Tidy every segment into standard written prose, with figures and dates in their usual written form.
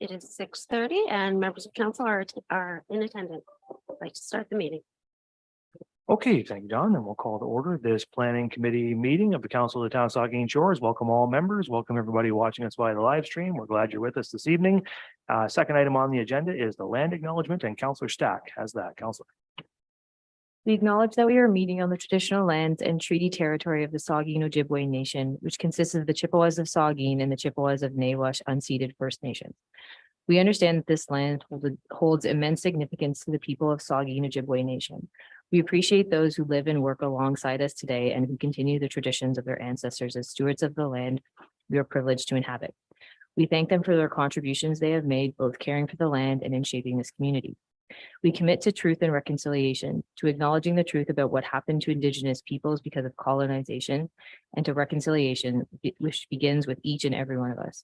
It is 6:30 and members of council are in attendance. I'd like to start the meeting. Okay, thank you, John. And we'll call to order this planning committee meeting of the Council of the Town of Saugeen Shores. Welcome all members. Welcome everybody watching us via the live stream. We're glad you're with us this evening. Second item on the agenda is the land acknowledgement, and Councillor Stack has that. Councillor. We acknowledge that we are meeting on the traditional lands and treaty territory of the Saugeen Ojibwe Nation, which consists of the Chippewas of Saugeen and the Chippewas of Nawash unceded First Nations. We understand that this land holds immense significance to the people of Saugeen Ojibwe Nation. We appreciate those who live and work alongside us today and who continue the traditions of their ancestors as stewards of the land we are privileged to inhabit. We thank them for their contributions they have made, both caring for the land and in shaping this community. We commit to truth and reconciliation, to acknowledging the truth about what happened to Indigenous peoples because of colonization, and to reconciliation, which begins with each and every one of us.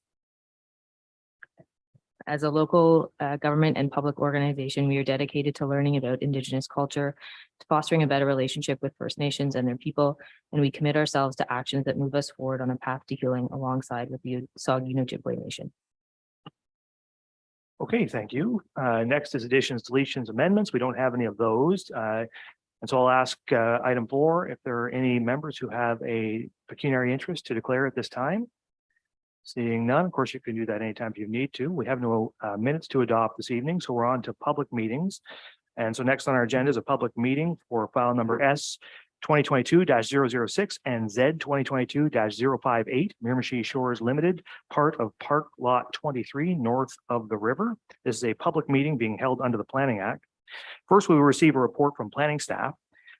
As a local government and public organization, we are dedicated to learning about Indigenous culture, to fostering a better relationship with First Nations and their people, and we commit ourselves to actions that move us forward on a path to healing alongside with the Saugeen Ojibwe Nation. Okay, thank you. Next is additions, deletions, amendments. We don't have any of those. And so I'll ask item 4 if there are any members who have a pecuniary interest to declare at this time. Seeing none, of course, you can do that anytime you need to. We have no minutes to adopt this evening, so we're on to public meetings. And so next on our agenda is a public meeting for file number S 2022-006 and Z 2022-058, Miramichi Shores Limited, part of Park Lot 23, north of the river. This is a public meeting being held under the Planning Act. First, we will receive a report from planning staff.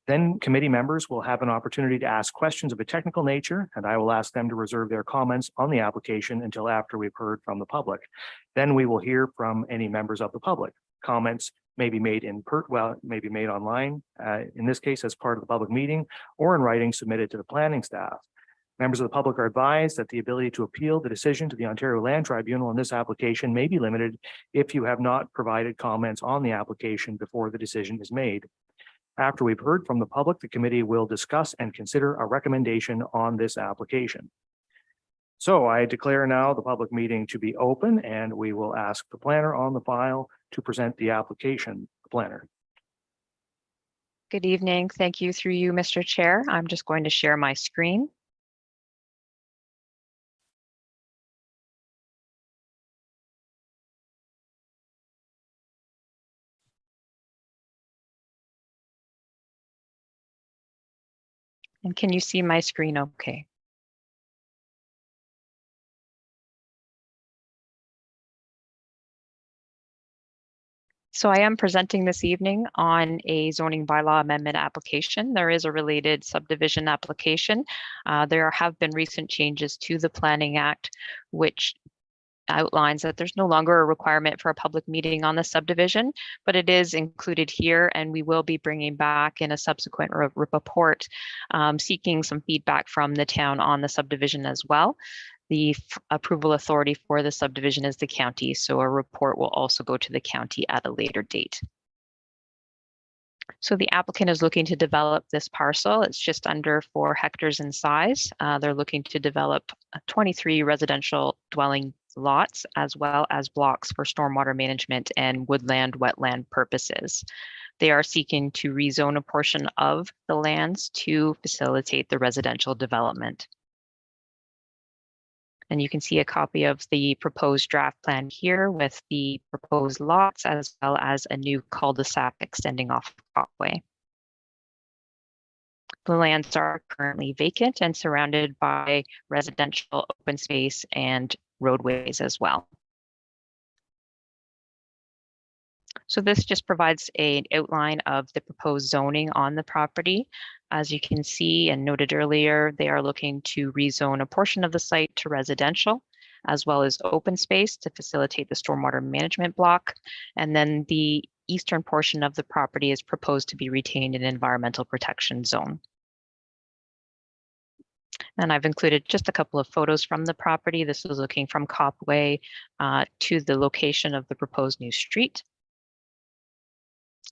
Then committee members will have an opportunity to ask questions of a technical nature, and I will ask them to reserve their comments on the application until after we've heard from the public. Then we will hear from any members of the public. Comments may be made may be made online, in this case as part of the public meeting, or in writing submitted to the planning staff. Members of the public are advised that the ability to appeal the decision to the Ontario Land Tribunal on this application may be limited if you have not provided comments on the application before the decision is made. After we've heard from the public, the committee will discuss and consider a recommendation on this application. So I declare now the public meeting to be open, and we will ask the planner on the file to present the application. The planner. Good evening. Thank you through you, Mr. Chair. I'm just going to share my screen. And can you see my screen okay? So I am presenting this evening on a zoning bylaw amendment application. There is a related subdivision application. There have been recent changes to the Planning Act, which outlines that there's no longer a requirement for a public meeting on the subdivision, but it is included here, and we will be bringing back in a subsequent report seeking some feedback from the town on the subdivision as well. The approval authority for the subdivision is the county, so a report will also go to the county at a later date. So the applicant is looking to develop this parcel. It's just under 4 hectares in size. They're looking to develop 23 residential dwelling lots, as well as blocks for stormwater management and woodland, wetland purposes. They are seeking to rezone a portion of the lands to facilitate the residential development. And you can see a copy of the proposed draft plan here with the proposed lots, as well as a new cul-de-sac extending off Copway. The lands are currently vacant and surrounded by residential open space and roadways as well. So this just provides an outline of the proposed zoning on the property. As you can see and noted earlier, they are looking to rezone a portion of the site to residential, as well as open space to facilitate the stormwater management block. And then the eastern portion of the property is proposed to be retained in environmental protection zone. And I've included just a couple of photos from the property. This is looking from Copway to the location of the proposed new street.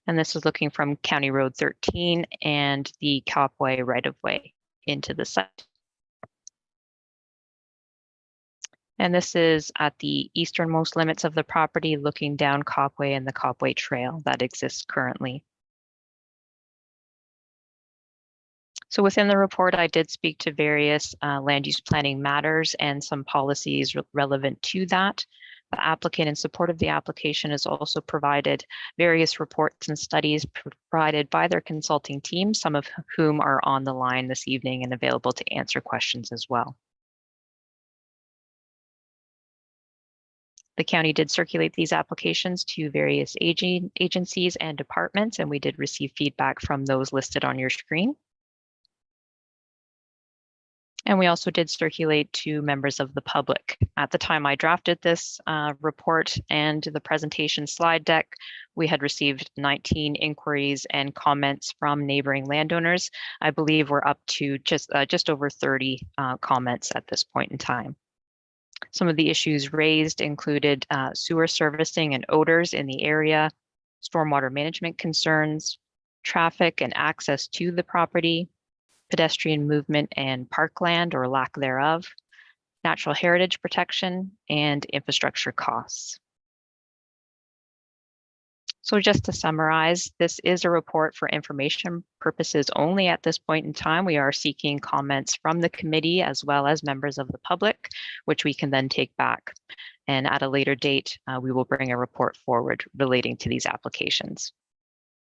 And this is looking from County Road 13 and the Copway right-of-way into the site. And this is at the easternmost limits of the property, looking down Copway and the Copway Trail that exists currently. So within the report, I did speak to various land use planning matters and some policies relevant to that. The applicant, in support of the application, has also provided various reports and studies provided by their consulting team, some of whom are on the line this evening and available to answer questions as well. The county did circulate these applications to various agencies and departments, and we did receive feedback from those listed on your screen. And we also did circulate to members of the public. At the time I drafted this report and the presentation slide deck, we had received 19 inquiries and comments from neighboring landowners. I believe we're up to just over 30 comments at this point in time. Some of the issues raised included sewer servicing and odors in the area, stormwater management concerns, traffic and access to the property, pedestrian movement and parkland or lack thereof, natural heritage protection, and infrastructure costs. So just to summarize, this is a report for information purposes only at this point in time. We are seeking comments from the committee as well as members of the public, which we can then take back. And at a later date, we will bring a report forward relating to these applications.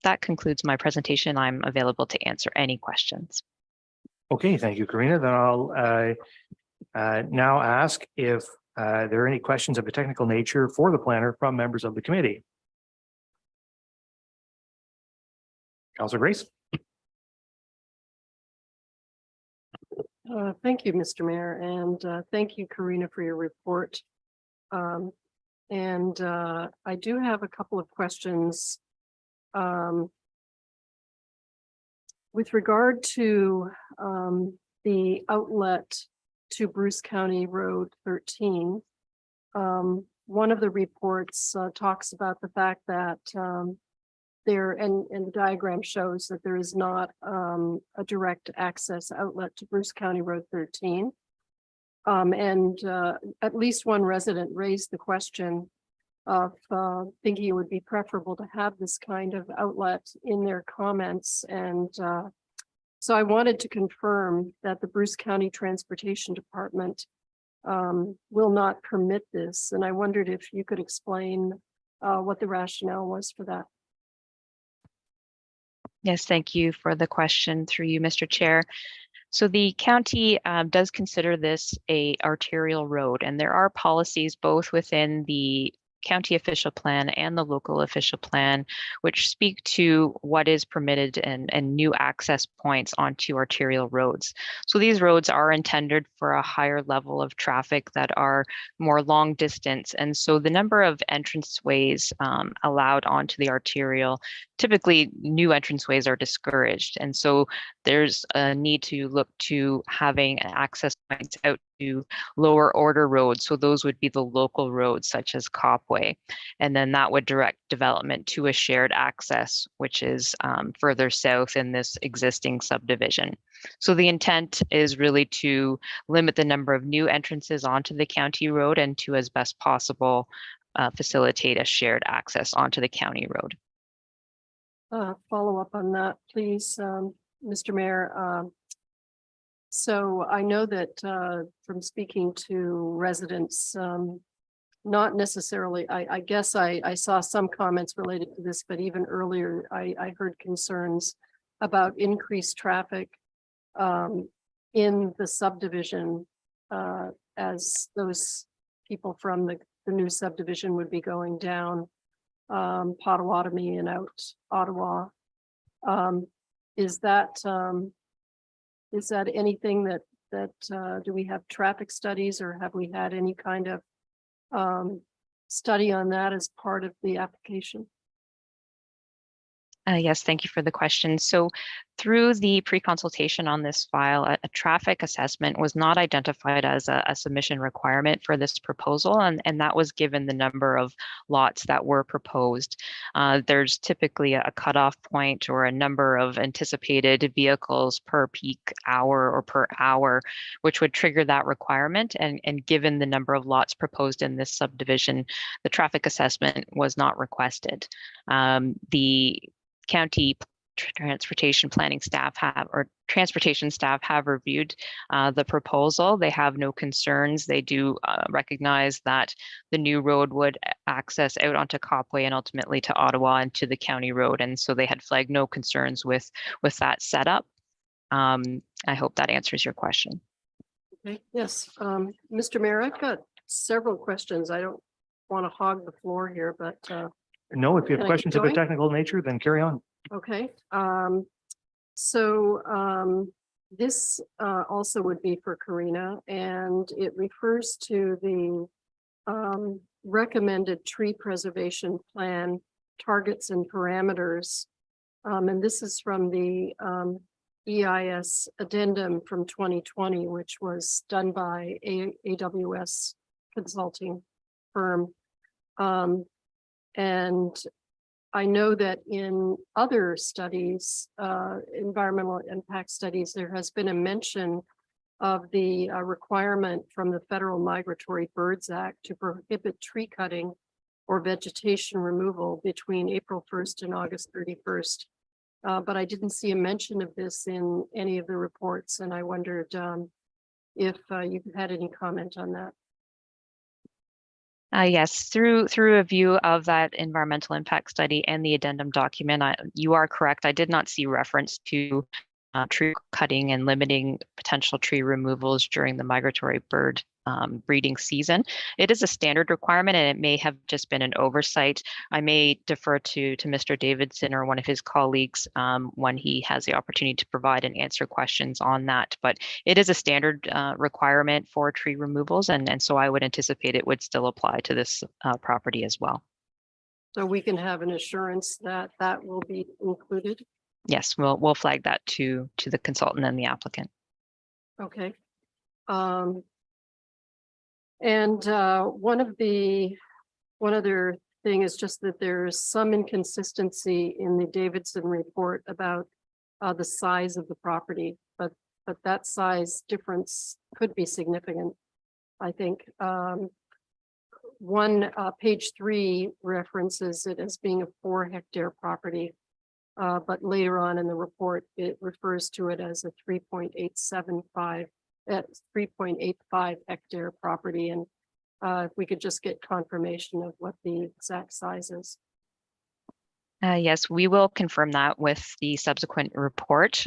That concludes my presentation. I'm available to answer any questions. Okay, thank you, Karina. Then I'll now ask if there are any questions of a technical nature for the planner from members of the committee. Councilor Grace. Thank you, Mr. Mayor, and thank you, Karina, for your report. I do have a couple of questions. With regard to the outlet to Bruce County Road 13, one of the reports talks about the fact that there, and the diagram shows that there is not a direct access outlet to Bruce County Road 13. At least one resident raised the question of thinking it would be preferable to have this kind of outlet in their comments. And so I wanted to confirm that the Bruce County Transportation Department will not permit this. And I wondered if you could explain what the rationale was for that. Yes, thank you for the question through you, Mr. Chair. So the county does consider this a arterial road, and there are policies both within the county official plan and the local official plan, which speak to what is permitted and new access points onto arterial roads. So these roads are intended for a higher level of traffic that are more long distance. And so the number of entranceways allowed onto the arterial, typically new entranceways are discouraged. And so there's a need to look to having access points out to lower order roads. So those would be the local roads such as Copway. And then that would direct development to a shared access, which is further south in this existing subdivision. So the intent is really to limit the number of new entrances onto the county road and to, as best possible, facilitate a shared access onto the county road. Follow up on that, please, Mr. Mayor. So I know that from speaking to residents, not necessarily, I guess I saw some comments related to this, but even earlier, I heard concerns about increased traffic in the subdivision as those people from the new subdivision would be going down Potawatomi and out Ottawa. Is that anything that do we have traffic studies, or have we had any kind of study on that as part of the application? Yes, thank you for the question. So through the pre-consultation on this file, a traffic assessment was not identified as a submission requirement for this proposal, and that was given the number of lots that were proposed. There's typically a cutoff point or a number of anticipated vehicles per peak hour or per hour, which would trigger that requirement. And given the number of lots proposed in this subdivision, the traffic assessment was not requested. The county transportation planning staff transportation staff have reviewed the proposal. They have no concerns. They do recognize that the new road would access out onto Copway and ultimately to Ottawa and to the county road. And so they had flagged no concerns with that setup. I hope that answers your question. Okay, yes. Mr. Mayor, I've got several questions. I don't want to hog the floor here, but No, if you have Can I keep questions of a going? technical nature, then carry on. okay. This also would be for Karina, and it refers to the recommended tree preservation plan targets and parameters. And this is from the EIS addendum from 2020, which was done by AWS consulting firm. And I know that in other studies, environmental impact studies, there has been a mention of the requirement from the Federal Migratory Birds Act to prohibit tree cutting or vegetation removal between April 1st and August 31st. But I didn't see a mention of this in any of the reports, and I wondered if you had any comment on that. Yes, through a view of that environmental impact study and the addendum document, you are correct. I did not see reference to tree cutting and limiting potential tree removals during the migratory bird breeding season. It is a standard requirement, and it may have just been an oversight. I may defer to Mr. Davidson or one of his colleagues when he has the opportunity to provide and answer questions on that. But it is a standard requirement for tree removals, and so I would anticipate it would still apply to this property as well. So we can have an assurance that that will be included. Yes, we'll flag that to the consultant and the applicant. Okay. One other thing is just that there's some inconsistency in the Davidson report about the size of the property, but that size difference could be significant, I think. Page 3 references it as being a 4-hectare property. But later on in the report, it refers to it as a 3.85 hectare property. And if we could just get confirmation of what the exact size is. Yes, we will confirm that with the subsequent report.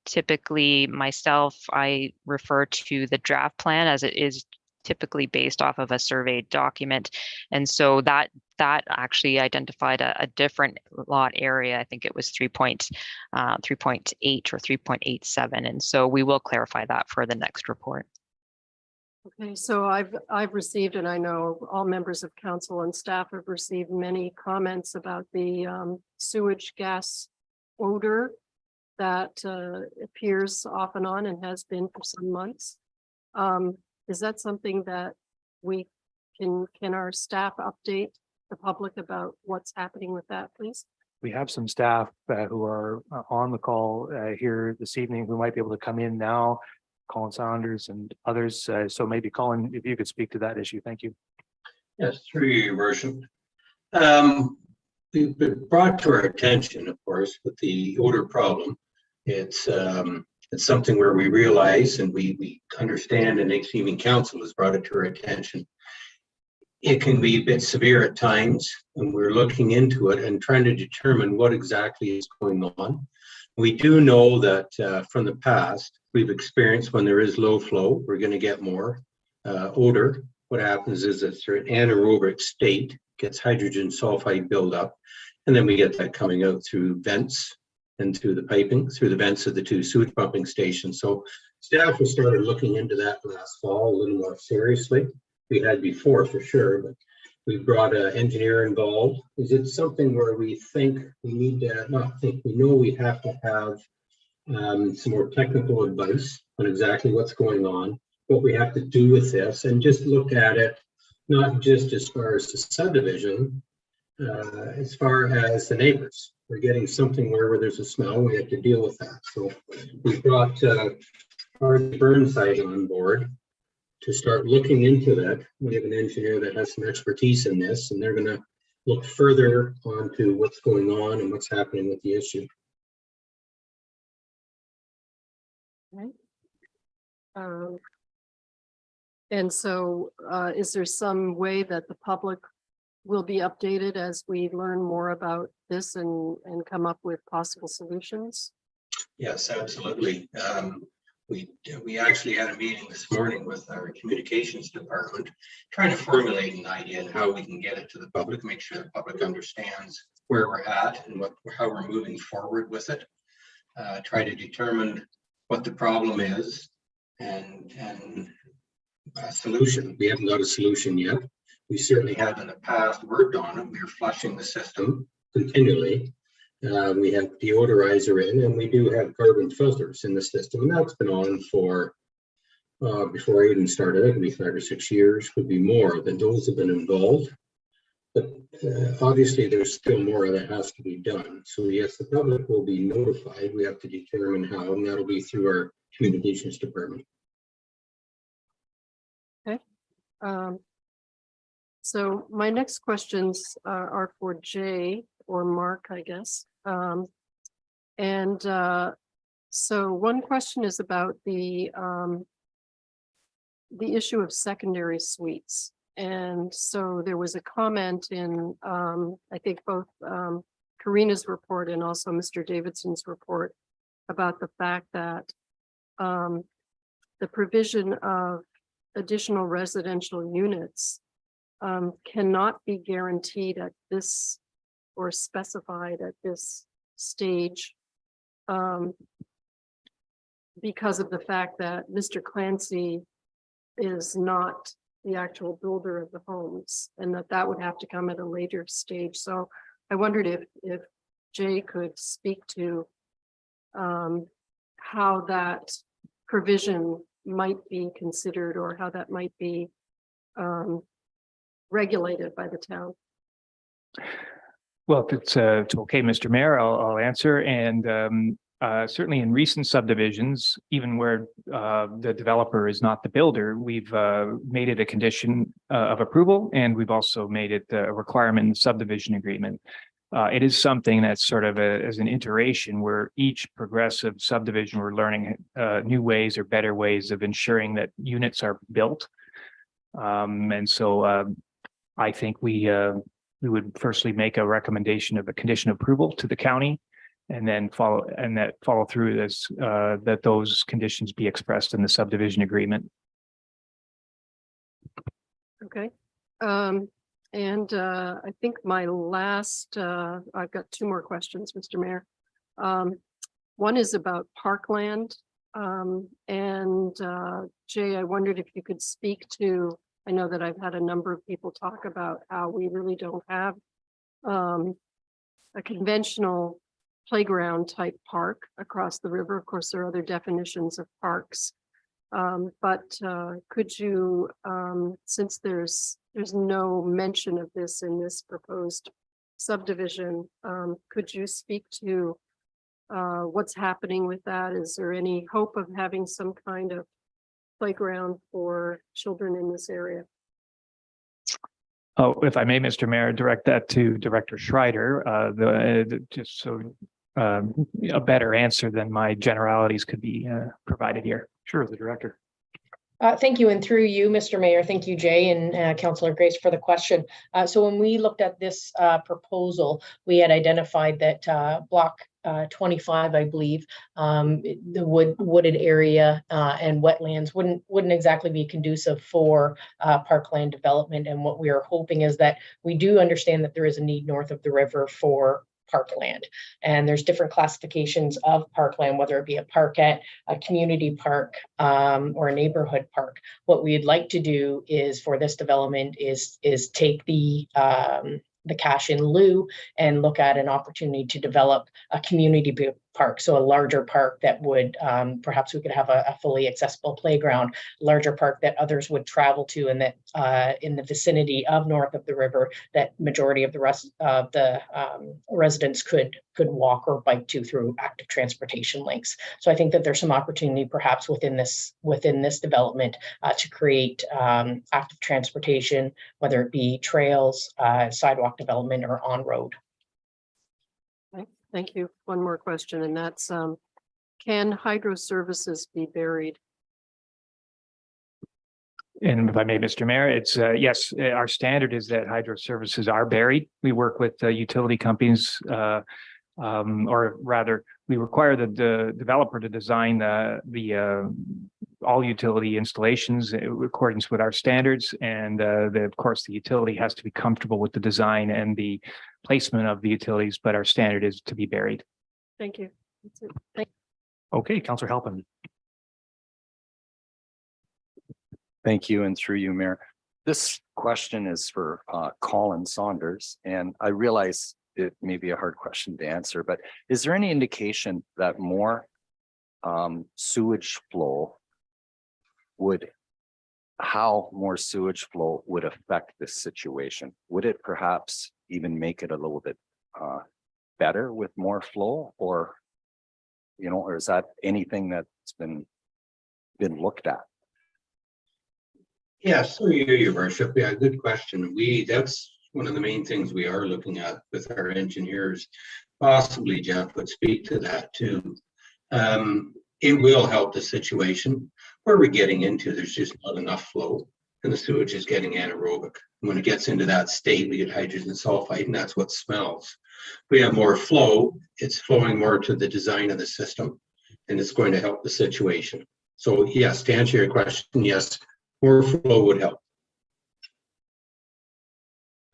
Typically myself, I refer to the draft plan as it is typically based off of a survey document. And so that actually identified a different lot area. I think it was 3.8 or 3.87. And so we will clarify that for the next report. Okay, so I've received, and I know all members of council and staff have received many comments about the sewage gas odor that appears off and on and has been for some months. Is that something that we can our staff update the public about what's happening with that, please? We have some staff who are on the call here this evening who might be able to come in now, Colin Saunders and others. So maybe Colin, if you could speak to that issue. Thank you. Yes, through your worship. We've been brought to our attention, of course, with the odor problem. It's something where we realize and we understand, and even council has brought it to our attention. It can be a bit severe at times, and we're looking into it and trying to determine what exactly is going on. We do know that from the past, we've experienced when there is low flow, we're going to get more odor. What happens is it's an anaerobic state, gets hydrogen sulfide buildup, and then we get that coming out through vents and through the piping, through the vents of the 2 sewage pumping stations. So staff has started looking into that last fall a little more seriously. We had before for sure, but We've brought an engineer involved. Is it something where we think we need to, not think, we know we have to have some more technical advice on exactly what's going on, what we have to do with this, and just look at it, not just as far as the subdivision, as far as the neighbors. We're getting something where there's a smell, we have to deal with that. So we brought our Burnside on board to start looking into that. We have an engineer that has some expertise in this, and they're going to look further onto what's going on and what's happening with the issue. And so is there some way that the public will be updated as we learn more about this and come up with possible solutions? Yes, absolutely. We actually had a meeting this morning with our communications department, trying to formulate an idea and how we can get it to the public, make sure the public understands where we're at and how we're moving forward with it. Try to determine what the problem is and a solution. We haven't got a solution yet. We certainly have in the past worked on it. We're flushing the system continually. We have deodorizer in, and we do have carbon filters in the system, and that's been on for before I even started. It could be 5 or 6 years, could be more. That those have been involved, but obviously there's still more that has to be done. So yes, the public will be notified. We have to determine how, and that'll be through our communications department. Okay. So my next questions are for Jay or Mark, I guess. So one question is about the issue of secondary suites. And so there was a comment in, I think both Karina's report and also Mr. Davidson's report about the fact that the provision of additional residential units cannot be guaranteed at this or specified at this stage because of the fact that Mr. Clancy is not the actual builder of the homes, and that would have to come at a later stage. So I wondered if Jay could speak to how that provision might be considered or how that might be regulated by the town. Well, if it's okay, Mr. Mayor, I'll answer. And certainly in recent subdivisions, even where the developer is not the builder, we've made it a condition of approval, and we've also made it a requirement in the subdivision agreement. It is something that's sort of as an iteration where each progressive subdivision, we're learning new ways or better ways of ensuring that units are built. And so I think we would firstly make a recommendation of a condition of approval to the county, and then follow through this, that those conditions be expressed in the subdivision agreement. Okay. I think my last, I've got 2 more questions, Mr. Mayor. One is about parkland. Jay, I wondered if you could speak to, I know that I've had a number of people talk about how we really don't have a conventional playground type park across the river. Of course, there are other definitions of parks. Could you, since there's no mention of this in this proposed subdivision, could you speak to what's happening with that? Is there any hope of having some kind of playground for children in this area? Oh, if I may, Mr. Mayor, direct that to Director Schreider, just so a better answer than my generalities could be provided here. Sure, the director. Thank you, and through you, Mr. Mayor, thank you, Jay and Councillor Grace, for the question. So when we looked at this proposal, we had identified that block 25, I believe, the wooded area and wetlands wouldn't exactly be conducive for parkland development. And what we are hoping is that we do understand that there is a need north of the river for parkland. And there's different classifications of parkland, whether it be a parkette, a community park, or a neighborhood park. What we'd like to do is for this development is take the cash in lieu and look at an opportunity to develop a community park. So a larger park that would, perhaps we could have a fully accessible playground, larger park that others would travel to, and that in the vicinity of north of the river, that majority of the rest of the residents could walk or bike to through active transportation links. So I think that there's some opportunity perhaps within this development to create active transportation, whether it be trails, sidewalk development, or on-road. Thank you. One more question, and that's, can hydro services be buried? And if I may, Mr. Mayor, it's yes, our standard is that hydro services are buried. We work with utility companies, or rather, we require the developer to design all utility installations in accordance with our standards, and of course, the utility has to be comfortable with the design and the placement of the utilities, but our standard is to be buried. Thank you. That's it. Okay, Councillor Halpin. Thank you, and through you, Mayor. This question is for Colin Saunders, and I realize it may be a hard question to answer, but is there any indication that more sewage flow how more sewage flow would affect this situation? Would it perhaps even make it a little bit better with more flow, or or is that anything that's been looked at? Yes, so your worship. Yeah, good question. That's one of the main things we are looking at with our engineers. Possibly Jeff would speak to that too. It will help the situation where we're getting into. There's just not enough flow, and the sewage is getting anaerobic. When it gets into that state, we get hydrogen sulfide, and that's what smells. We have more flow. It's flowing more to the design of the system, and it's going to help the situation. So yes, to answer your question, yes, more flow would help.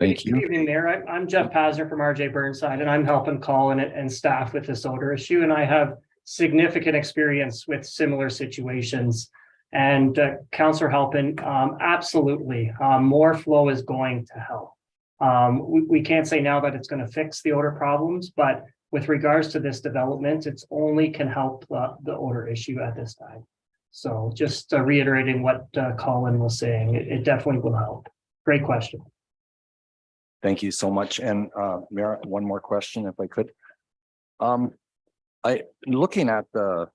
Thank you. Good evening, Mayor. I'm Jeff Pasner from RJ Burnside, and I'm helping Colin and staff with this odor issue. And I have significant experience with similar situations. And Councillor Halpin, absolutely, more flow is going to help. We can't say now that it's going to fix the odor problems, but with regards to this development, it's only can help the odor issue at this time. So just reiterating what Colin was saying, it definitely will help. Great question. Thank you so much. And Mayor, one more question, if I could. Looking at the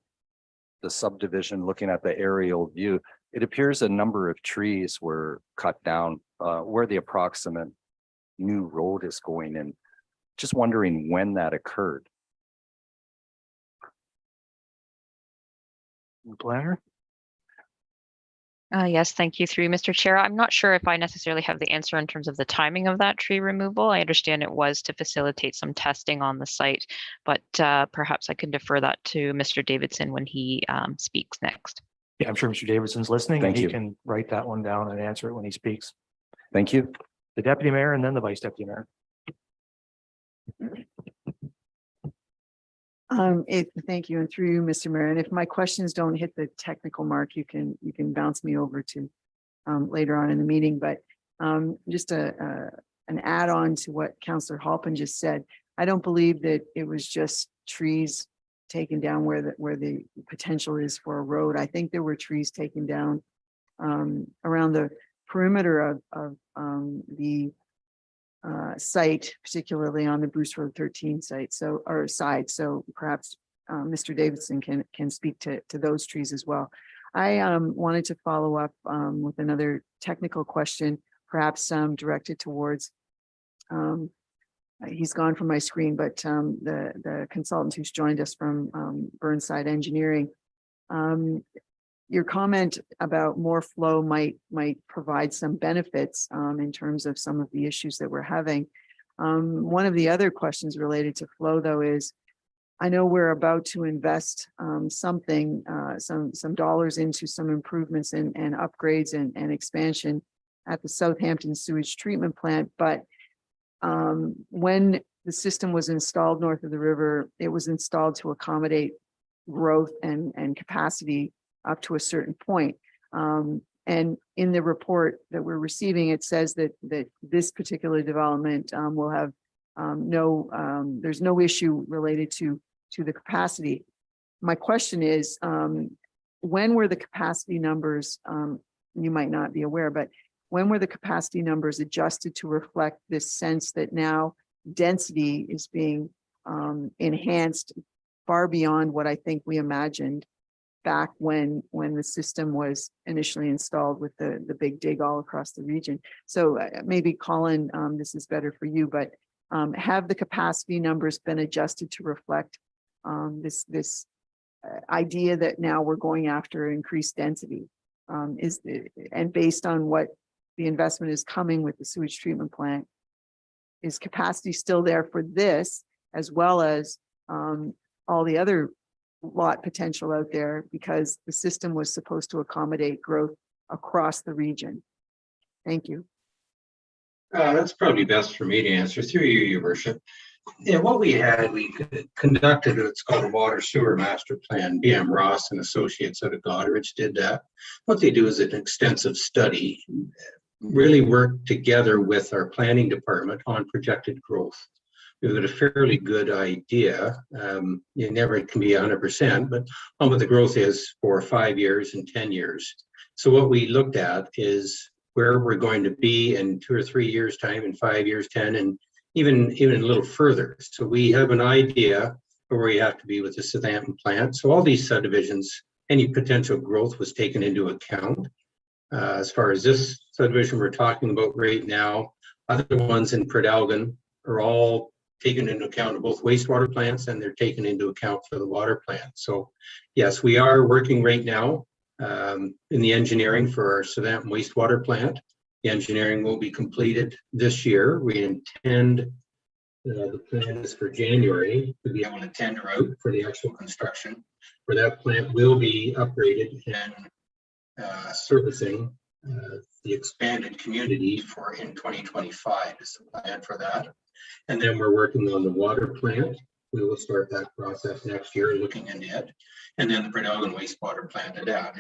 subdivision, looking at the aerial view, it appears a number of trees were cut down where the approximate new road is going in. Just wondering when that occurred. Planner. Yes, thank you through Mr. Chair. I'm not sure if I necessarily have the answer in terms of the timing of that tree removal. I understand it was to facilitate some testing on the site, but perhaps I can defer that to Mr. Davidson when he speaks next. Yeah, I'm sure Mr. Davidson's listening. Thank and you. He can write that one down and answer it when he speaks. Thank you. The deputy mayor and then the vice deputy mayor. Thank you, and through you, Mr. Mayor. And if my questions don't hit the technical mark, you can bounce me over to later on in the meeting. But just an add-on to what Councillor Halpin just said. I don't believe that it was just trees taken down where the potential is for a road. I think there were trees taken down around the perimeter of the site, particularly on the Bruce Road 13 site, side. So perhaps Mr. Davidson can speak to those trees as well. I wanted to follow up with another technical question, perhaps directed towards, he's gone from my screen, but the consultant who's joined us from Burnside Engineering. Your comment about more flow might provide some benefits in terms of some of the issues that we're having. One of the other questions related to flow, though, is I know we're about to invest some dollars into some improvements and upgrades and expansion at the Southampton sewage treatment plant. But when the system was installed north of the river, it was installed to accommodate growth and capacity up to a certain point. And in the report that we're receiving, it says that this particular development will have there's no issue related to the capacity. My question is, when were the capacity numbers, you might not be aware, but when were the capacity numbers adjusted to reflect this sense that now density is being enhanced far beyond what I think we imagined back when the system was initially installed with the big dig all across the region? So maybe Colin, this is better for you, but have the capacity numbers been adjusted to reflect this idea that now we're going after increased density? And based on what the investment is coming with the sewage treatment plant, is capacity still there for this as well as all the other lot potential out there, because the system was supposed to accommodate growth across the region? Thank you. That's probably best for me to answer through you, Your Worship. Yeah, what we conducted what's called a water sewer master plan. BM Ross and Associates out of Goderich did that. What they do is an extensive study, really work together with our planning department on projected growth. We've got a fairly good idea. You never can be 100%, but on what the growth is for 5 years and 10 years. So what we looked at is where we're going to be in 2 or 3 years time, in 5 years, 10, and even a little further. So we have an idea of where we have to be with the Southampton plant. So all these subdivisions, any potential growth was taken into account. As far as this subdivision we're talking about right now, other ones in Predalgan are all taken into account of both wastewater plants, and they're taken into account for the water plant. So yes, we are working right now in the engineering for our Southampton wastewater plant. The engineering will be completed this year. We intend, the plan is for January to be able to tender out for the actual construction, where that plant will be upgraded and servicing the expanded community in 2025 is the plan for that. And then we're working on the water plant. We will start that process next year, looking into it. And then the Predalgan wastewater plant at that.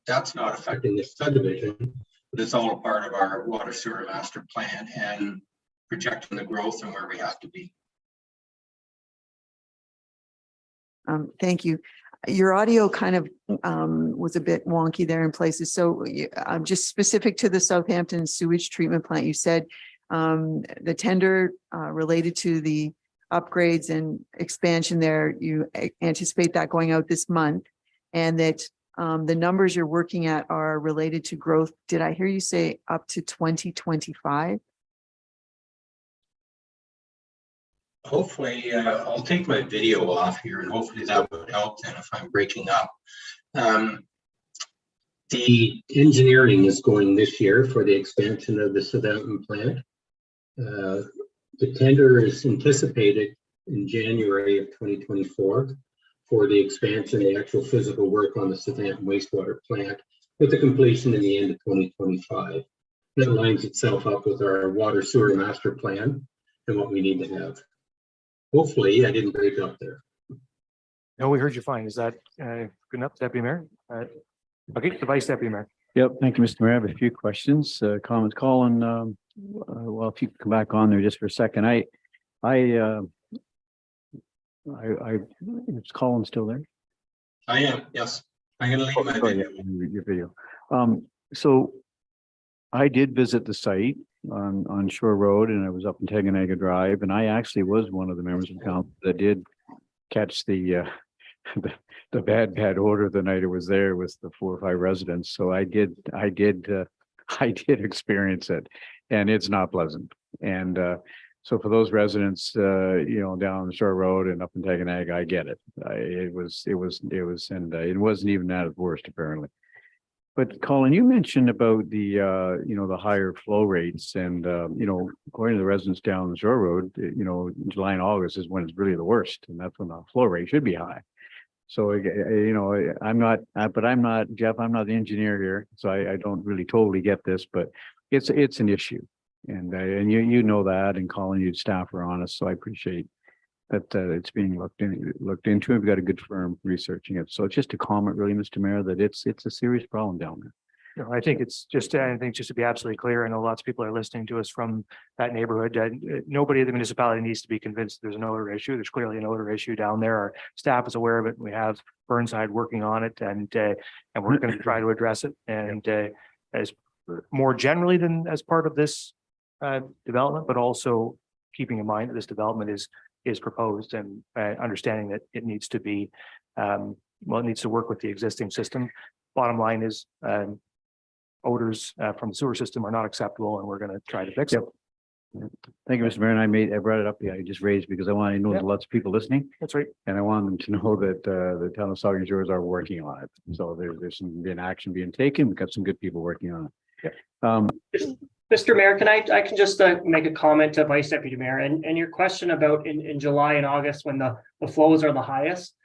That's not affecting this subdivision, but it's all a part of our water sewer master plan and projecting the growth and where we have to be. Thank you. Your audio kind of was a bit wonky there in places. So just specific to the Southampton sewage treatment plant, you said the tender related to the upgrades and expansion there, you anticipate that going out this month, and that the numbers you're working at are related to growth. Did I hear you say up to 2025? Hopefully, I'll take my video off here, and hopefully that would help then if I'm breaking up. The engineering is going this year for the expansion of the Southampton plant. The tender is anticipated in January of 2024 for the expansion, the actual physical work on the Southampton wastewater plant, with the completion in the end of 2025. That lines itself up with our water sewer master plan and what we need to have. Hopefully, I didn't break up there. No, we heard you fine. Is that good enough, Deputy Mayor? Okay, the Vice Deputy Mayor. Yep, thank you, Mr. Mayor. I have a few questions, comments. Colin, well, if you could come back on there just for a second. Is Colin still there? I am, yes. I'm going to leave my video. Your video. So I did visit the site on Shore Road, and I was up in Teganega Drive, and I actually was one of the members of council that did catch the bad odor the night it was there with the 4 or 5 residents. So I did experience it, and it's not pleasant. And so for those residents, down Shore Road and up in Teganega, I get it. It wasn't even at its worst apparently. But Colin, you mentioned about the the higher flow rates, and according to the residents down the Shore Road, July and August is when it's really the worst, and that's when the flow rate should be high. So I'm not Jeff. I'm not the engineer here, so I don't really totally get this, but it's an issue. And you know that, and Colin, you staff are honest, so I appreciate that it's being looked into. We've got a good firm researching it. So it's just a comment really, Mr. Mayor, that it's a serious problem down there. No, I think it's just, I think just to be absolutely clear, I know lots of people are listening to us from that neighborhood. Nobody in the municipality needs to be convinced there's an odor issue. There's clearly an odor issue down there. Our staff is aware of it. We have Burnside working on it, and we're going to try to address it. And as more generally than as part of this development, but also keeping in mind that this development is proposed, and understanding that it needs to be, it needs to work with the existing system. Bottom line is, odors from the sewer system are not acceptable, and we're going to try to fix it. Thank you, Mr. Mayor. And I brought it up. Yeah, I just raised because I want to know there's lots of people listening, That's right. and I want them to know that the town of Saugeen Shores are working on it. So there's some being action being taken. We've got some good people working on it. Mr. Mayor, I can just make a comment to Vice Deputy Mayor, and your question about in July and August when the flows are the highest.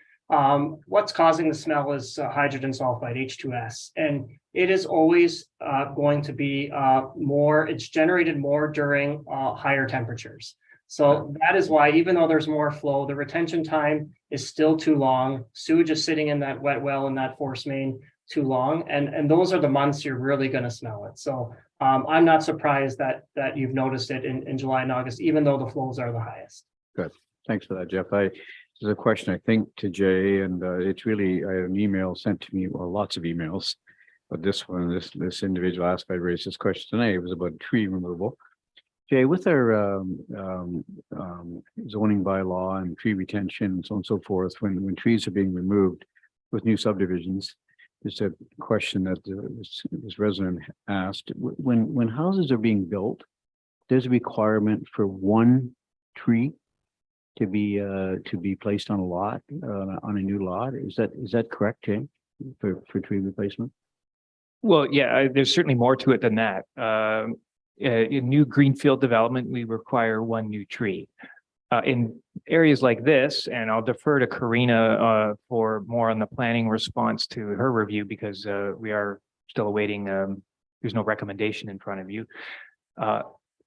What's causing the smell is hydrogen sulfide, H2S, and it is always going to be it's generated more during higher temperatures. So that is why, even though there's more flow, the retention time is still too long. Sewage is sitting in that wet well in that force main too long, and those are the months you're really going to smell it. So I'm not surprised that you've noticed it in July and August, even though the flows are the highest. Good. Thanks for that, Jeff. There's a question, I think, to Jay, and it's really, I have an email sent to me, well, lots of emails. But this one, this individual asked, I raised this question tonight. It was about tree removal. Jay, with our zoning bylaw and tree retention and so on and so forth, when trees are being removed with new subdivisions, there's a question that this resident asked. When houses are being built, there's a requirement for one tree to be placed on a lot, on a new lot. Is that correct, Jay, for tree replacement? Well, yeah, there's certainly more to it than that. In new greenfield development, we require one new tree. In areas like this, and I'll defer to Karina for more on the planning response to her review, because we are still awaiting, there's no recommendation in front of you.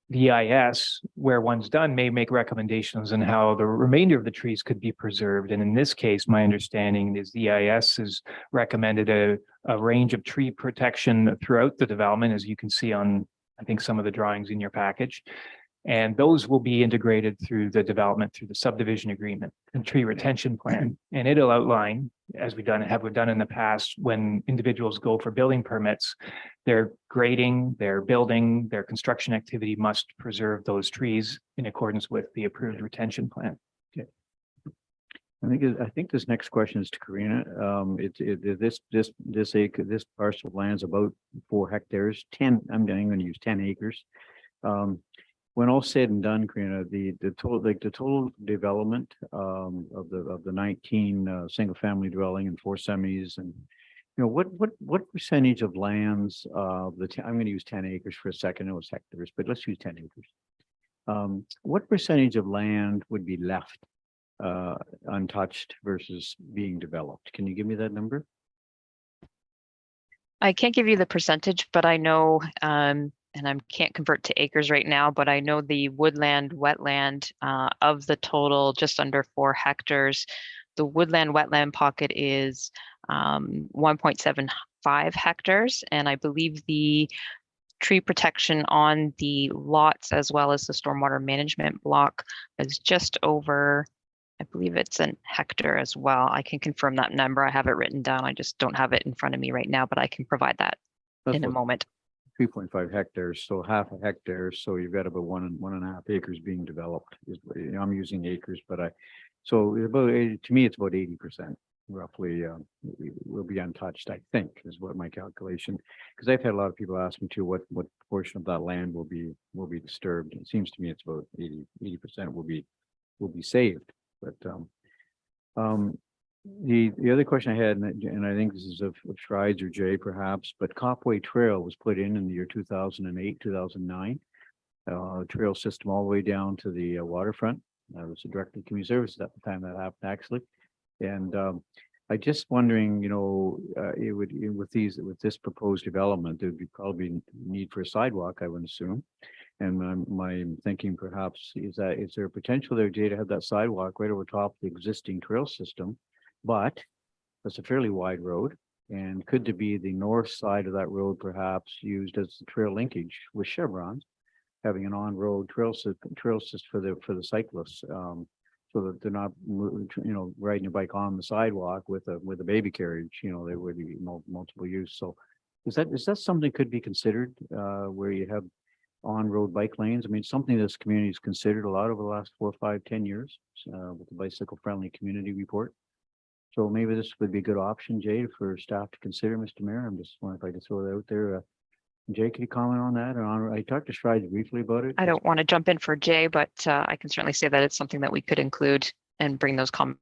The EIS, where one's done, may make recommendations on how the remainder of the trees could be preserved. And in this case, my understanding is the EIS has recommended a range of tree protection throughout the development, as you can see on, I think, some of the drawings in your package. And those will be integrated through the development, through the subdivision agreement and tree retention plan. And it'll outline, as we've done in the past, when individuals go for building permits, their grading, their building, their construction activity must preserve those trees in accordance with the approved retention plan. Okay. I think this next question is to Karina. This parcel of land is about 4 hectares, 10. I'm going to use 10 acres. When all said and done, Karina, the total development of the 19 single family dwelling and 4 semis, and what percentage of lands of I'm going to use 10 acres for a second. It was hectares, but let's use 10 acres. What percentage of land would be left untouched versus being developed? Can you give me that number? I can't give you the percentage, but I know, and I can't convert to acres right now, but I know the woodland, wetland of the total just under 4 hectares. The woodland, wetland pocket is 1.75 hectares. And I believe the tree protection on the lots as well as the stormwater management block is just over, I believe it's an hectare as well. I can confirm that number. I have it written down. I just don't have it in front of me right now, but I can provide that in a moment. 3.5 hectares, so half a hectare. So you've got about 1.5 acres being developed. I'm using acres, but so about to me, it's about 80% roughly will be untouched, I think, is what my calculation. Because I've had a lot of people ask me too, what portion of that land will be disturbed. It seems to me it's about 80% will be saved. But the other question I had, and I think this is of Strides or Jay perhaps, but Copway Trail was put in the year 2008, 2009. Trail system all the way down to the waterfront. It was a directly community services at the time that happened, actually. And I just wondering, with this proposed development, there would be probably need for a sidewalk, I would assume. And my thinking perhaps is there a potential there, Jay, to have that sidewalk right over top of the existing trail system? But that's a fairly wide road. And could there be the north side of that road perhaps used as the trail linkage with chevrons, having an on-road trail system for the cyclists, so that they're not, riding a bike on the sidewalk with a baby carriage, they would be multiple use. So is that something could be considered, where you have on-road bike lanes? I mean, something this community has considered a lot over the last 4, 5, 10 years, with the bicycle friendly community report. So maybe this would be a good option, Jay, for staff to consider, Mr. Mayor. I'm just wondering if I could throw that out there. Jay, can you comment on that? I talked to Strides briefly about it. I don't want to jump in for Jay, but I can certainly say that it's something that we could include and bring those comments.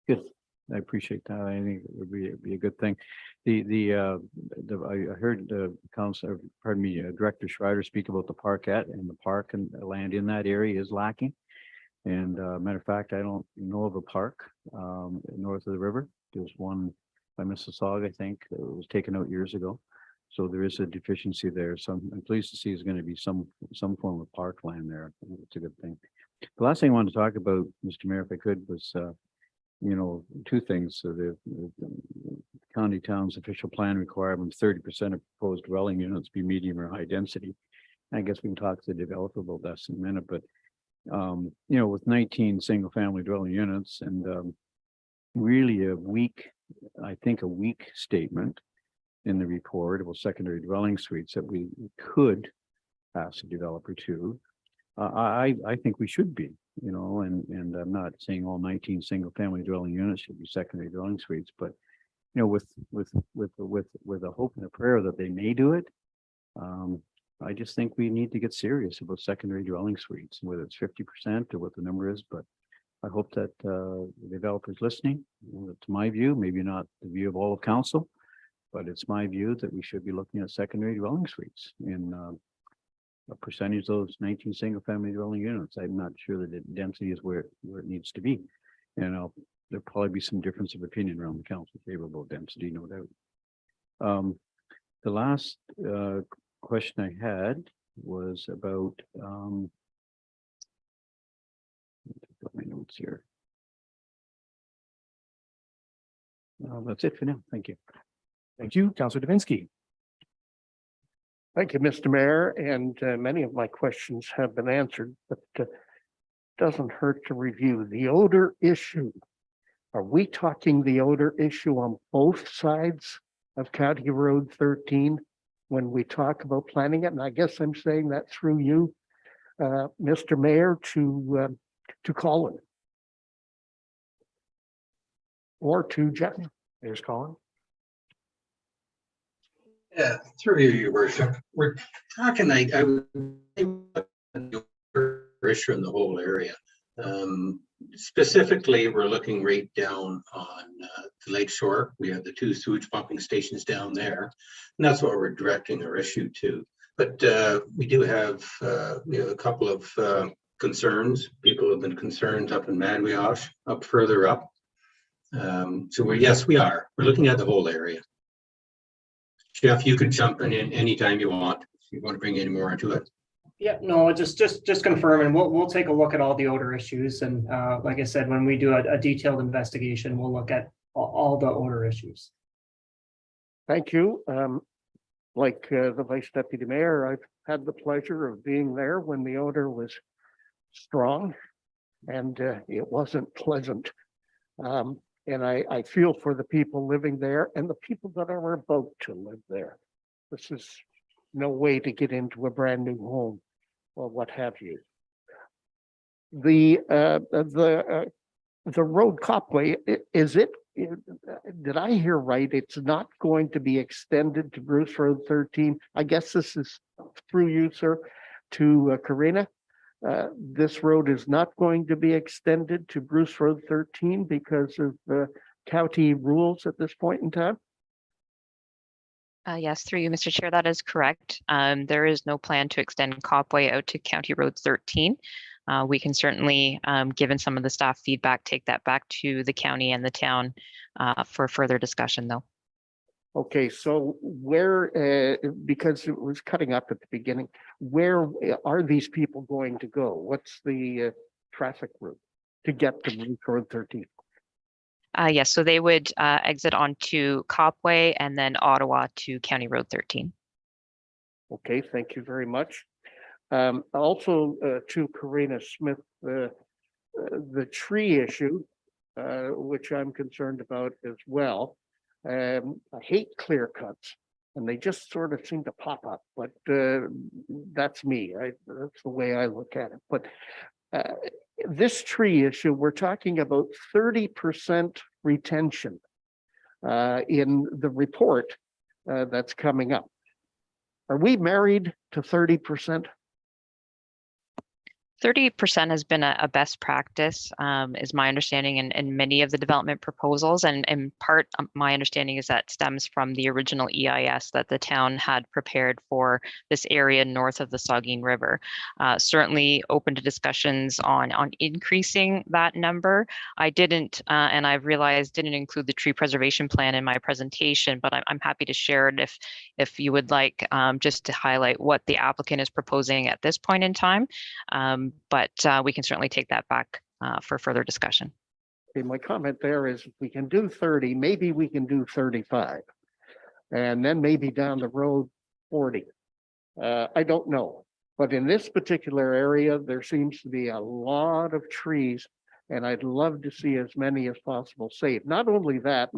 Good. I appreciate that. I think it would be a good thing. I heard Director Schreider speak about the parkette, and the park and land in that area is lacking. And matter of fact, I don't know of a park north of the river. There's one by Mississauga, I think, that was taken out years ago. So there is a deficiency there. So I'm pleased to see there's going to be some form of parkland there. It's a good thing. The last thing I wanted to talk about, Mr. Mayor, if I could, was two things. So the county town's official plan requirement 30% of proposed dwelling units be medium or high density. I guess we can talk to the developer about that in a minute, but with 19 single family dwelling units and really a weak statement in the report about secondary dwelling suites that we could ask the developer to. I think we should be, and I'm not saying all 19 single family dwelling units should be secondary dwelling suites, but with a hope and a prayer that they may do it. I just think we need to get serious about secondary dwelling suites, whether it's 50% or what the number is, but I hope that the developer's listening. To my view, maybe not the view of all of council, but it's my view that we should be looking at secondary dwelling suites in a percentage of those 19 single family dwelling units. I'm not sure that the density is where it needs to be. And there'll probably be some difference of opinion around the council favorable density, no doubt. The last question I had was about my notes here. That's it for now. Thank you. Thank you, Councillor Davinsky. Thank you, Mr. Mayor, and many of my questions have been answered, but doesn't hurt to review the odor issue. Are we talking the odor issue on both sides of County Road 13 when we talk about planning it? And I guess I'm saying that through you, Mr. Mayor, to Colin or to Jeff. There's Colin. Yeah, through you, Your Worship. We're talking, I would issue in the whole area. Specifically, we're looking right down on the lake shore. We have the 2 sewage pumping stations down there, and that's what we're directing our issue to. But we do have a couple of concerns. People have been concerned up in Madwiosh, up further up. So we are. We're looking at the whole area. Jeff, you could jump in anytime you want. If you want to bring any more into it. Yeah, no, just confirming. We'll take a look at all the odor issues, and like I said, when we do a detailed investigation, we'll look at all the odor issues. Thank you. Like the Vice Deputy Mayor, I've had the pleasure of being there when the odor was strong, and it wasn't pleasant. And I feel for the people living there and the people that are about to live there. This is no way to get into a brand new home or what have you. The road copway, did I hear right? It's not going to be extended to Bruce Road 13. I guess this is through you, sir, to Karina. This road is not going to be extended to Bruce Road 13 because of the county rules at this point in time? Yes, through you, Mr. Chair, that is correct. There is no plan to extend Copway out to County Road 13. We can certainly, given some of the staff feedback, take that back to the county and the town for further discussion, though. Okay, so where, because it was cutting up at the beginning, where are these people going to go? What's the traffic route to get to Route Road 13? Yes, so they would exit onto Copway and then Ottawa to County Road 13. Okay, thank you very much. Also, to Karina Smith, the tree issue, which I'm concerned about as well. I hate clear cuts, and they just sort of seem to pop up, but that's me. That's the way I look at it. But this tree issue, we're talking about 30% retention in the report that's coming up. Are we married to 30%? 30% has been a best practice, is my understanding in many of the development proposals. And in part, my understanding is that stems from the original EIS that the town had prepared for this area north of the Saugeen River. Certainly open to discussions on increasing that number. I didn't, and I've realized didn't include the tree preservation plan in my presentation, but I'm happy to share it if you would like, just to highlight what the applicant is proposing at this point in time. But we can certainly take that back for further discussion. Okay, my comment there is if we can do 30, maybe we can do 35. And then maybe down the road 40. I don't know. But in this particular area, there seems to be a lot of trees, and I'd love to see as many as possible saved. Not only that,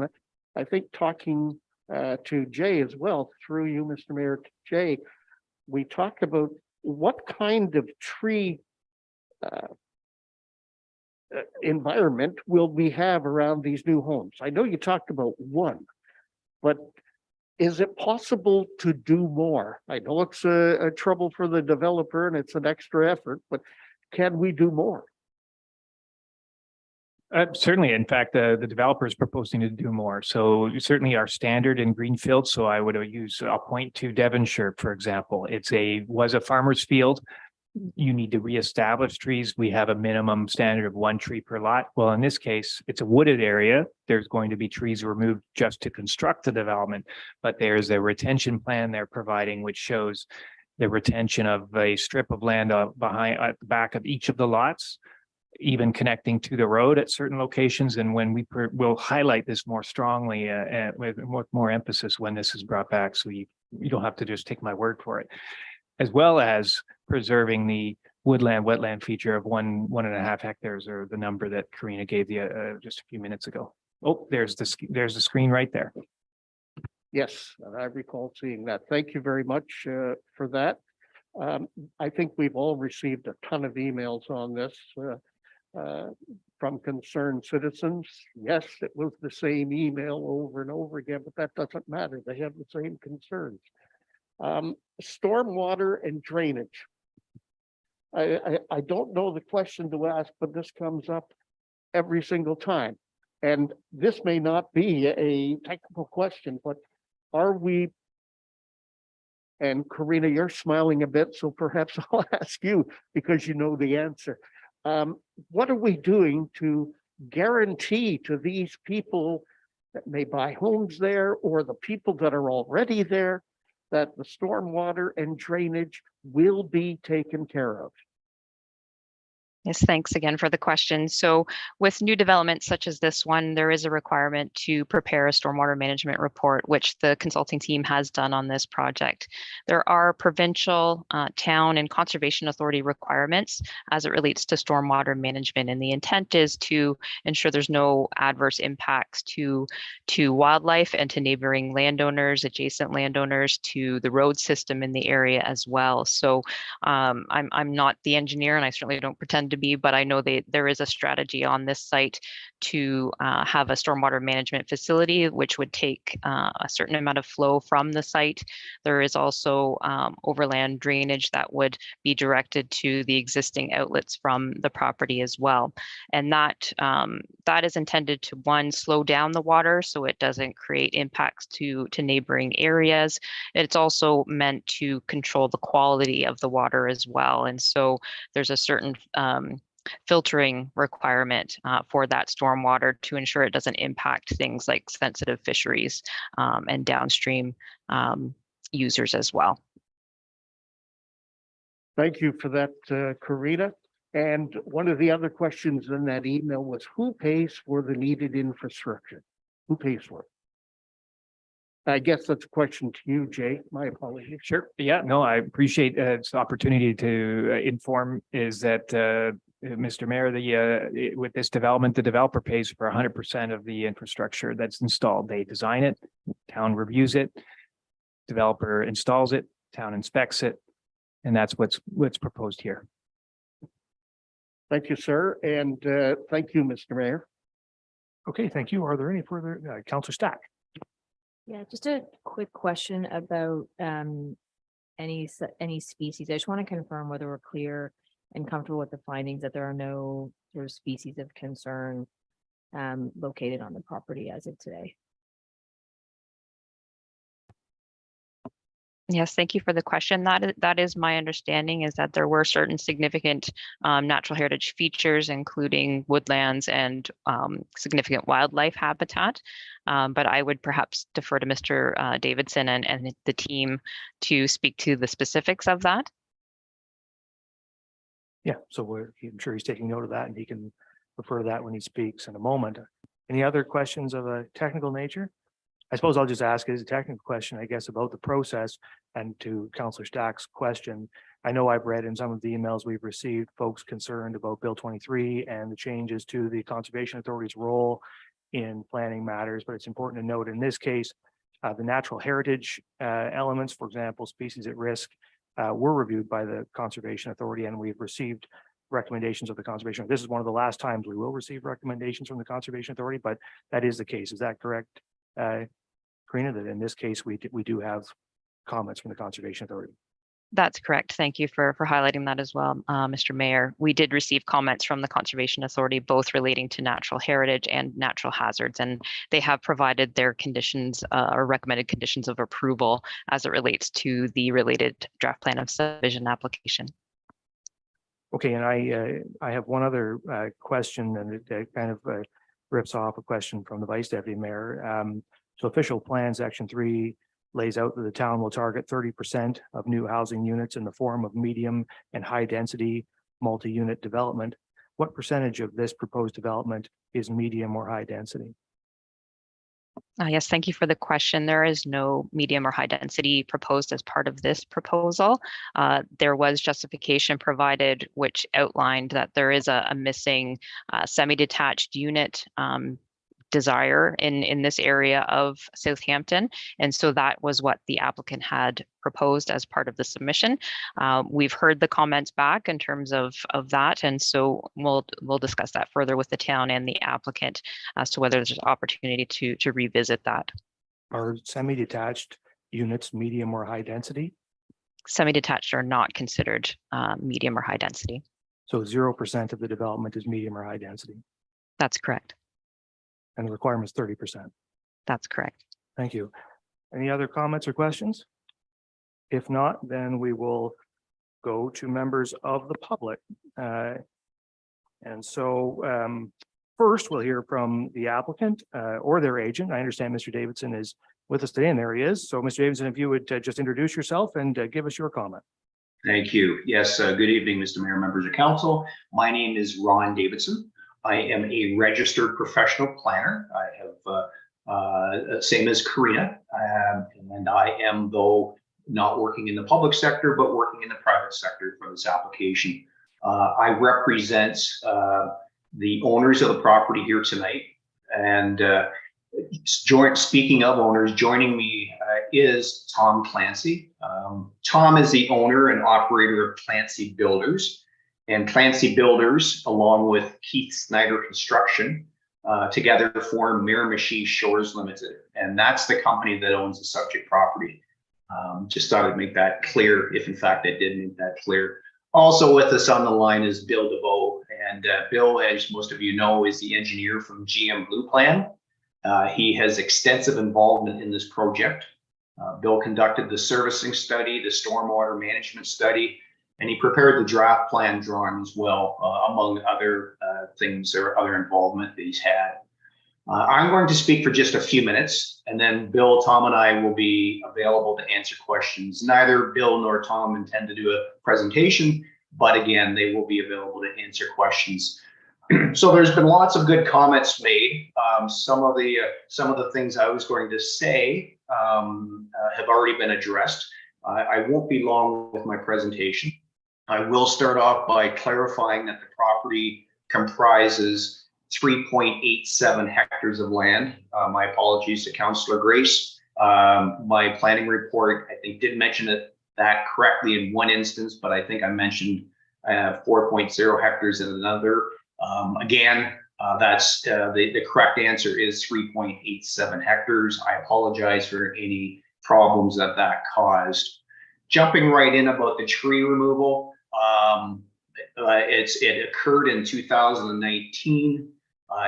I think talking to Jay as well, through you, Mr. Mayor, Jay, we talked about what kind of tree environment will we have around these new homes? I know you talked about one, but is it possible to do more? I know it's a trouble for the developer and it's an extra effort, but can we do more? Certainly, in fact, the developer is proposing to do more. So certainly our standard in Greenfield. So I would use, I'll point to Devonshire, for example. Was a farmer's field. You need to reestablish trees. We have a minimum standard of 1 tree per lot. Well, in this case, it's a wooded area. There's going to be trees removed just to construct the development, but there's a retention plan they're providing, which shows the retention of a strip of land behind at the back of each of the lots, even connecting to the road at certain locations. And when we'll highlight this more strongly with more emphasis when this is brought back, so you don't have to just take my word for it, as well as preserving the woodland wetland feature of 1.5 hectares, or the number that Karina gave you just a few minutes ago. Oh, there's the screen right there. Yes, I recall seeing that. Thank you very much for that. I think we've all received a ton of emails on this from concerned citizens. Yes, it was the same email over and over again, but that doesn't matter. They have the same concerns. Stormwater and drainage. I don't know the question to ask, but this comes up every single time. And this may not be a technical question, but are we, and Karina, you're smiling a bit, so perhaps I'll ask you because you know the answer. What are we doing to guarantee to these people that may buy homes there, or the people that are already there, that the stormwater and drainage will be taken care of? Yes, thanks again for the question. So with new developments such as this one, there is a requirement to prepare a stormwater management report, which the consulting team has done on this project. There are provincial, town, and conservation authority requirements as it relates to stormwater management. And the intent is to ensure there's no adverse impacts to wildlife and to neighboring landowners, adjacent landowners, to the road system in the area as well. So I'm not the engineer, and I certainly don't pretend to be, but I know there is a strategy on this site to have a stormwater management facility, which would take a certain amount of flow from the site. There is also overland drainage that would be directed to the existing outlets from the property as well. And that is intended to, one, slow down the water so it doesn't create impacts to neighboring areas. It's also meant to control the quality of the water as well. And so there's a certain filtering requirement for that stormwater to ensure it doesn't impact things like sensitive fisheries and downstream users as well. Thank you for that, Karina. And one of the other questions in that email was who pays for the needed infrastructure? Who pays for it? I guess that's a question to you, Jay. My apologies. Sure. Yeah, no, I appreciate this opportunity to inform is that Mr. Mayor, with this development, the developer pays for 100% of the infrastructure that's installed. They design it, town reviews it, developer installs it, town inspects it, and that's what's proposed here. Thank you, sir. And thank you, Mr. Mayor. Okay, thank you. Are there any further, Councillor Stack? Yeah, just a quick question about any species. I just want to confirm whether we're clear and comfortable with the findings that there are no sort of species of concern located on the property as of today. Yes, thank you for the question. That is my understanding, is that there were certain significant natural heritage features, including woodlands and significant wildlife habitat. But I would perhaps defer to Mr. Davidson and the team to speak to the specifics of that. Yeah, so I'm sure he's taking note of that and he can refer to that when he speaks in a moment. Any other questions of a technical nature? I suppose I'll just ask as a technical question, I guess, about the process and to Councillor Stack's question. I know I've read in some of the emails we've received, folks concerned about Bill 23 and the changes to the Conservation Authority's role in planning matters, but it's important to note in this case, the natural heritage elements, for example, species at risk, were reviewed by the Conservation Authority and we've received recommendations of the Conservation. This is one of the last times we will receive recommendations from the Conservation Authority, but that is the case. Is that correct? Karina, that in this case, we do have comments from the Conservation Authority. That's correct. Thank you for highlighting that as well, Mr. Mayor. We did receive comments from the Conservation Authority, both relating to natural heritage and natural hazards, and they have provided their conditions or recommended conditions of approval as it relates to the related draft plan of subdivision application. Okay, and I have one other question, and it kind of rips off a question from the Vice Deputy Mayor. So official plan section 3 lays out that the town will target 30% of new housing units in the form of medium and high density multi-unit development. What percentage of this proposed development is medium or high density? Yes, thank you for the question. There is no medium or high density proposed as part of this proposal. There was justification provided which outlined that there is a missing semi-detached unit desire in this area of Southampton. And so that was what the applicant had proposed as part of the submission. We've heard the comments back in terms of that. And so we'll discuss that further with the town and the applicant as to whether there's an opportunity to revisit that. Are semi-detached units medium or high density? Semi-detached are not considered medium or high density. So 0% of the development is medium or high density? That's correct. And the requirement is 30%. That's correct. Thank you. Any other comments or questions? If not, then we will go to members of the public. And so first we'll hear from the applicant or their agent. I understand Mr. Davidson is with us today, and there he is. So Mr. Davidson, if you would just introduce yourself and give us your comment. Thank you. Yes, good evening, Mr. Mayor, members of council. My name is Ron Davidson. I am a registered professional planner. I have, same as Karina, and I am, though not working in the public sector, but working in the private sector for this application. I represent the owners of the property here tonight. And speaking of owners, joining me is Tom Clancy. Tom is the owner and operator of Clancy Builders. And Clancy Builders, along with Keith Snyder Construction, together form Miramichi Shores Limited. And that's the company that owns the subject property. Just thought I'd make that clear, if in fact I did make that clear. Also with us on the line is Bill DeVoe. And Bill, as most of you know, is the engineer from GM Blue Plan. He has extensive involvement in this project. Bill conducted the servicing study, the stormwater management study, And he prepared the draft plan drawing as well, among other things or other involvement that he's had. I'm going to speak for just a few minutes, and then Bill, Tom, and I will be available to answer questions. Neither Bill nor Tom intend to do a presentation, but again, they will be available to answer questions. So there's been lots of good comments made. Some of the things I was going to say have already been addressed. I won't be long with my presentation. I will start off by clarifying that the property comprises 3.87 hectares of land. My apologies to Councillor Grace. My planning report, I think, did mention that correctly in one instance, but I think I mentioned 4.0 hectares in another. Again, that's the correct answer is 3.87 hectares. I apologize for any problems that caused. Jumping right in about the tree removal, it occurred in 2019.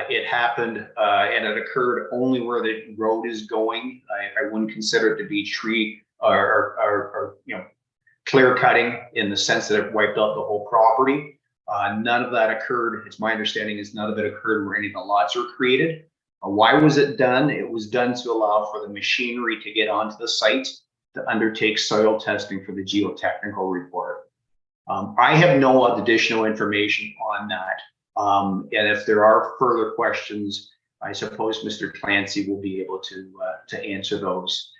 It happened and it occurred only where the road is going. I wouldn't consider it to be tree or clear cutting in the sense that it wiped out the whole property. None of that occurred. It's my understanding is none of it occurred where any of the lots were created. Why was it done? It was done to allow for the machinery to get onto the site to undertake soil testing for the geotechnical report. I have no additional information on that. And if there are further questions, I suppose Mr. Clancy will be able to answer those.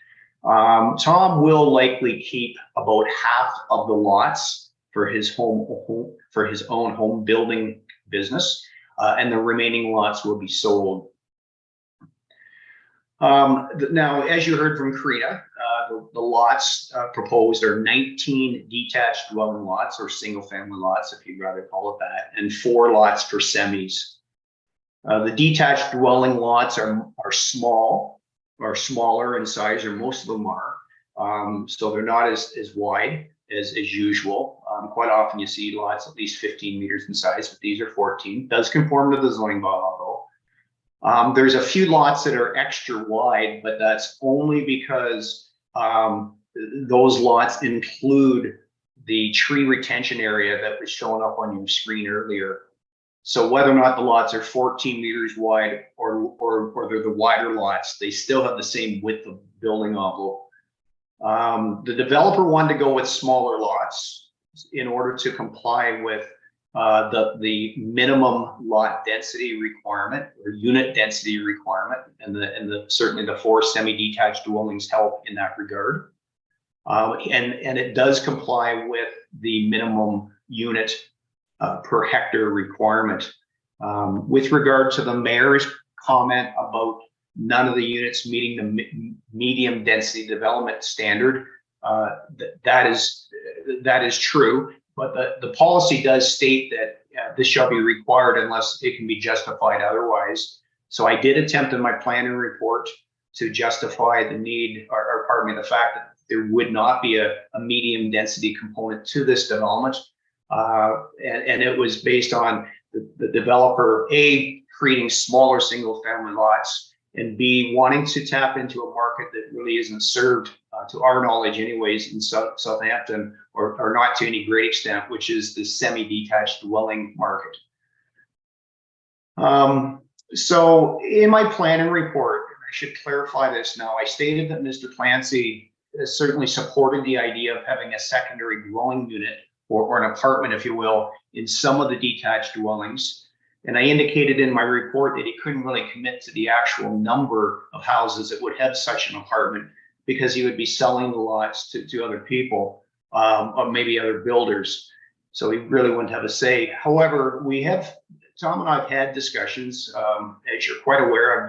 Tom will likely keep about half of the lots for his own home building business, and the remaining lots will be sold. Now, as you heard from Karina, the lots proposed are 19 detached dwelling lots, or single family lots, if you'd rather call it that, and 4 lots for semis. The detached dwelling lots are small, or smaller in size, or most of them are. So they're not as wide as usual. Quite often you see lots at least 15 meters in size, but these are 14. Does conform to the zoning bylaw though. There's a few lots that are extra wide, but that's only because those lots include the tree retention area that was showing up on your screen earlier. So whether or not the lots are 14 meters wide or they're the wider lots, they still have the same width of building envelope. The developer wanted to go with smaller lots in order to comply with the minimum lot density requirement or unit density requirement, and certainly the 4 semi-detached dwellings help in that regard. And it does comply with the minimum unit per hectare requirement. With regard to the mayor's comment about none of the units meeting the medium density development standard, that is true. But the policy does state that this shall be required unless it can be justified otherwise. So I did attempt in my planning report to justify the need, or pardon me, the fact that there would not be a medium density component to this development. And it was based on the developer, A, creating smaller single family lots, and B, wanting to tap into a market that really isn't served, to our knowledge anyways, in Southampton, or not to any great extent, which is the semi-detached dwelling market. So in my planning report, I should clarify this now, I stated that Mr. Clancy certainly supported the idea of having a secondary dwelling unit, or an apartment, if you will, in some of the detached dwellings. And I indicated in my report that he couldn't really commit to the actual number of houses that would have such an apartment, because he would be selling the lots to other people, or maybe other builders. So he really wouldn't have a say. However, Tom and I have had discussions. As you're quite aware,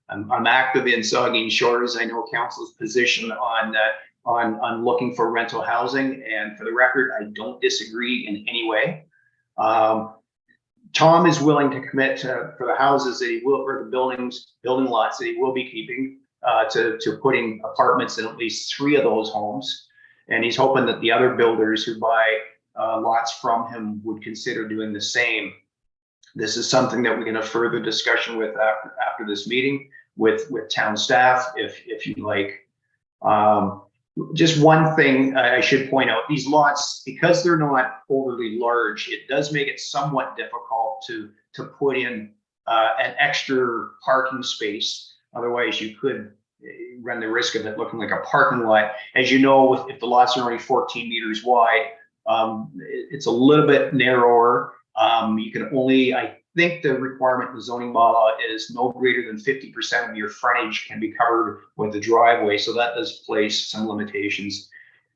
I'm active in Saugeen Shores. I know council's position on looking for rental housing, and for the record, I don't disagree in any way. Tom is willing to commit for the houses that he will, or the building lots that he will be keeping, to putting apartments in at least 3 of those homes. And he's hoping that the other builders who buy lots from him would consider doing the same. This is something that we're going to further discussion with after this meeting with town staff, if you like. Just one thing I should point out, these lots, because they're not overly large, it does make it somewhat difficult to put in an extra parking space. Otherwise, you could run the risk of it looking like a parking lot. As you know, if the lots are only 14 meters wide, it's a little bit narrower. You can only, I think the requirement in the zoning bylaw is no greater than 50% of your frontage can be covered with the driveway. So that does place some limitations.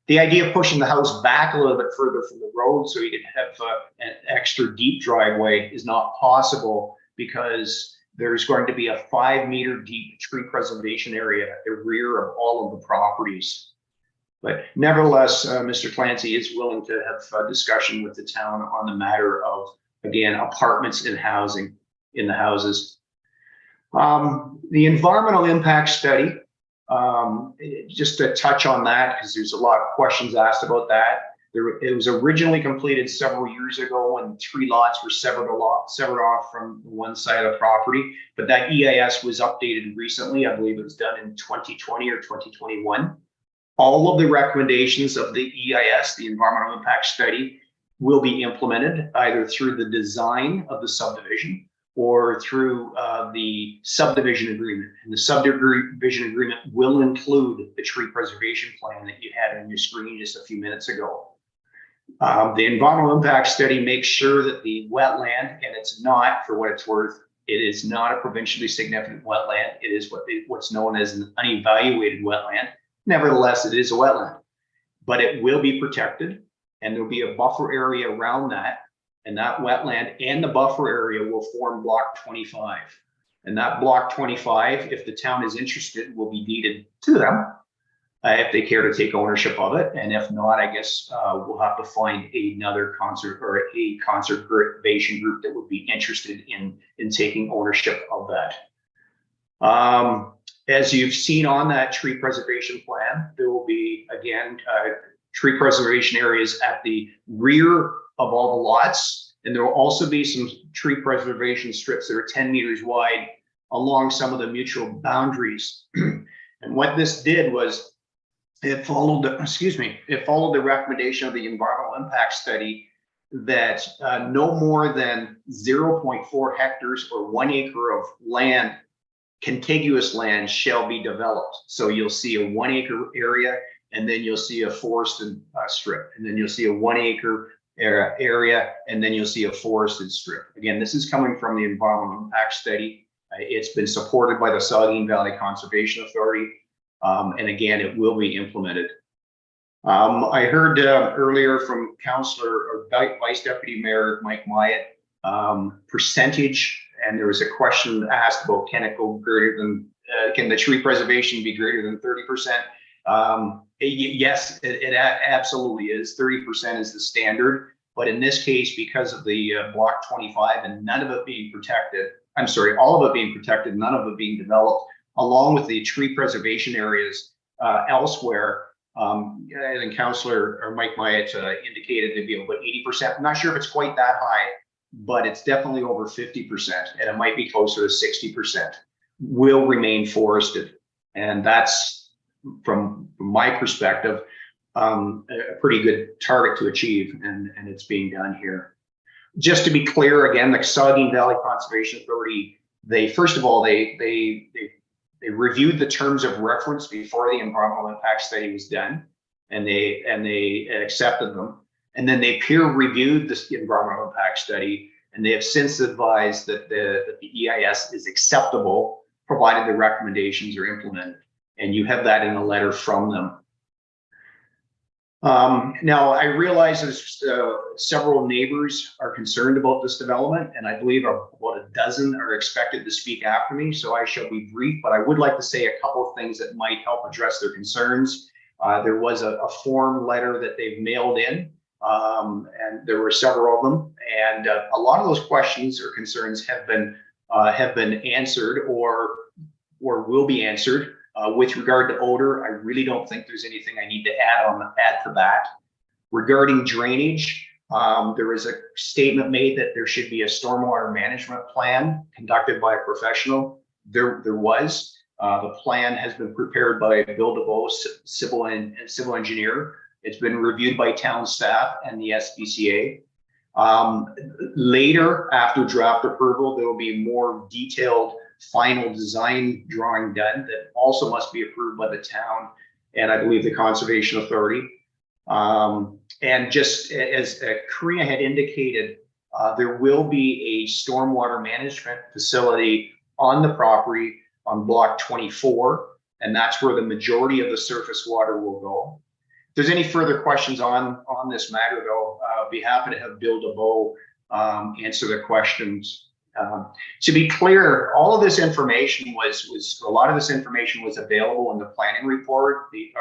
The idea of pushing the house back a little bit further from the road so you can have an extra deep driveway is not possible, because there's going to be a 5-meter deep tree preservation area at the rear of all of the properties. But nevertheless, Mr. Clancy is willing to have a discussion with the town on the matter of, again, apartments and housing in the houses. The environmental impact study, just to touch on that, because there's a lot of questions asked about that. It was originally completed several years ago when 3 lots were severed off from one side of the property, but that EIS was updated recently. I believe it was done in 2020 or 2021. All of the recommendations of the EIS, the environmental impact study, will be implemented either through the design of the subdivision or through the subdivision agreement. And the subdivision agreement will include the tree preservation plan that you had on your screen just a few minutes ago. The environmental impact study makes sure that the wetland, and it's not, for what it's worth, it is not a provincially significant wetland. It is what's known as an unevaluated wetland. Nevertheless, it is a wetland, but it will be protected, and there'll be a buffer area around that, and that wetland and the buffer area will form block 25. And that block 25, if the town is interested, will be deeded to them if they care to take ownership of it. And if not, I guess we'll have to find another conservation group that would be interested in taking ownership of that. As you've seen on that tree preservation plan, there will be, again, tree preservation areas at the rear of all the lots. And there will also be some tree preservation strips that are 10 meters wide along some of the mutual boundaries. And what this did was it followed the recommendation of the environmental impact study that no more than 0.4 hectares or 1 acre of land, contiguous land, shall be developed. So you'll see a 1 acre area, and then you'll see a forested strip, and then you'll see a 1 acre area, and then you'll see a forested strip. Again, this is coming from the environmental impact study. It's been supported by the Saugeen Valley Conservation Authority, and again, it will be implemented. I heard earlier from Councillor or Vice Deputy Mayor Mike Myatt, percentage, and there was a question asked about can it go greater than, can the tree preservation be greater than 30%? Yes, it absolutely is. 30% is the standard, but in this case, because of the block 25 and none of it being protected, I'm sorry, all of it being protected, none of it being developed, along with the tree preservation areas elsewhere, I think Councillor or Mike Myatt indicated to be about 80%. I'm not sure if it's quite that high, but it's definitely over 50%, and it might be closer to 60%, will remain forested. And that's, from my perspective, a pretty good target to achieve, and it's being done here. Just to be clear, again, the Saugeen Valley Conservation Authority, first of all, they reviewed the terms of reference before the environmental impact study was done, and they accepted them. And then they peer reviewed this environmental impact study, and they have since advised that the EIS is acceptable, provided the recommendations are implemented. And you have that in a letter from them. Now, I realize there's several neighbors are concerned about this development, and I believe about a dozen are expected to speak after me, so I shall be brief, but I would like to say a couple of things that might help address their concerns. There was a form letter that they've mailed in, and there were several of them, and a lot of those questions or concerns have been answered or will be answered. With regard to odor, I really don't think there's anything I need to add to that. Regarding drainage, there is a statement made that there should be a stormwater management plan conducted by a professional. There was. The plan has been prepared by Bill DeVoe, civil engineer. It's been reviewed by town staff and the SPCA. Later, after draft approval, there will be more detailed final design drawing done that also must be approved by the town and I believe the Conservation Authority. And just as Korea had indicated, there will be a stormwater management facility on the property on block 24, and that's where the majority of the surface water will go. If there's any further questions on this matter, though, I'll be happy to have Bill DeVoe answer the questions. To be clear, all of this information was a lot of this information was available in the planning report, the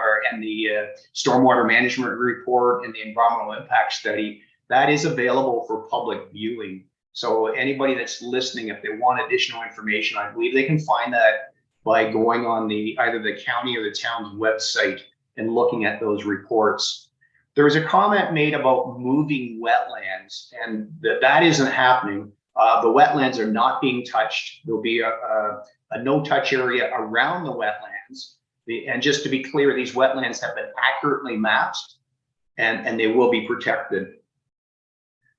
stormwater management report, and the environmental impact study. That is available for public viewing. So anybody that's listening, if they want additional information, I believe they can find that by going on either the county or the town's website and looking at those reports. There was a comment made about moving wetlands, and that isn't happening. The wetlands are not being touched. There'll be a no-touch area around the wetlands. And just to be clear, these wetlands have been accurately mapped and they will be protected.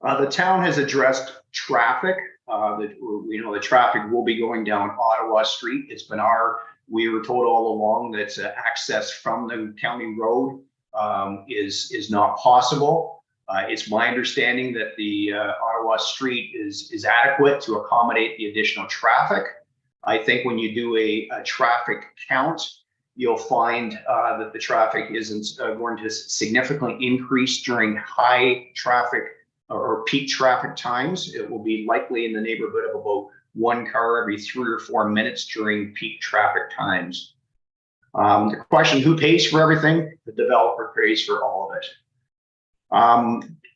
The town has addressed traffic. We know the traffic will be going down Ottawa Street. We were told all along that access from the county road is not possible. It's my understanding that the Ottawa Street is adequate to accommodate the additional traffic. I think when you do a traffic count, you'll find that the traffic isn't going to significantly increase during high traffic or peak traffic times. It will be likely in the neighborhood of about 1 car every 3 or 4 minutes during peak traffic times. The question, who pays for everything? The developer pays for all of it.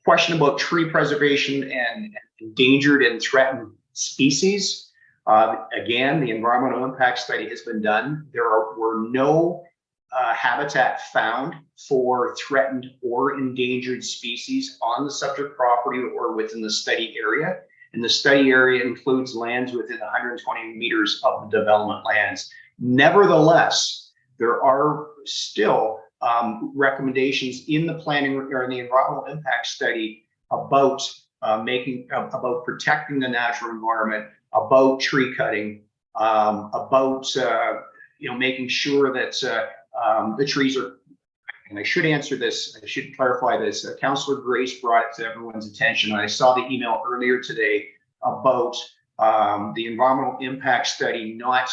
Question about tree preservation and endangered and threatened species. Again, the environmental impact study has been done. There were no habitat found for threatened or endangered species on the subject property or within the study area. And the study area includes lands within 120 meters of the development lands. Nevertheless, there are still recommendations in the planning or in the environmental impact study about about protecting the natural environment, about tree cutting, about making sure that the trees are. And I should answer this. I should clarify this. Councillor Grace brought it to everyone's attention. I saw the email earlier today about the environmental impact study not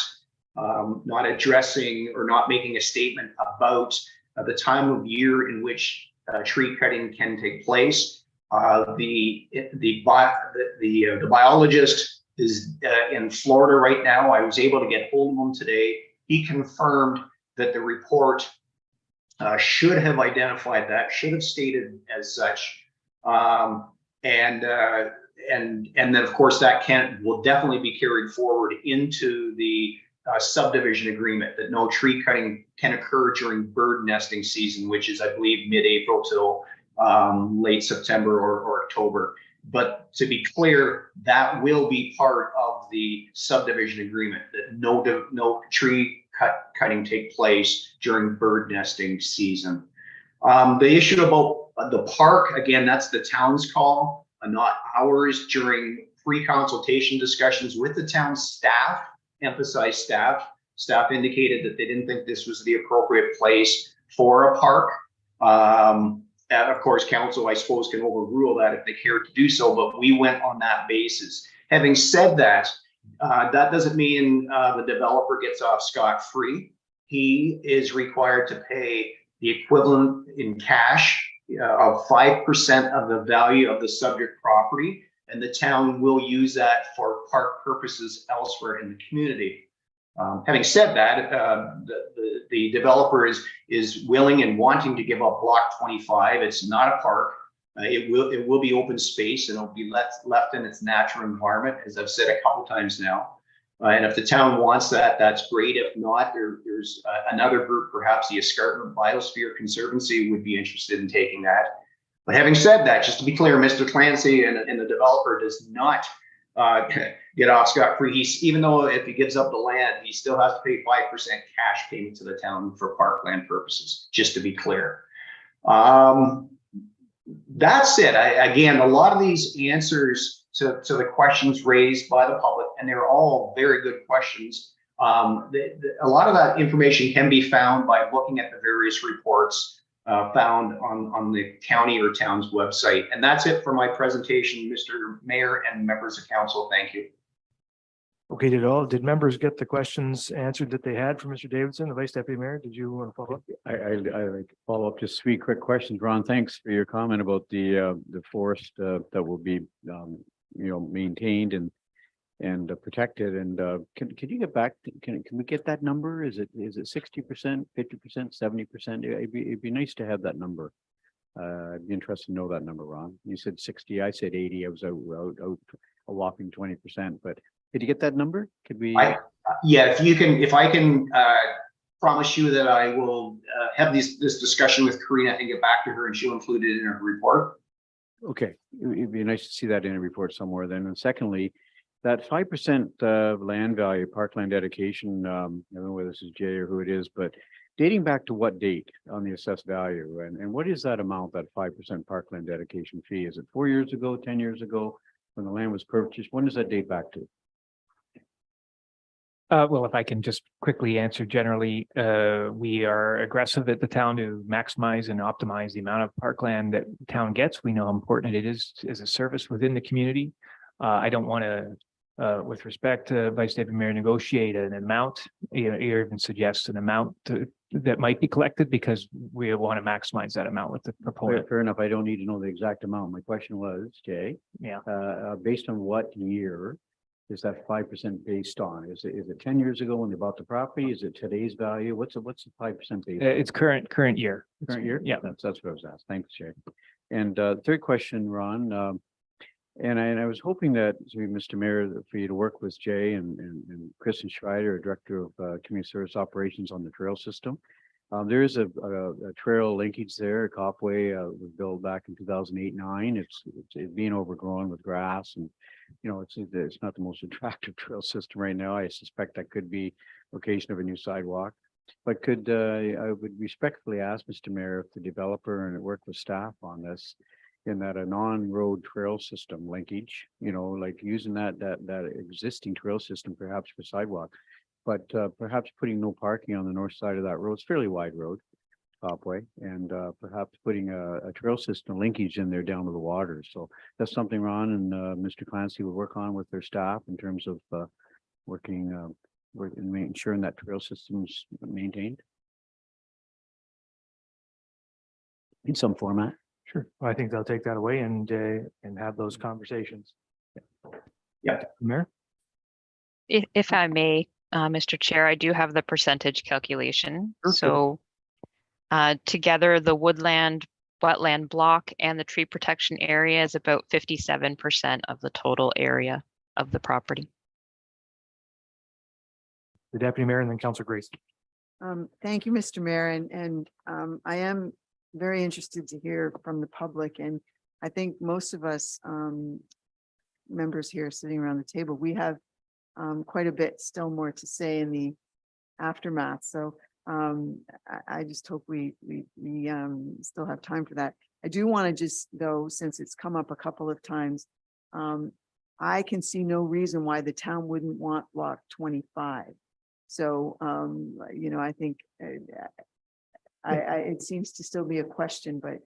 addressing or not making a statement about the time of year in which tree cutting can take place. The biologist is in Florida right now. I was able to get hold of him today. He confirmed that the report should have identified that, should have stated as such, and then of course that will definitely be carried forward into the subdivision agreement, that no tree cutting can occur during bird nesting season, which is, I believe, mid-April till late September or October. But to be clear, that will be part of the subdivision agreement, that no tree cutting take place during bird nesting season. The issue about the park, again, that's the town's call, not ours. During pre-consultation discussions with the town staff, emphasize staff indicated that they didn't think this was the appropriate place for a park. And of course, council, I suppose, can overrule that if they care to do so, but we went on that basis. Having said that, that doesn't mean the developer gets off scot-free. He is required to pay the equivalent in cash of 5% of the value of the subject property, and the town will use that for park purposes elsewhere in the community. Having said that, the developer is willing and wanting to give up block 25. It's not a park. It will be open space, and it'll be left in its natural environment, as I've said a couple times now. And if the town wants that, that's great. If not, there's another group, perhaps the Escarpment Biosphere Conservancy, would be interested in taking that. But having said that, just to be clear, Mr. Clancy and the developer does not get off scot-free. He's, even though if he gives up the land, he still has to pay 5% cash payment to the town for parkland purposes, just to be clear. That's it. Again, a lot of these answers to the questions raised by the public, and they're all very good questions. A lot of that information can be found by looking at the various reports found on the county or town's website. And that's it for my presentation, Mr. Mayor and members of council. Thank you. Okay, did members get the questions answered that they had for Mr. Davidson, the Vice Deputy Mayor? Did you want to follow up? I like to follow up just 3 quick questions. Ron, thanks for your comment about the forest that will be maintained and protected. And can you get back? Can we get that number? Is it 60%, 50%, 70%? It'd be nice to have that number. I'd be interested to know that number, Ron. You said 60, I said 80. I was out a whopping 20%, but did you get that number? Could we? Yeah, if I can promise you that I will have this discussion with Karina and get back to her, and she'll include it in her report. Okay, it'd be nice to see that in a report somewhere then. And secondly, that 5% land value, parkland dedication, I don't know whether this is Jay or who it is, but dating back to what date on the assessed value? And what is that amount, that 5% parkland dedication fee? Is it 4 years ago, 10 years ago, when the land was purchased? When does that date back to? Well, if I can just quickly answer generally, we are aggressive at the town to maximize and optimize the amount of parkland that the town gets. We know how important it is as a service within the community. I don't want to, with respect to Vice Deputy Mayor, negotiate an amount, or even suggest an amount that might be collected, because we want to maximize that amount with the proponent. Fair enough. I don't need to know the exact amount. My question was, Jay, Yeah. Based on what year is that 5% based on? Is it 10 years ago when they bought the property? Is it today's value? What's the 5% based on? It's current year. Current year? Yeah. That's what I was asked. Thanks, Jay. And third question, Ron, and I was hoping that, Mr. Mayor, for you to work with Jay and Kristen Schreider, Director of Community Service Operations on the trail system. There is a trail linkage there. Copway was built back in 2008-9. It's being overgrown with grass, and it's not the most attractive trail system right now. I suspect that could be location of a new sidewalk. But I would respectfully ask Mr. Mayor if the developer and work with staff on this, in that a non-road trail system linkage, like using that existing trail system perhaps for sidewalk, but perhaps putting no parking on the north side of that road. It's a fairly wide road, Topway, and perhaps putting a trail system linkage in there down to the water. So that's something Ron and Mr. Clancy will work on with their staff in terms of working and ensuring that trail system's maintained in some format. Sure. Well, I think they'll take that away and have those conversations. Yeah. Mayor? If I may, Mr. Chair, I do have the percentage calculation. Sure. So together, the woodland, wetland block and the tree protection area is about 57% of the total area of the property. The Deputy Mayor and then Councillor Grace. Thank you, Mr. Mayor, and I am very interested to hear from the public, and I think most of us members here sitting around the table, we have quite a bit still more to say in the aftermath. So I just hope we still have time for that. I do want to just, though, since it's come up a couple of times, I can see no reason why the town wouldn't want block 25. So, I think it seems to still be a question, but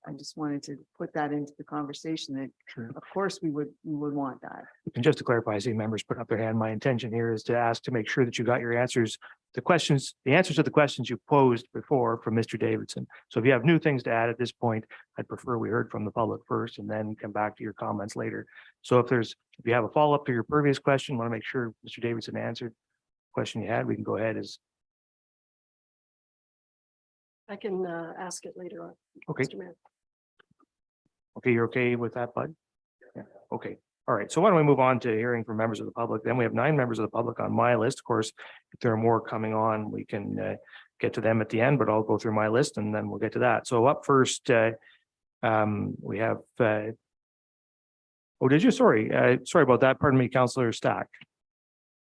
I just wanted to put that into the conversation that, Sure. Of course, we would want that. And just to clarify, I see members put up their hand. My intention here is to ask to make sure that you got your answers, the answers to the questions you posed before from Mr. Davidson. So if you have new things to add at this point, I'd prefer we heard from the public first and then come back to your comments later. So if you have a follow-up to your previous question, want to make sure Mr. Davidson answered the question you had, we can go ahead I can ask it later on. Okay. Mr. Mayor. Okay, you're okay with that, bud? Yeah, okay. All right, so why don't we move on to hearing from members of the public? Then we have 9 members of the public on my list. Of course, if there are more coming on, we can get to them at the end, but I'll go through my list and then we'll get to that. So up first, we have Oh, did you? Sorry, sorry about that. Pardon me, Councillor Stack.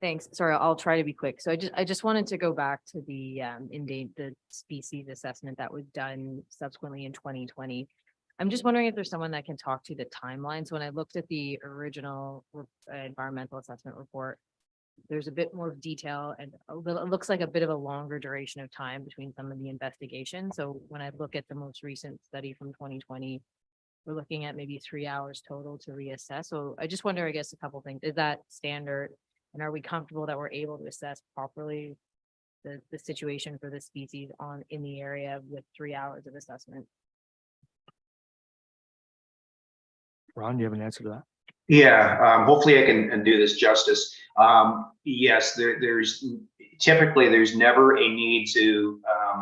Thanks. Sorry, I'll try to be quick. So I just wanted to go back to the the species assessment that was done subsequently in 2020. I'm just wondering if there's someone that can talk to the timeline. So when I looked at the original environmental assessment report, there's a bit more detail and it looks like a bit of a longer duration of time between some of the investigations. So when I look at the most recent study from 2020, we're looking at maybe 3 hours total to reassess. So I just wonder, I guess, a couple things. Is that standard? And are we comfortable that we're able to assess properly the situation for the species in the area with 3 hours of assessment? Ron, do you have an answer to that? Yeah, hopefully I can do this justice. Yes, there's typically never a need to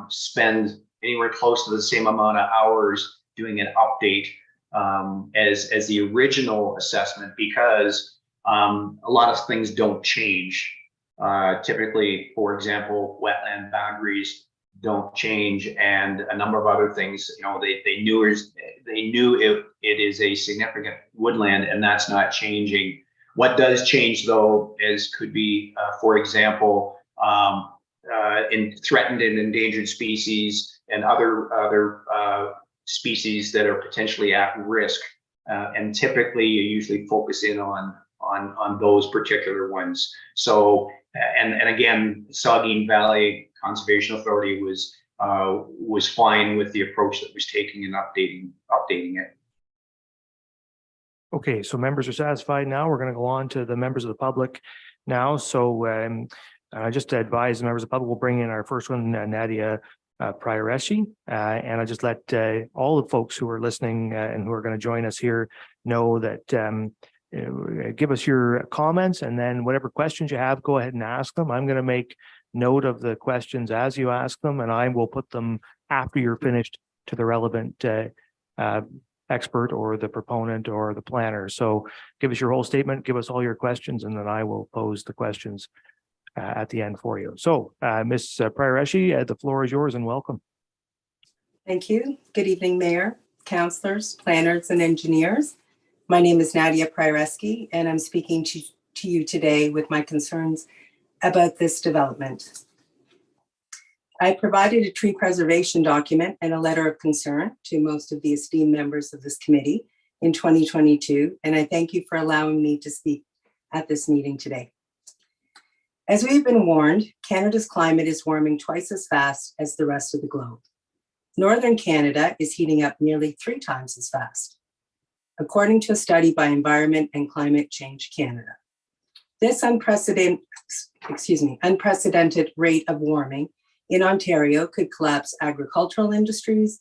spend anywhere close to the same amount of hours doing an update as the original assessment, because a lot of things don't change. Typically, for example, wetland boundaries don't change, and a number of other things. You know, they knew it is a significant woodland, and that's not changing. What does change, though, could be, for example, in threatened and endangered species and other species that are potentially at risk, and typically you usually focus in on those particular ones. So, and again, Saugeen Valley Conservation Authority was fine with the approach that was taking and updating it. Okay, so members are satisfied now. We're going to go on to the members of the public now. So just to advise the members of the public, we'll bring in our first one, Nadia Prioreshi, and I just let all the folks who are listening and who are going to join us here know that give us your comments, and then whatever questions you have, go ahead and ask them. I'm going to make note of the questions as you ask them, and I will put them after you're finished to the relevant expert or the proponent or the planner. So give us your whole statement, give us all your questions, and then I will pose the questions at the end for you. So Ms. Prioreshi, the floor is yours, and welcome. Thank you. Good evening, Mayor, councillors, planners, and engineers. My name is Nadia Prioreski, and I'm speaking to you today with my concerns about this development. I provided a tree preservation document and a letter of concern to most of the esteemed members of this committee in 2022, and I thank you for allowing me to speak at this meeting today. As we've been warned, Canada's climate is warming twice as fast as the rest of the globe. Northern Canada is heating up nearly 3 times as fast, according to a study by Environment and Climate Change Canada. This unprecedented rate of warming in Ontario could collapse agricultural industries,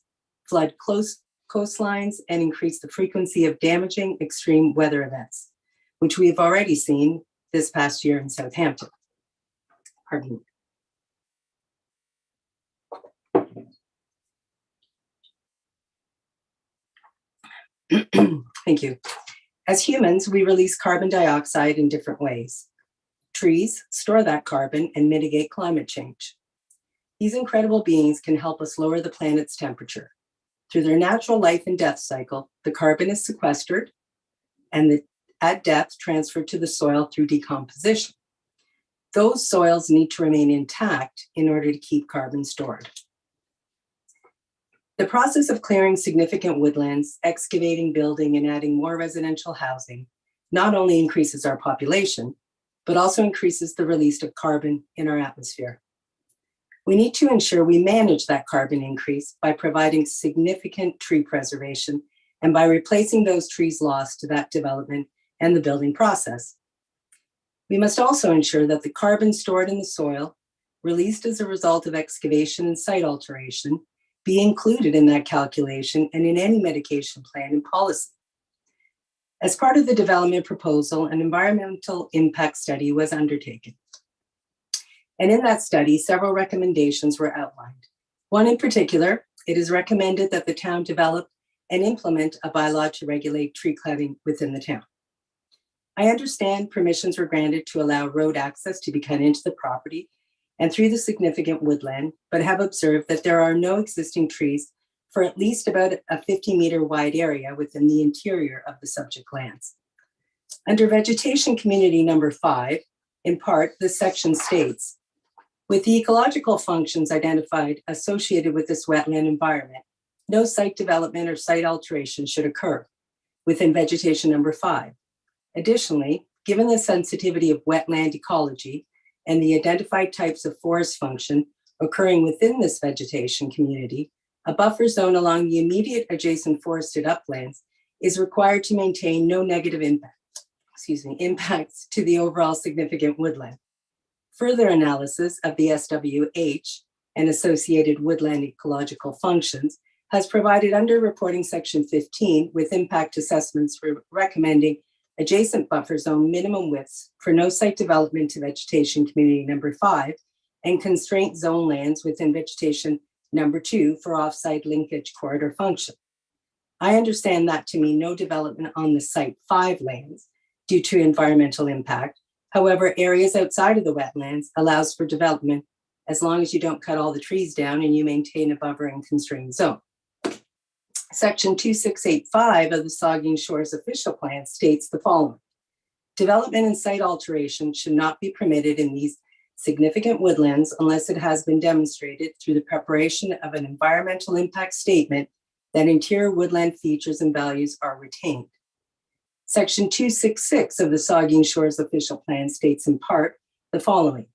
flood coastlines, and increase the frequency of damaging extreme weather events, which we have already seen this past year in Southampton. Pardon me. Thank you. As humans, we release carbon dioxide in different ways. Trees store that carbon and mitigate climate change. These incredible beings can help us lower the planet's temperature. Through their natural life and death cycle, the carbon is sequestered and at depth transferred to the soil through decomposition. Those soils need to remain intact in order to keep carbon stored. The process of clearing significant woodlands, excavating, building, and adding more residential housing not only increases our population, but also increases the release of carbon in our atmosphere. We need to ensure we manage that carbon increase by providing significant tree preservation and by replacing those trees lost to that development and the building process. We must also ensure that the carbon stored in the soil, released as a result of excavation and site alteration, be included in that calculation and in any mitigation plan and policy. As part of the development proposal, an environmental impact study was undertaken. And in that study, several recommendations were outlined. One in particular, it is recommended that the town develop and implement a bylaw to regulate tree cutting within the town. I understand permissions were granted to allow road access to be cut into the property and through the significant woodland, but have observed that there are no existing trees for at least about a 50-meter wide area within the interior of the subject lands. Under vegetation community number 5, in part, this section states, with the ecological functions identified associated with this wetland environment, no site development or site alteration should occur within vegetation number 5. Additionally, given the sensitivity of wetland ecology and the identified types of forest function occurring within this vegetation community, a buffer zone along the immediate adjacent forested uplands is required to maintain no negative impacts to the overall significant woodland. Further analysis of the SWH and associated woodland ecological functions has provided under reporting section 15 with impact assessments for recommending adjacent buffer zone minimum widths for no site development to vegetation community number 5 and constraint zone lands within vegetation number 2 for offsite linkage corridor function. I understand that to mean no development on the site 5 lands due to environmental impact. However, areas outside of the wetlands allows for development as long as you don't cut all the trees down and you maintain a buffer and constrained zone. Section 2685 of the Saugeen Shores official plan states the following. Development and site alteration should not be permitted in these significant woodlands unless it has been demonstrated through the preparation of an environmental impact statement that interior woodland features and values are retained. Section 266 of the Saugeen Shores official plan states in part the following.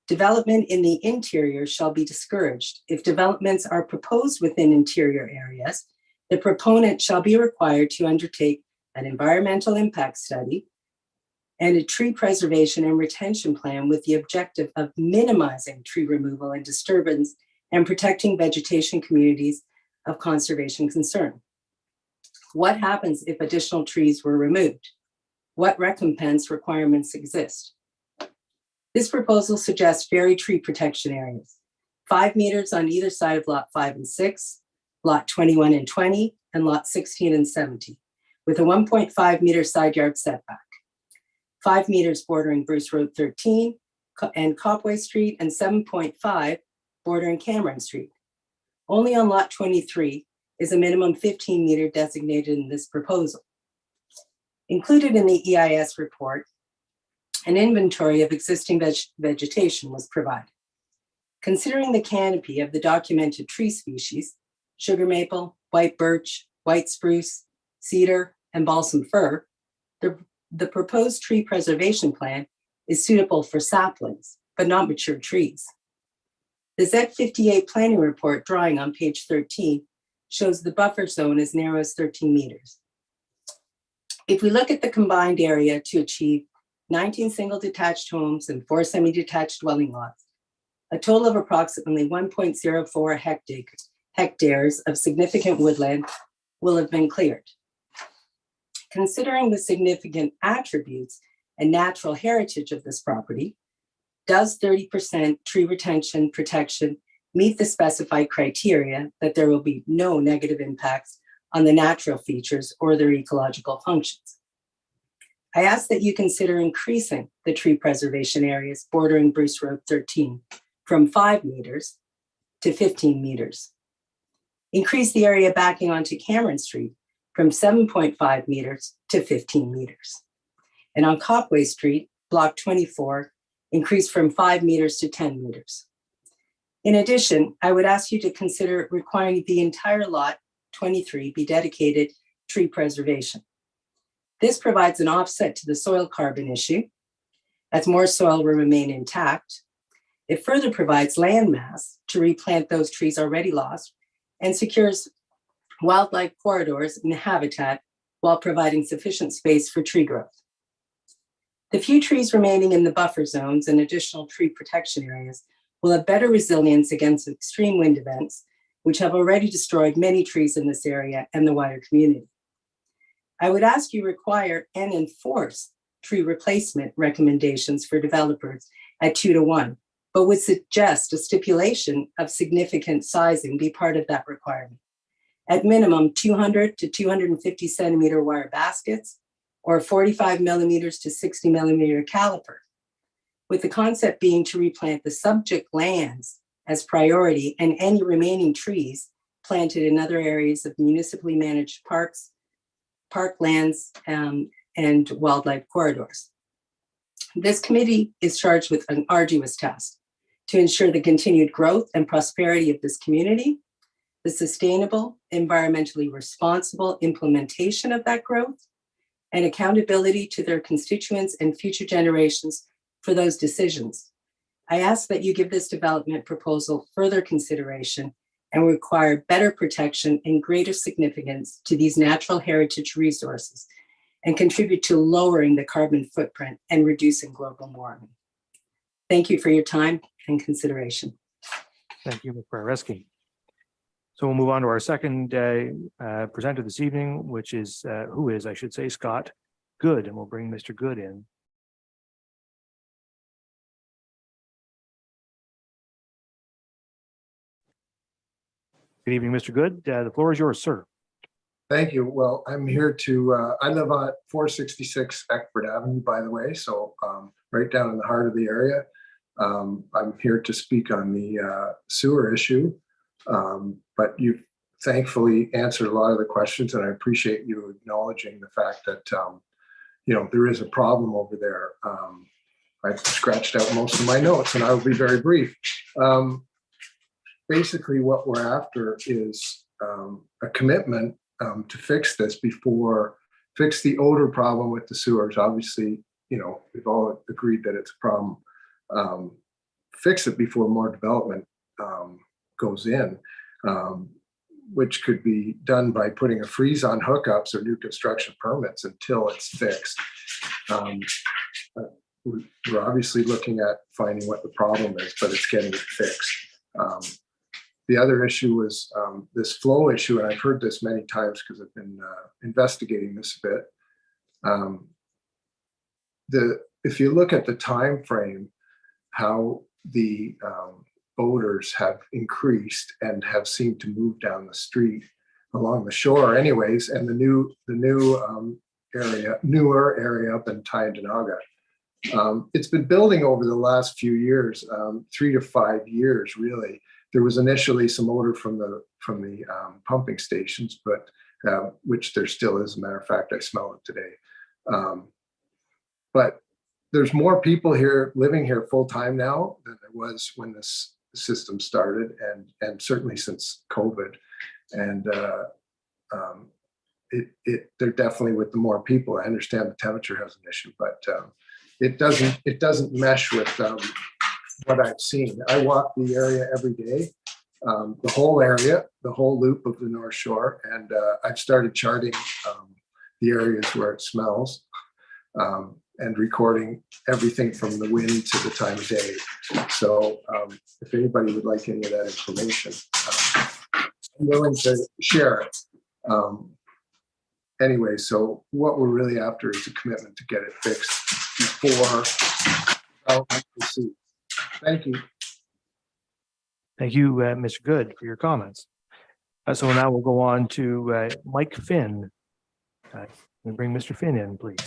Development in the interior shall be discouraged. If developments are proposed within interior areas, the proponent shall be required to undertake an environmental impact study and a tree preservation and retention plan with the objective of minimizing tree removal and disturbance and protecting vegetation communities of conservation concern. What happens if additional trees were removed? What recompense requirements exist? This proposal suggests varied tree protection areas, 5 meters on either side of lot 5 and 6, lot 21 and 20, and lot 16 and 70, with a 1.5 meter side yard setback, 5 meters bordering Bruce Road 13 and Copway Street, and 7.5 bordering Cameron Street. Only on lot 23 is a minimum 15 meter designated in this proposal. Included in the EIS report, an inventory of existing vegetation was provided. Considering the canopy of the documented tree species, sugar maple, white birch, white spruce, cedar, and balsam fir, the proposed tree preservation plan is suitable for saplings, but not mature trees. The Z58 planning report drawing on page 13 shows the buffer zone as narrow as 13 meters. If we look at the combined area to achieve 19 single detached homes and 4 semi-detached dwelling lots, a total of approximately 1.04 hectares of significant woodland will have been cleared. Considering the significant attributes and natural heritage of this property, does 30% tree retention protection meet the specified criteria that there will be no negative impacts on the natural features or their ecological functions? I ask that you consider increasing the tree preservation areas bordering Bruce Road 13 from 5 meters to 15 meters. Increase the area backing onto Cameron Street from 7.5 meters to 15 meters. And on Copway Street, block 24, increase from 5 meters to 10 meters. In addition, I would ask you to consider requiring the entire lot 23 be dedicated tree preservation. This provides an offset to the soil carbon issue, as more soil will remain intact. It further provides land mass to replant those trees already lost and secures wildlife corridors and habitat while providing sufficient space for tree growth. The few trees remaining in the buffer zones and additional tree protection areas will have better resilience against extreme wind events, which have already destroyed many trees in this area and the wider community. I would ask you require and enforce tree replacement recommendations for developers at 2:1, but would suggest a stipulation of significant sizing be part of that requirement. At minimum, 200 to 250 centimeter wire baskets or 45 millimeters to 60 millimeter caliper, with the concept being to replant the subject lands as priority and any remaining trees planted in other areas of municipally managed parks, parklands, and wildlife corridors. This committee is charged with an arduous task to ensure the continued growth and prosperity of this community, the sustainable, environmentally responsible implementation of that growth, and accountability to their constituents and future generations for those decisions. I ask that you give this development proposal further consideration and require better protection and greater significance to these natural heritage resources and contribute to lowering the carbon footprint and reducing global warming. Thank you for your time and consideration. Thank you, Ms. Parareski. So we'll move on to our second presenter this evening, which is, I should say, Scott Good, and we'll bring Mr. Good in. Good evening, Mr. Good. The floor is yours, sir. Thank you. Well, I'm here to, I live on 466 Eckford Avenue, by the way, so right down in the heart of the area. I'm here to speak on the sewer issue, but you've thankfully answered a lot of the questions, and I appreciate you acknowledging the fact that, there is a problem over there. I've scratched out most of my notes, and I will be very brief. Basically, what we're after is a commitment to fix this fix the odor problem with the sewers. Obviously, we've all agreed that it's a problem. Fix it before more development goes in, which could be done by putting a freeze on hookups or new construction permits until it's fixed. We're obviously looking at finding what the problem is, but it's getting it fixed. The other issue is this flow issue, and I've heard this many times because I've been investigating this a bit. If you look at the time frame, how the odors have increased and have seemed to move down the street along the shore, anyways, and the newer area up in Tyendinaga. It's been building over the last few years, 3 to 5 years, really. There was initially some odor from the pumping stations, but which there still is. As a matter of fact, I smell it today. But there's more people here living here full time now than there was when this system started, and certainly since COVID. And they're definitely with the more people. I understand the temperature has an issue, but it doesn't mesh with what I've seen. I walk the area every day, the whole area, the whole loop of the North Shore, and I've started charting the areas where it smells and recording everything from the wind to the time of day. So if anybody would like any of that information, I'm willing to share it. Anyway, so what we're really after is a commitment to get it fixed before development proceeds. Thank you. Thank you, Mr. Good, for your comments. So now we'll go on to Mike Finn. We'll bring Mr. Finn in, please.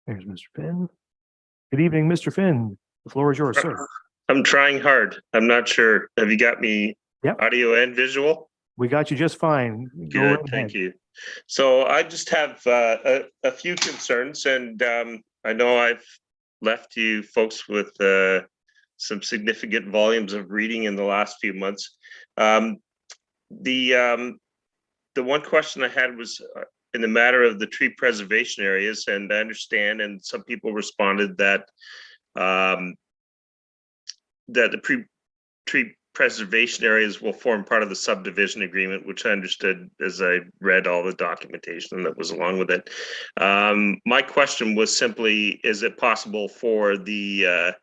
There's Mr. Finn. Good evening, Mr. Finn. The floor is yours, sir. I'm trying hard. I'm not sure. Have you got me audio and visual? We got you just fine. Good, thank you. So I just have a few concerns, and I know I've left you folks with some significant volumes of reading in the last few months. The one question I had was in the matter of the tree preservation areas, and I understand, and some people responded that that the tree preservation areas will form part of the subdivision agreement, which I understood as I read all the documentation that was along with it. My question was simply, is it possible for the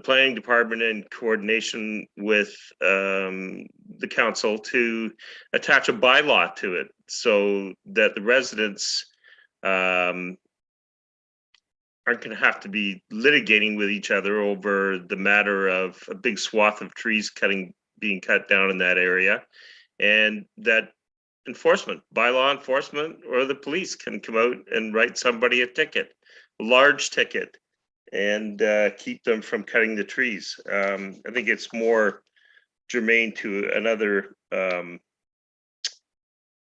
planning department in coordination with the council to attach a bylaw to it so that the residents aren't going to have to be litigating with each other over the matter of a big swath of trees being cut down in that area, and that bylaw enforcement or the police can come out and write somebody a ticket, a large ticket, and keep them from cutting the trees. I think it's more germane to another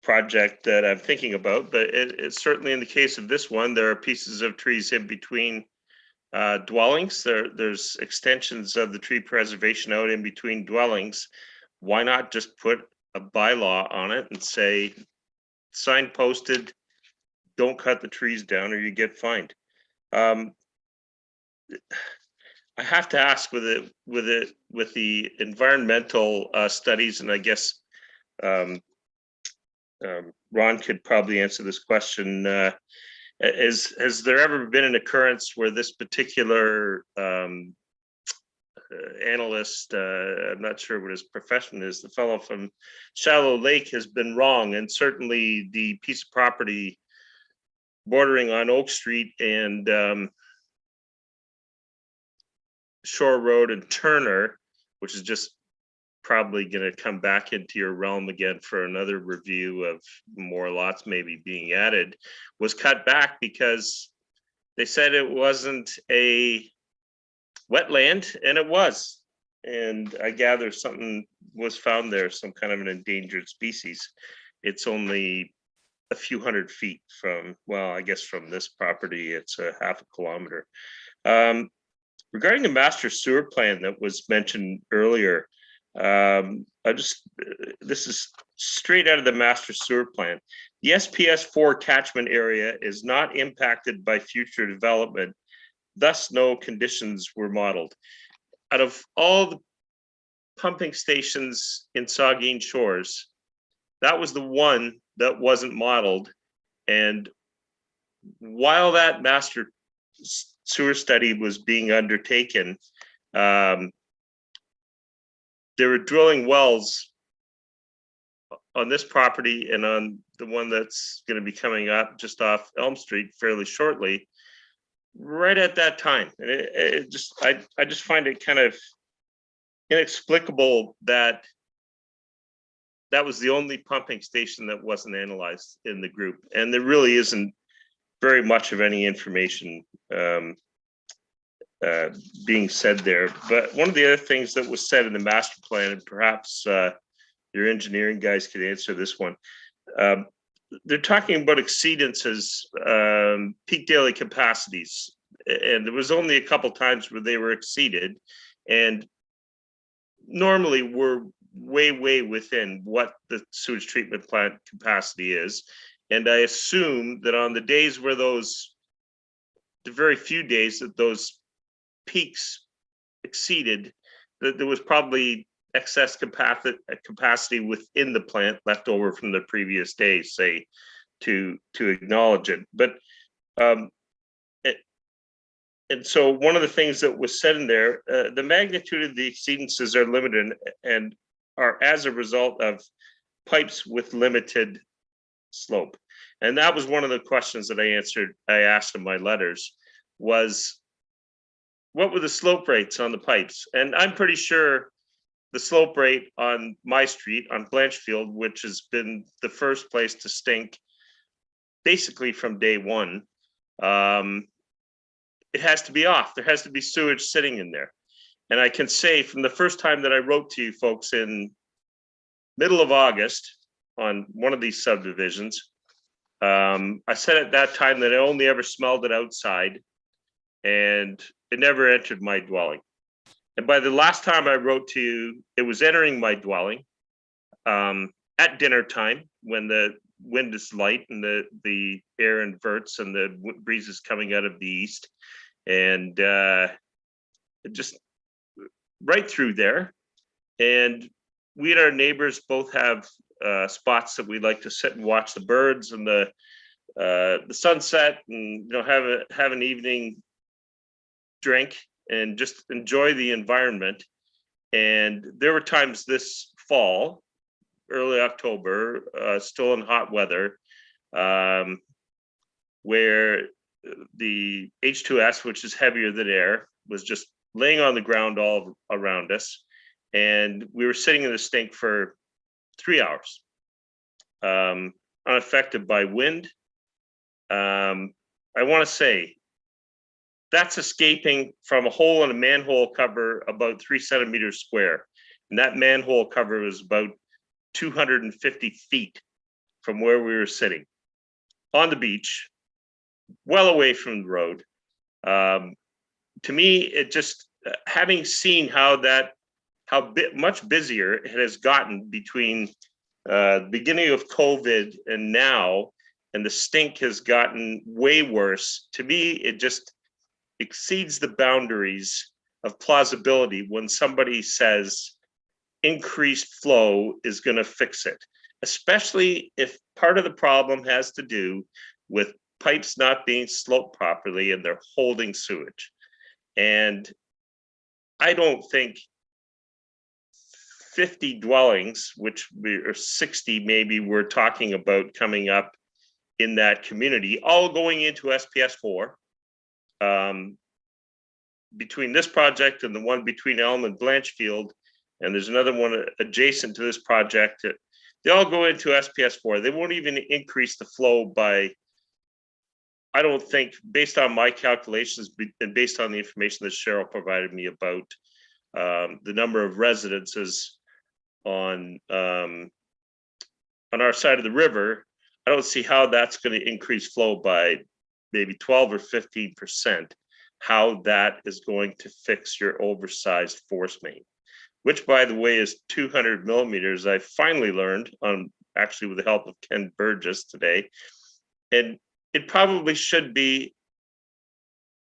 project that I'm thinking about, but it's certainly in the case of this one, there are pieces of trees in between dwellings. There's extensions of the tree preservation out in between dwellings. Why not just put a bylaw on it and say, signposted, don't cut the trees down or you get fined? I have to ask with the environmental studies, and I guess Ron could probably answer this question. Has there ever been an occurrence where this particular analyst, I'm not sure what his profession is, the fellow from Shallow Lake, has been wrong? And certainly the piece of property bordering on Oak Street and Shore Road and Turner, which is just probably going to come back into your realm again for another review of more lots maybe being added, was cut back because they said it wasn't a wetland, and it was. And I gather something was found there, some kind of an endangered species. It's only a few hundred feet from, well, I guess from this property, it's a half a kilometer. Regarding the master sewer plan that was mentioned earlier, this is straight out of the master sewer plan. The SPS 4 catchment area is not impacted by future development, thus no conditions were modeled. Out of all the pumping stations in Saugeen Shores, that was the one that wasn't modeled. And while that master sewer study was being undertaken, they were drilling wells on this property and on the one that's going to be coming up just off Elm Street fairly shortly, right at that time. And I just find it kind of inexplicable that that was the only pumping station that wasn't analyzed in the group. And there really isn't very much of any information being said there. But one of the other things that was said in the master plan, and perhaps your engineering guys could answer this one, they're talking about exceedances, peak daily capacities. And there was only a couple times where they were exceeded. And normally we're way within what the sewage treatment plant capacity is. And I assume that on the days where the very few days that those peaks exceeded, that there was probably excess capacity within the plant left over from the previous day, say, to acknowledge it. But and so one of the things that was said in there, the magnitude of the exceedances are limited and are as a result of pipes with limited slope. And that was one of the questions that I asked in my letters, was what were the slope rates on the pipes? And I'm pretty sure the slope rate on my street, on Blanchfield, which has been the first place to stink basically from day one, it has to be off. There has to be sewage sitting in there. And I can say from the first time that I wrote to you folks in middle of August on one of these subdivisions, I said at that time that I only ever smelled it outside and it never entered my dwelling. And by the last time I wrote to you, it was entering my dwelling at dinner time when the wind is light and the air inverts and the breeze is coming out of the east. And just right through there. And we and our neighbors both have spots that we like to sit and watch the birds and the sunset, and have an evening drink and just enjoy the environment. And there were times this fall, early October, still in hot weather, where the H2S, which is heavier than air, was just laying on the ground all around us. And we were sitting in the stink for 3 hours, unaffected by wind. I want to say that's escaping from a hole in a manhole cover about 3 centimeters square. And that manhole cover was about 250 feet from where we were sitting on the beach, well away from the road. To me, it just, having seen how much busier it has gotten between the beginning of COVID and now, and the stink has gotten way worse. To me, it just exceeds the boundaries of plausibility when somebody says increased flow is going to fix it, especially if part of the problem has to do with pipes not being sloped properly and they're holding sewage. And I don't think 50 dwellings, which or 60 maybe we're talking about coming up in that community, all going into SPS 4. Between this project and the one between Elm and Blanchfield, and there's another one adjacent to this project, they all go into SPS 4. They won't even increase the flow by, I don't think, based on my calculations and based on the information that Cheryl provided me about the number of residences on our side of the river, I don't see how that's going to increase flow by maybe 12 or 15%, how that is going to fix your oversized force main, which, by the way, is 200 millimeters. I finally learned, actually with the help of Ken Burgess today, and it probably should be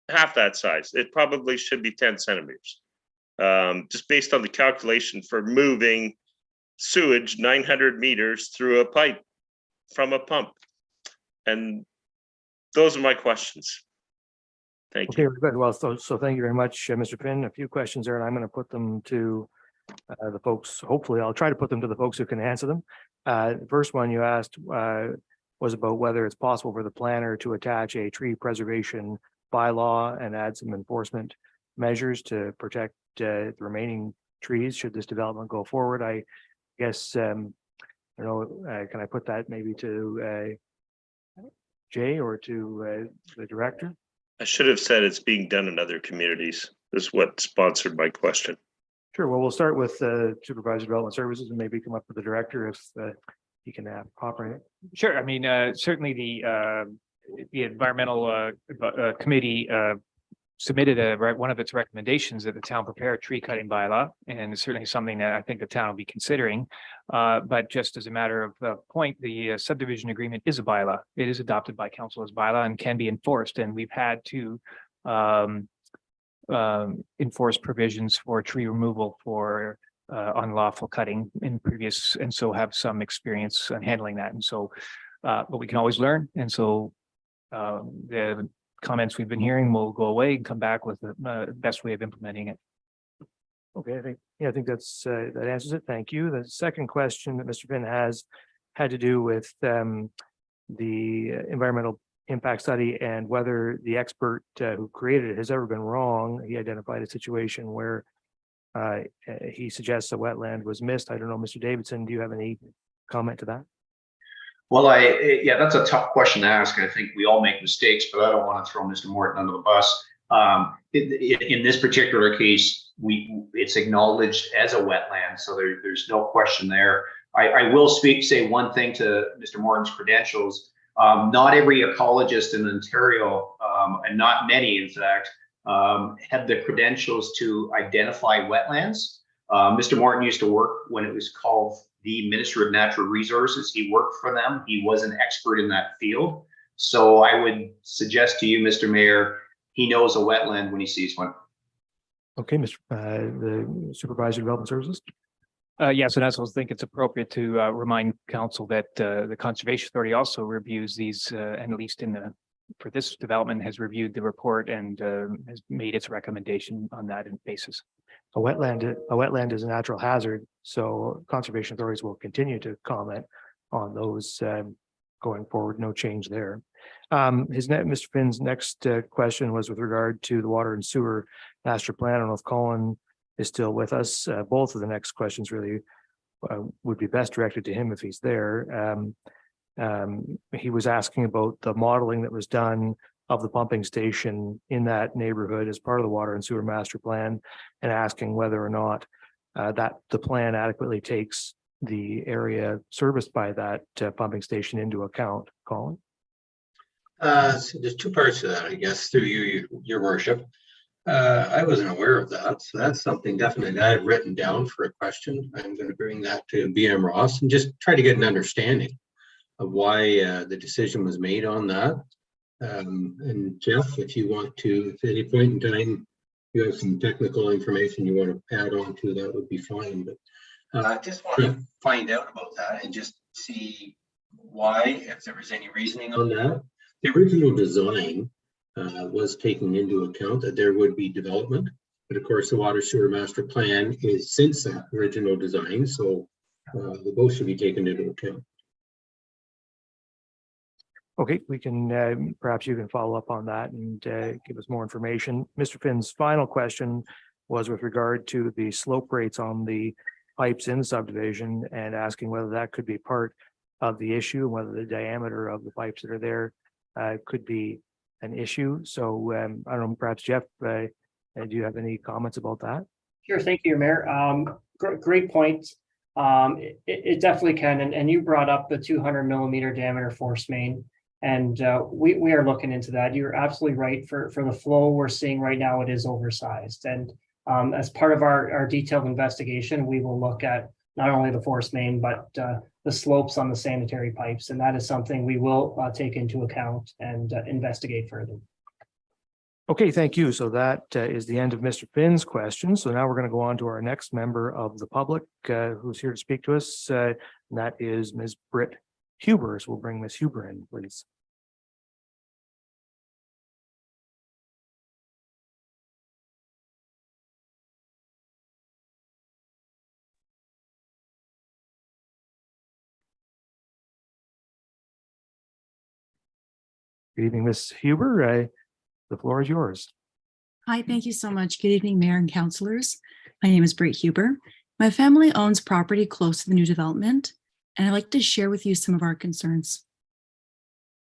half that size. It probably should be 10 centimeters, just based on the calculation for moving sewage 900 meters through a pipe from a pump. And those are my questions. Thank you. Okay, good. Well, so thank you very much, Mr. Pinn. A few questions there, and I'm going to put them to the folks. Hopefully, I'll try to put them to the folks who can answer them. The first one you asked was about whether it's possible for the planner to attach a tree preservation bylaw and add some enforcement measures to protect the remaining trees should this development go forward. I guess, I don't know, can I put that maybe to Jay or to the director? I should have said it's being done in other communities. This is what sponsored my question. Sure. Well, we'll start with Supervisor Development Services and maybe come up with the director if he can operate it. Sure. I mean, certainly the environmental committee submitted one of its recommendations that the town prepare a tree cutting bylaw, and it's certainly something that I think the town will be considering. But just as a matter of point, the subdivision agreement is a bylaw. It is adopted by council as bylaw and can be enforced. And we've had to enforce provisions for tree removal for unlawful cutting in previous, and so have some experience on handling that. And so, but we can always learn. And so the comments we've been hearing will go away and come back with the best way of implementing it. Okay, I think that's that answers it. Thank you. The second question that Mr. Finn has had to do with the environmental impact study and whether the expert who created it has ever been wrong. He identified a situation where he suggests a wetland was missed. I don't know, Mr. Davidson, do you have any comment to that? Well, yeah, that's a tough question to ask. I think we all make mistakes, but I don't want to throw Mr. Morton under the bus. In this particular case, it's acknowledged as a wetland, so there's no question there. I will say one thing to Mr. Morton's credentials. Not every ecologist in Ontario, and not many, in fact, have the credentials to identify wetlands. Mr. Morton used to work when it was called the Minister of Natural Resources. He worked for them. He was an expert in that field. So I would suggest to you, Mr. Mayor, he knows a wetland when he sees one. Okay, the Supervisor of Development Services. Yes, and I also think it's appropriate to remind council that the Conservation Authority also reviews these, and at least for this development has reviewed the report and has made its recommendation on that basis. A wetland is a natural hazard, so conservation authorities will continue to comment on those going forward, no change there. Mr. Finn's next question was with regard to the water and sewer master plan. I don't know if Colin is still with us. Both of the next questions really would be best directed to him if he's there. He was asking about the modeling that was done of the pumping station in that neighborhood as part of the water and sewer master plan, and asking whether or not that the plan adequately takes the area serviced by that pumping station into account. Colin? So there's two parts to that, I guess, through you, your worship. I wasn't aware of that, so that's something definitely that I've written down for a question. I'm going to bring that to BM Ross and just try to get an understanding of why the decision was made on that. And Jeff, if you want to, at any point in time, you have some technical information you want to add on to, that would be fine. But I just want to find out about that and just see why, if there was any reasoning on that. The original design was taking into account that there would be development, but of course the water sewer master plan is since that original design, so the both should be taken into account. Okay, we can perhaps you can follow up on that and give us more information. Mr. Finn's final question was with regard to the slope rates on the pipes in the subdivision and asking whether that could be part of the issue, whether the diameter of the pipes that are there could be an issue. So I don't know, perhaps Jeff, do you have any comments about that? Sure, thank you, Mayor. Great point. It definitely can, and you brought up the 200 millimeter diameter force main, and we are looking into that. You're absolutely right. For the flow we're seeing right now, it is oversized, and as part of our detailed investigation, we will look at not only the force main, but the slopes on the sanitary pipes. And that is something we will take into account and investigate further. Okay, thank you. So that is the end of Mr. Finn's questions. So now we're going to go on to our next member of the public who's here to speak to us. And that is Ms. Britt Huber. So we'll bring Ms. Huber in, please. Good evening, Ms. Huber. The floor is yours. Hi, thank you so much. Good evening, Mayor and councillors. My name is Britt Huber. My family owns property close to the new development, and I'd like to share with you some of our concerns.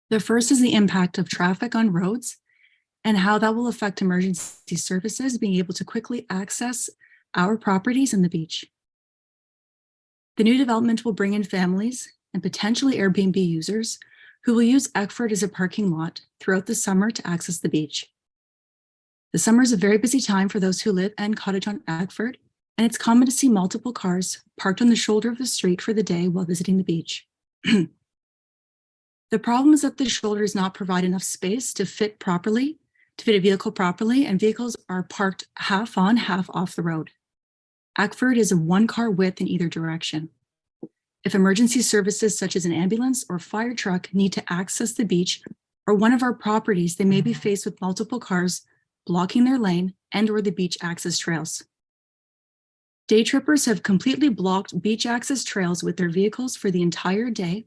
The first is the impact of traffic on roads and how that will affect emergency services being able to quickly access our properties and the beach. The new development will bring in families and potentially Airbnb users who will use Eckford as a parking lot throughout the summer to access the beach. The summer is a very busy time for those who live and cottage on Eckford, and it's common to see multiple cars parked on the shoulder of the street for the day while visiting the beach. The problem is that the shoulder does not provide enough space to fit a vehicle properly, and vehicles are parked half on, half off the road. Eckford is a one-car width in either direction. If emergency services such as an ambulance or fire truck need to access the beach or one of our properties, they may be faced with multiple cars blocking their lane and or the beach access trails. Day trippers have completely blocked beach access trails with their vehicles for the entire day,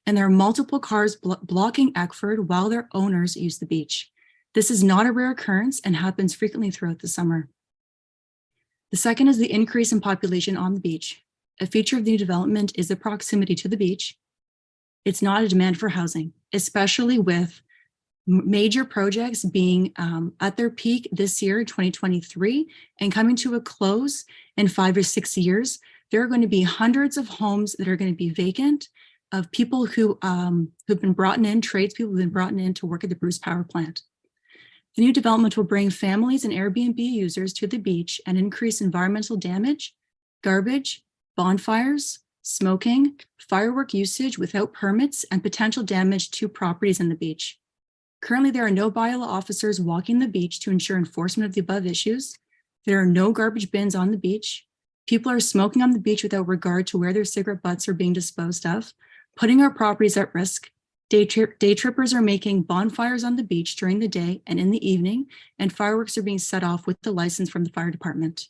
and there are multiple cars blocking Eckford while their owners use the beach. This is not a rare occurrence and happens frequently throughout the summer. The second is the increase in population on the beach. A feature of the new development is the proximity to the beach. It's not a demand for housing, especially with major projects being at their peak this year, 2023, and coming to a close in 5 or 6 years. There are going to be hundreds of homes that are going to be vacant of people who've been brought in, tradespeople who've been brought in to work at the Bruce Power Plant. The new development will bring families and Airbnb users to the beach and increase environmental damage, garbage, bonfires, smoking, firework usage without permits, and potential damage to properties in the beach. Currently, there are no bylaw officers walking the beach to ensure enforcement of the above issues. There are no garbage bins on the beach. People are smoking on the beach without regard to where their cigarette butts are being disposed of, putting our properties at risk. Day trippers are making bonfires on the beach during the day and in the evening, and fireworks are being set off with the license from the fire department.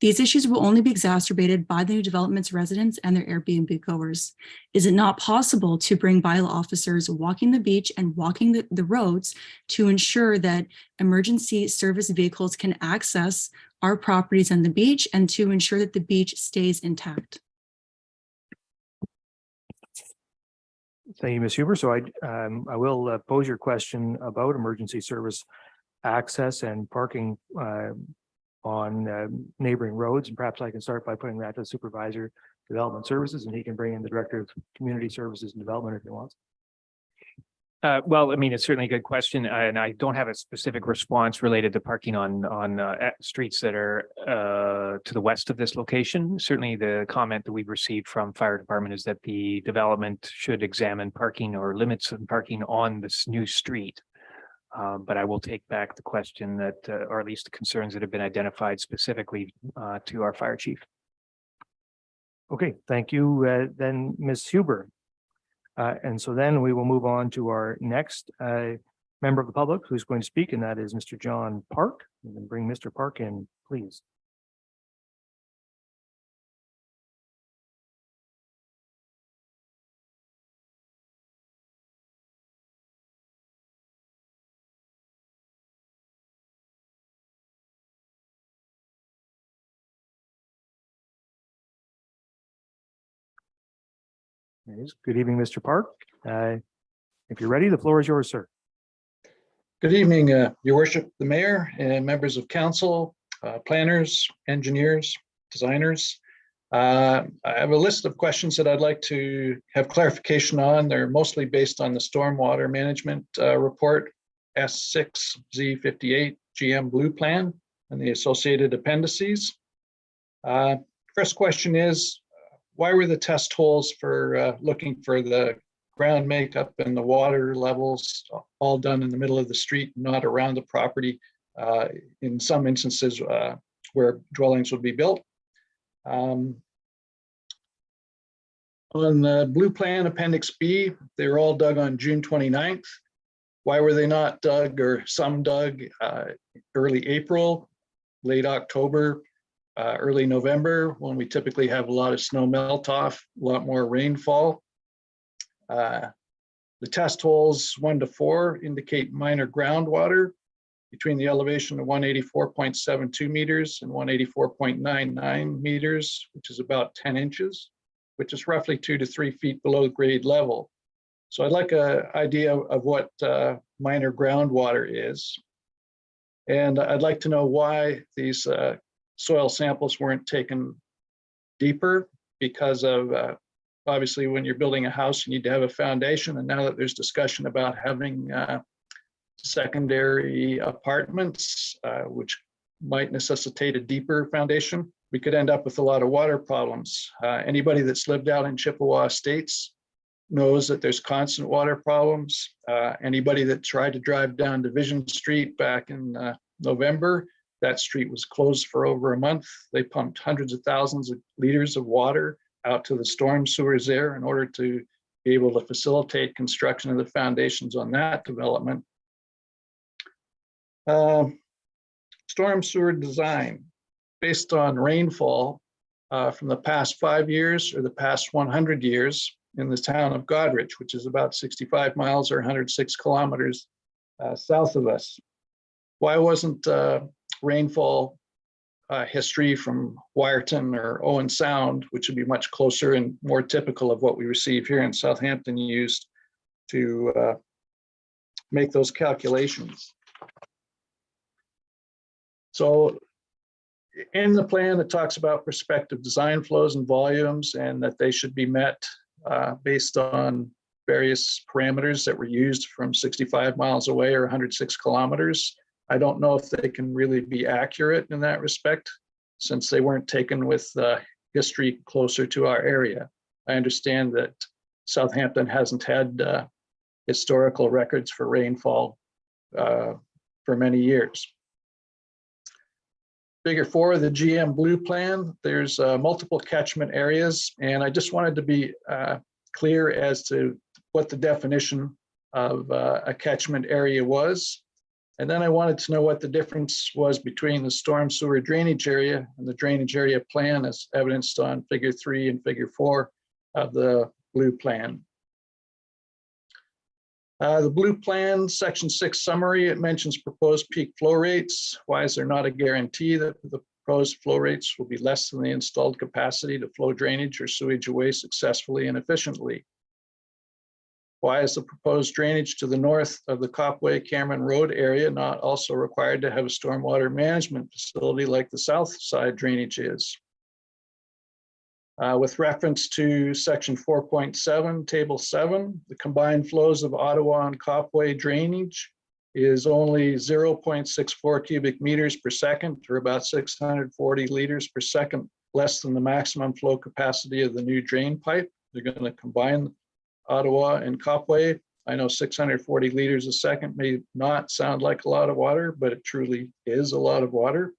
These issues will only be exacerbated by the new development's residents and their Airbnb goers. Is it not possible to bring bylaw officers walking the beach and walking the roads to ensure that emergency service vehicles can access our properties and the beach, and to ensure that the beach stays intact? Thank you, Ms. Huber. So I will pose your question about emergency service access and parking on neighboring roads. And perhaps I can start by putting that to the Supervisor Development Services, and he can bring in the Director of Community Services and Development if he wants. Well, I mean, it's certainly a good question, and I don't have a specific response related to parking on streets that are to the west of this location. Certainly, the comment that we've received from Fire Department is that the development should examine parking or limits on parking on this new street. But I will take back the question that, or at least the concerns that have been identified specifically to our fire chief. Okay, thank you. Then Ms. Huber. And so then we will move on to our next member of the public who's going to speak, and that is Mr. John Park. You can bring Mr. Park in, please. There he is. Good evening, Mr. Park. If you're ready, the floor is yours, sir. Good evening, Your Worship, the Mayor and members of council, planners, engineers, designers. I have a list of questions that I'd like to have clarification on. They're mostly based on the Stormwater Management Report S6Z58 GM Blue Plan and the associated appendices. First question is, why were the test holes for looking for the ground makeup and the water levels all done in the middle of the street, not around the property, in some instances where dwellings would be built? On the blue plan appendix B, they were all dug on June 29th. Why were they not dug, or some dug early April, late October, early November, when we typically have a lot of snow melt off, a lot more rainfall? The test holes 1 to 4 indicate minor groundwater between the elevation of 184.72 meters and 184.99 meters, which is about 10 inches, which is roughly 2 to 3 feet below grade level. So I'd like an idea of what minor groundwater is. And I'd like to know why these soil samples weren't taken deeper, because of obviously when you're building a house, you need to have a foundation. And now that there's discussion about having secondary apartments, which might necessitate a deeper foundation, we could end up with a lot of water problems. Anybody that's lived out in Chippewa Estates knows that there's constant water problems. Anybody that tried to drive down Division Street back in November, that street was closed for over a month. They pumped hundreds of thousands of liters of water out to the storm sewers there in order to be able to facilitate construction of the foundations on that development. Storm sewer design based on rainfall from the past 5 years or the past 100 years in the town of Goderich, which is about 65 miles or 106 kilometers south of us. Why wasn't rainfall history from Wyerton or Owen Sound, which would be much closer and more typical of what we receive here in Southampton, used to make those calculations? So in the plan, it talks about prospective design flows and volumes, and that they should be met based on various parameters that were used from 65 miles away or 106 kilometers. I don't know if they can really be accurate in that respect, since they weren't taken with history closer to our area. I understand that Southampton hasn't had historical records for rainfall for many years. Figure 4, the GM Blue Plan, there's multiple catchment areas, and I just wanted to be clear as to what the definition of a catchment area was. And then I wanted to know what the difference was between the storm sewer drainage area and the drainage area plan as evidenced on figure 3 and figure 4 of the blue plan. The blue plan, section 6 summary, it mentions proposed peak flow rates. Why is there not a guarantee that the proposed flow rates will be less than the installed capacity to flow drainage or sewage away successfully and efficiently? Why is the proposed drainage to the north of the Copway Cameron Road area not also required to have a stormwater management facility like the south side drainage is? With reference to section 4.7, table 7, the combined flows of Ottawa and Copway drainage is only 0.64 cubic meters per second, or about 640 liters per second, less than the maximum flow capacity of the new drain pipe. They're going to combine Ottawa and Copway. I know 640 liters a second may not sound like a lot of water, but it truly is a lot of water.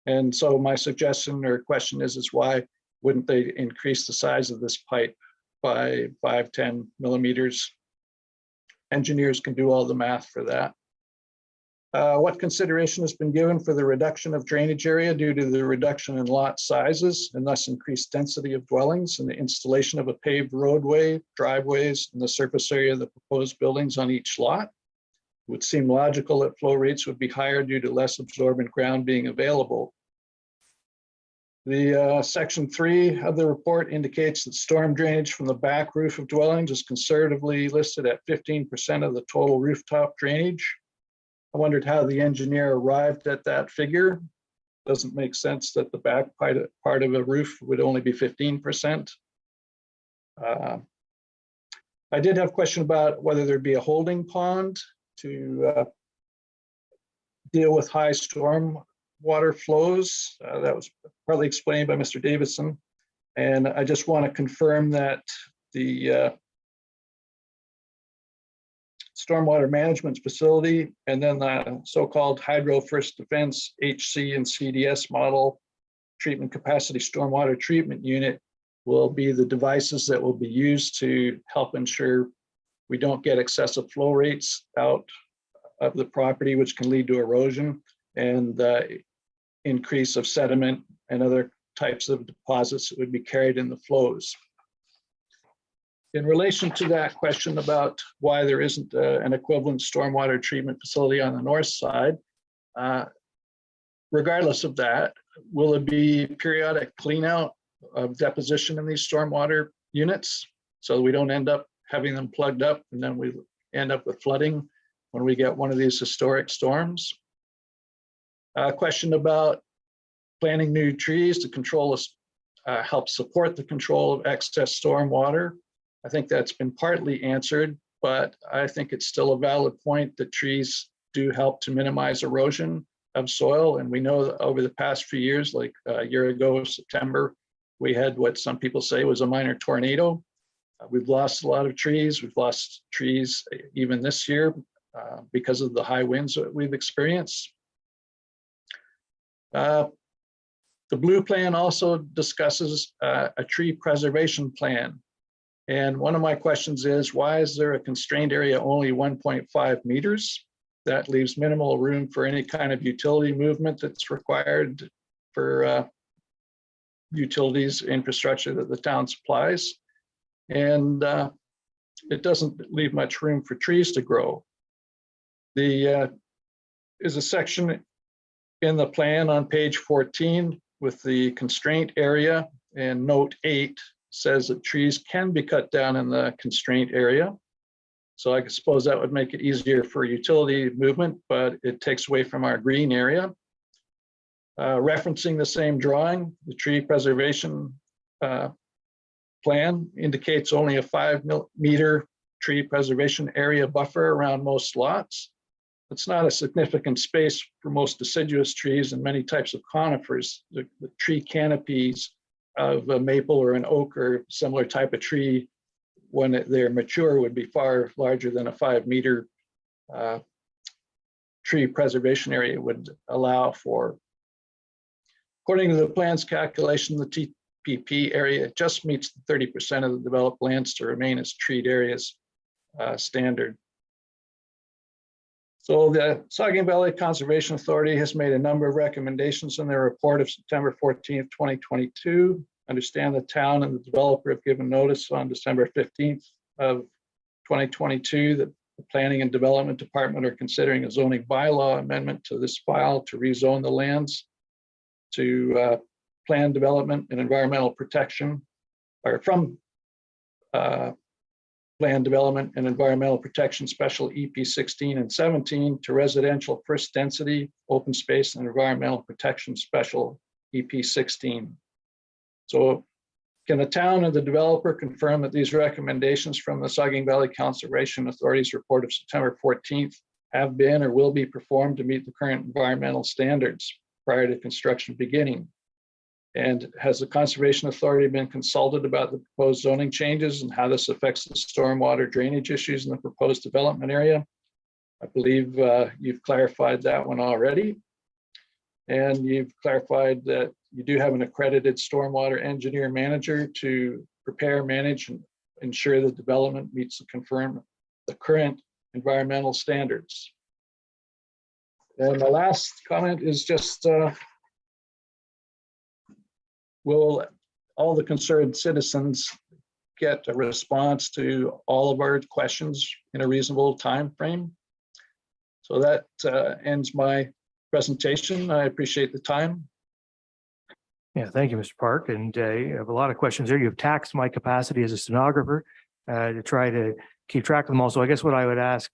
And so my suggestion or question is why wouldn't they increase the size of this pipe by 5-10 millimeters? Engineers can do all the math for that. What consideration has been given for the reduction of drainage area due to the reduction in lot sizes and thus increased density of dwellings and the installation of a paved roadway, driveways, and the surface area of the proposed buildings on each lot? It would seem logical that flow rates would be higher due to less absorbent ground being available. The section 3 of the report indicates that storm drainage from the back roof of dwellings is conservatively listed at 15% of the total rooftop drainage. I wondered how the engineer arrived at that figure. Doesn't make sense that the back part of a roof would only be 15%. I did have a question about whether there'd be a holding pond to deal with high storm water flows. That was partly explained by Mr. Davidson. And I just want to confirm that the stormwater management facility and then the so-called Hydro First Defense HC and CDS model treatment capacity stormwater treatment unit will be the devices that will be used to help ensure we don't get excessive flow rates out of the property, which can lead to erosion and increase of sediment and other types of deposits that would be carried in the flows. In relation to that question about why there isn't an equivalent stormwater treatment facility on the north side, regardless of that, will it be periodic clean out of deposition in these stormwater units so we don't end up having them plugged up and then we end up with flooding when we get one of these historic storms? A question about planting new trees to control, help support the control of excess storm water. I think that's been partly answered, but I think it's still a valid point that trees do help to minimize erosion of soil. And we know that over the past few years, like a year ago, September, we had what some people say was a minor tornado. We've lost a lot of trees. We've lost trees even this year because of the high winds that we've experienced. The blue plan also discusses a tree preservation plan. And one of my questions is, why is there a constrained area only 1.5 meters? That leaves minimal room for any kind of utility movement that's required for utilities infrastructure that the town supplies. And it doesn't leave much room for trees to grow. Is a section in the plan on page 14 with the constraint area, and note 8 says that trees can be cut down in the constraint area. So I suppose that would make it easier for utility movement, but it takes away from our green area. Referencing the same drawing, the tree preservation plan indicates only a 5-meter tree preservation area buffer around most lots. It's not a significant space for most deciduous trees and many types of conifers. The tree canopies of a maple or an oak or similar type of tree, when they're mature, would be far larger than a 5-meter tree preservation area would allow for. According to the plan's calculation, the TPP area just meets the 30% of the developed lands to remain as treed areas standard. So the Saugeen Valley Conservation Authority has made a number of recommendations in their report of September 14th, 2022. Understand the town and the developer have given notice on December 15th of 2022 that the Planning and Development Department are considering a zoning bylaw amendment to this file to rezone the lands to plan development and environmental protection, or from Land Development and Environmental Protection Special EP 16 and 17 to Residential First Density Open Space and Environmental Protection Special EP 16. So can the town and the developer confirm that these recommendations from the Saugeen Valley Conservation Authority's report of September 14th have been or will be performed to meet the current environmental standards prior to construction beginning? And has the Conservation Authority been consulted about the proposed zoning changes and how this affects the stormwater drainage issues in the proposed development area? I believe you've clarified that one already. And you've clarified that you do have an accredited stormwater engineer manager to prepare, manage, and ensure the development meets the current environmental standards. And the last comment is just, will all the concerned citizens get a response to all of our questions in a reasonable time frame? So that ends my presentation. I appreciate the time. Yeah, thank you, Mr. Park. And you have a lot of questions there. You've taxed my capacity as a stenographer to try to keep track of them all. So I guess what I would ask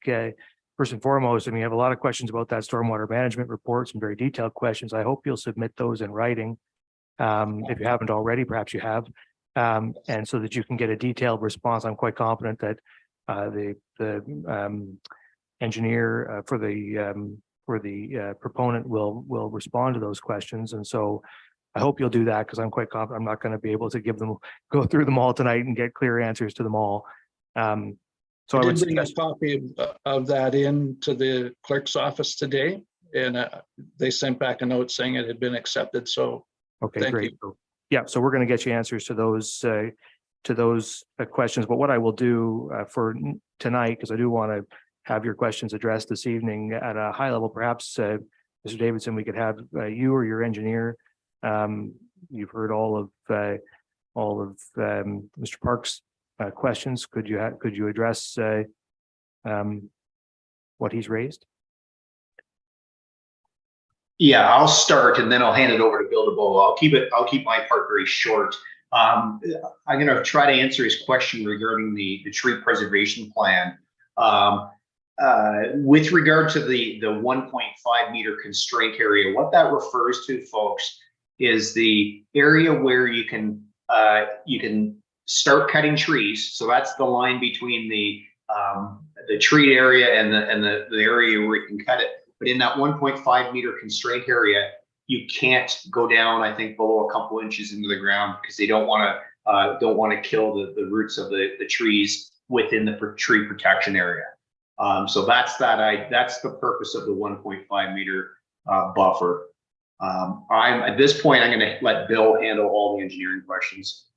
first and foremost, I mean, you have a lot of questions about that stormwater management report, some very detailed questions. I hope you'll submit those in writing. If you haven't already, perhaps you have, and so that you can get a detailed response. I'm quite confident that the engineer for the proponent will respond to those questions. And so I hope you'll do that, because I'm quite confident I'm not going to be able to go through them all tonight and get clear answers to them all. So I would bring a suggest copy of that in to the clerk's office today, and they sent back a note saying it had been accepted. So okay, thank great. you. Yeah, so we're going to get you answers to those questions. But what I will do for tonight, because I do want to have your questions addressed this evening at a high level, perhaps Mr. Davidson, we could have you or your engineer. You've heard all of Mr. Park's questions. Could you address what he's raised? Yeah, I'll start and then I'll hand it over to Bill DeBoe. I'll keep my part very short. I'm going to try to answer his question regarding the tree preservation plan. With regard to the 1.5 meter constraint area, what that refers to, folks, is the area where you can start cutting trees. So that's the line between the treat area and the area where you can cut it. But in that 1.5 meter constraint area, you can't go down, I think, below a couple inches into the ground, because they don't want to kill the roots of the trees within the tree protection area. So that's the purpose of the 1.5 meter buffer. At this point, I'm going to let Bill handle all the engineering questions.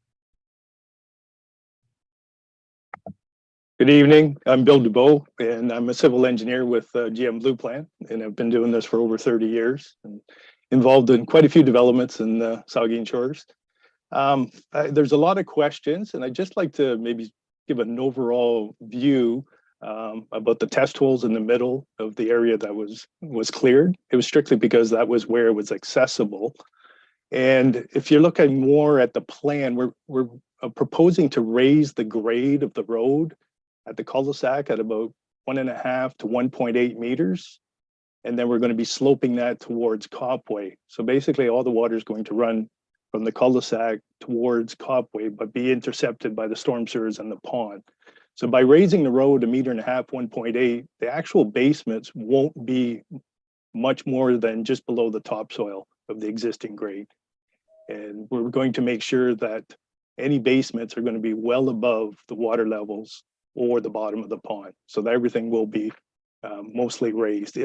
Good evening. I'm Bill DeBoe, and I'm a civil engineer with GM Blue Plan, and I've been doing this for over 30 years and involved in quite a few developments in the Saugeen Shores. There's a lot of questions, and I'd just like to maybe give an overall view about the test holes in the middle of the area that was cleared. It was strictly because that was where it was accessible. And if you're looking more at the plan, we're proposing to raise the grade of the road at the cul-de-sac at about 1.5 to 1.8 meters. And then we're going to be sloping that towards Copway. So basically all the water is going to run from the cul-de-sac towards Copway, but be intercepted by the storm sewers and the pond. So by raising the road 1.5 meters, 1.8, the actual basements won't be much more than just below the topsoil of the existing grade. And we're going to make sure that any basements are going to be well above the water levels or the bottom of the pond. So that everything will be mostly raised.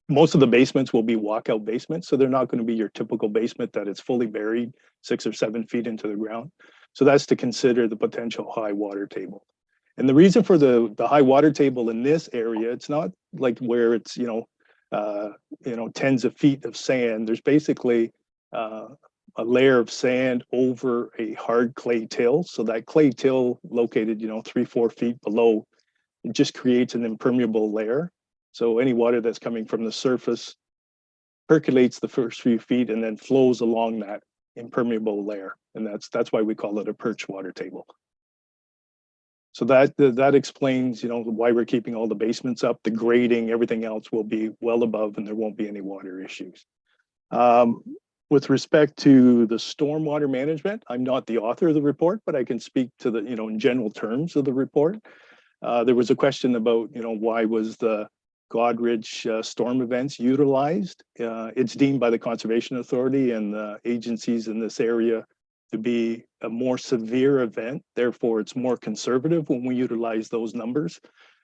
Most of the basements will be walkout basements. So they're not going to be your typical basement that is fully buried 6 or 7 feet into the ground. So that's to consider the potential high water table. And the reason for the high water table in this area, it's not like where it's, tens of feet of sand. There's basically a layer of sand over a hard clay till. So that clay till located, 3-4 feet below, it just creates an impermeable layer. So any water that's coming from the surface percolates the first few feet and then flows along that impermeable layer. And that's why we call it a perch water table. So that explains, why we're keeping all the basements up. The grading, everything else will be well above, and there won't be any water issues. With respect to the stormwater management, I'm not the author of the report, but I can speak to the, in general terms of the report. There was a question about, why was the Godridge storm events utilized? It's deemed by the Conservation Authority and the agencies in this area to be a more severe event. Therefore, it's more conservative when we utilize those numbers,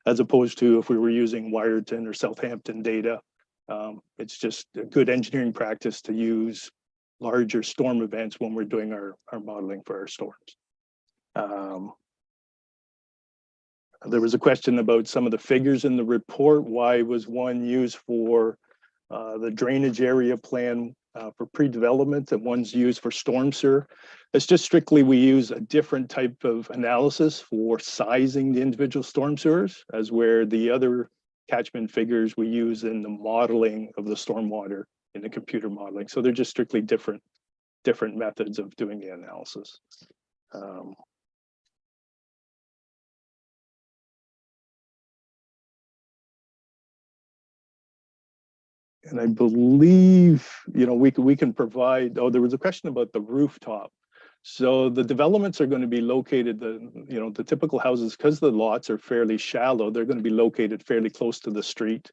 as opposed to if we were using Wyerton or Southampton data. It's just a good engineering practice to use larger storm events when we're doing our modeling for our storms. There was a question about some of the figures in the report. Why was one used for the drainage area plan for pre-development and one's used for storm sewer? It's just strictly we use a different type of analysis for sizing the individual storm sewers, as where the other catchment figures we use in the modeling of the stormwater in the computer modeling. So they're just strictly different methods of doing the analysis. And I believe, we can provide, there was a question about the rooftop. So the developments are going to be located, the typical houses, because the lots are fairly shallow, they're going to be located fairly close to the street.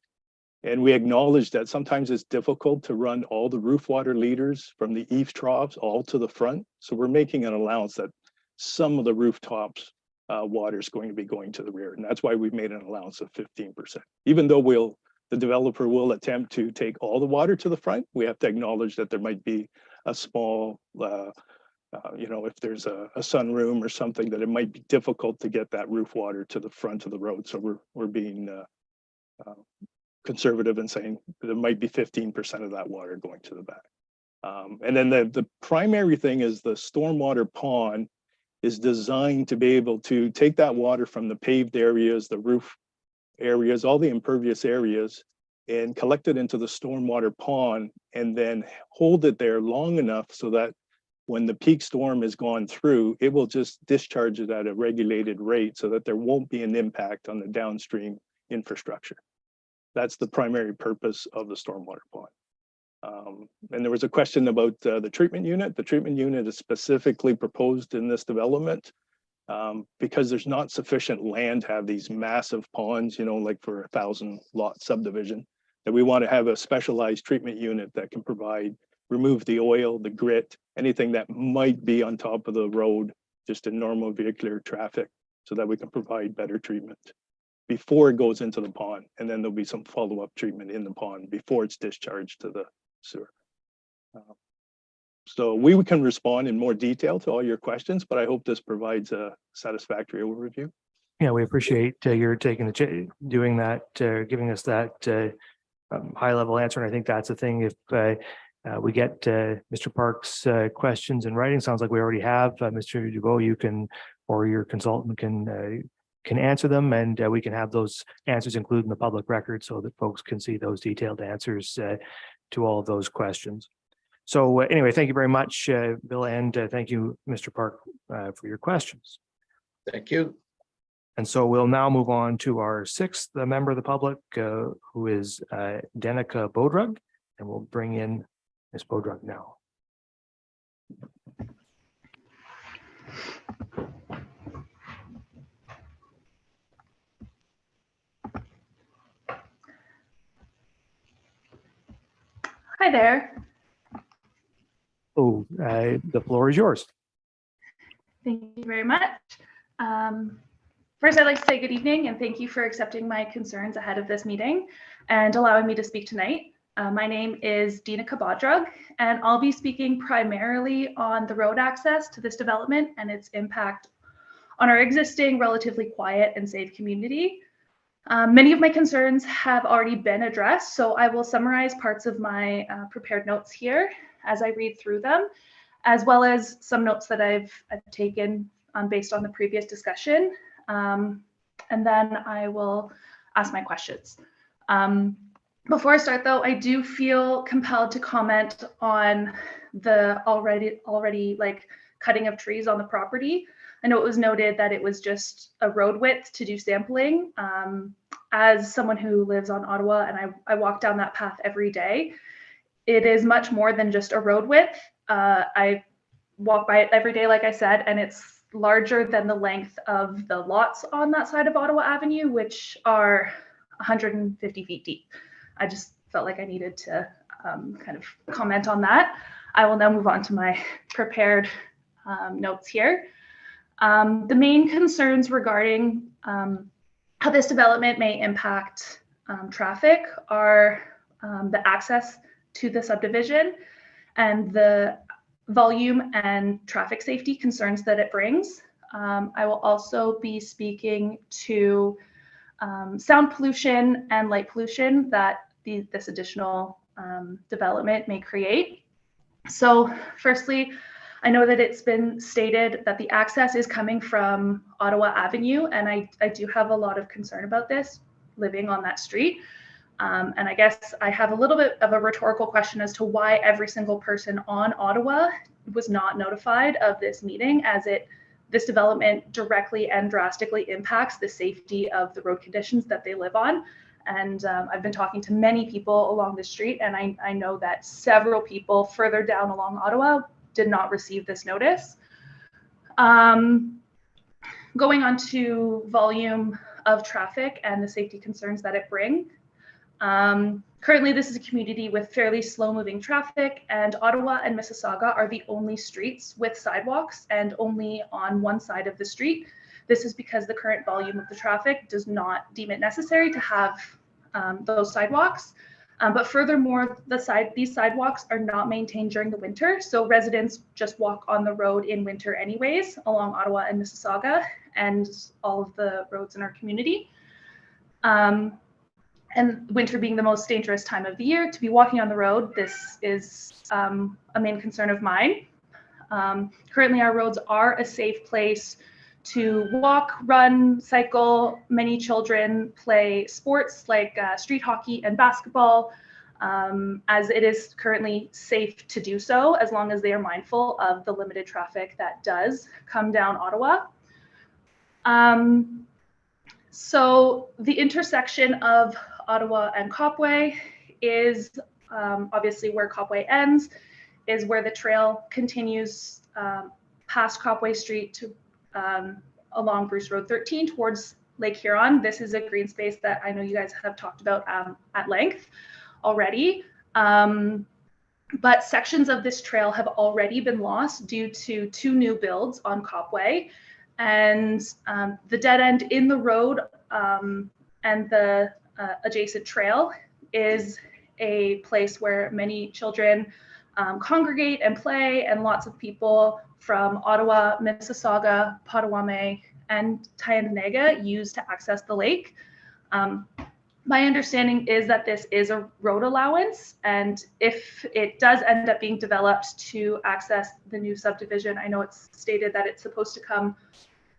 And we acknowledge that sometimes it's difficult to run all the roof water leaders from the eaves troughs all to the front. So we're making an allowance that some of the rooftops water is going to be going to the rear. And that's why we've made an allowance of 15%. Even though the developer will attempt to take all the water to the front, we have to acknowledge that there might be a small, if there's a sunroom or something, that it might be difficult to get that roof water to the front of the road. So we're being conservative and saying there might be 15% of that water going to the back. And then the primary thing is the stormwater pond is designed to be able to take that water from the paved areas, the roof areas, all the impervious areas, and collect it into the stormwater pond and then hold it there long enough so that when the peak storm is gone through, it will just discharge it at a regulated rate so that there won't be an impact on the downstream infrastructure. That's the primary purpose of the stormwater pond. And there was a question about the treatment unit. The treatment unit is specifically proposed in this development because there's not sufficient land to have these massive ponds, like for 1,000 lot subdivision, that we want to have a specialized treatment unit that can remove the oil, the grit, anything that might be on top of the road, just in normal vehicular traffic, so that we can provide better treatment before it goes into the pond. And then there'll be some follow-up treatment in the pond before it's discharged to the sewer. So we can respond in more detail to all your questions, but I hope this provides a satisfactory overview. Yeah, we appreciate your doing that, giving us that high level answer. And I think that's the thing. If we get Mr. Park's questions in writing, sounds like we already have. Mr. Dubois, you can, or your consultant can answer them, and we can have those answers included in the public record so that folks can see those detailed answers to all of those questions. So anyway, thank you very much, Bill, and thank you, Mr. Park, for your questions. Thank you. And so we'll now move on to our sixth member of the public, who is Danica Bodrug, and we'll bring in Ms. Bodrug now. Hi there. Oh, the floor is yours. Thank you very much. First, I'd like to say good evening and thank you for accepting my concerns ahead of this meeting and allowing me to speak tonight. My name is Danica Bodrug, and I'll be speaking primarily on the road access to this development and its impact on our existing relatively quiet and safe community. Many of my concerns have already been addressed, so I will summarize parts of my prepared notes here as I read through them, as well as some notes that I've taken based on the previous discussion. And then I will ask my questions. Before I start though, I do feel compelled to comment on the already like cutting of trees on the property. I know it was noted that it was just a road width to do sampling. As someone who lives on Ottawa and I walk down that path every day, it is much more than just a road width. I walk by it every day, like I said, and it's larger than the length of the lots on that side of Ottawa Avenue, which are 150 feet deep. I just felt like I needed to kind of comment on that. I will now move on to my prepared notes here. The main concerns regarding how this development may impact traffic are the access to the subdivision and the volume and traffic safety concerns that it brings. I will also be speaking to sound pollution and light pollution that this additional development may create. So firstly, I know that it's been stated that the access is coming from Ottawa Avenue, and I do have a lot of concern about this living on that street. And I guess I have a little bit of a rhetorical question as to why every single person on Ottawa was not notified of this meeting, as this development directly and drastically impacts the safety of the road conditions that they live on. And I've been talking to many people along the street, and I know that several people further down along Ottawa did not receive this notice. Going on to volume of traffic and the safety concerns that it brings. Currently, this is a community with fairly slow-moving traffic, and Ottawa and Mississauga are the only streets with sidewalks and only on one side of the street. This is because the current volume of the traffic does not deem it necessary to have those sidewalks. But furthermore, these sidewalks are not maintained during the winter, so residents just walk on the road in winter anyways, along Ottawa and Mississauga and all of the roads in our community. And winter being the most dangerous time of the year to be walking on the road, this is a main concern of mine. Currently, our roads are a safe place to walk, run, cycle. Many children play sports like street hockey and basketball, as it is currently safe to do so, as long as they are mindful of the limited traffic that does come down Ottawa. So the intersection of Ottawa and Copway is obviously where Copway ends, is where the trail continues past Copway Street to along Bruce Road 13 towards Lake Huron. This is a green space that I know you guys have talked about at length already. But sections of this trail have already been lost due to 2 new builds on Copway. And the dead end in the road and the adjacent trail is a place where many children congregate and play, and lots of people from Ottawa, Mississauga, Potawatomi, and Tyendinaga use to access the lake. My understanding is that this is a road allowance, and if it does end up being developed to access the new subdivision, I know it's stated that it's supposed to come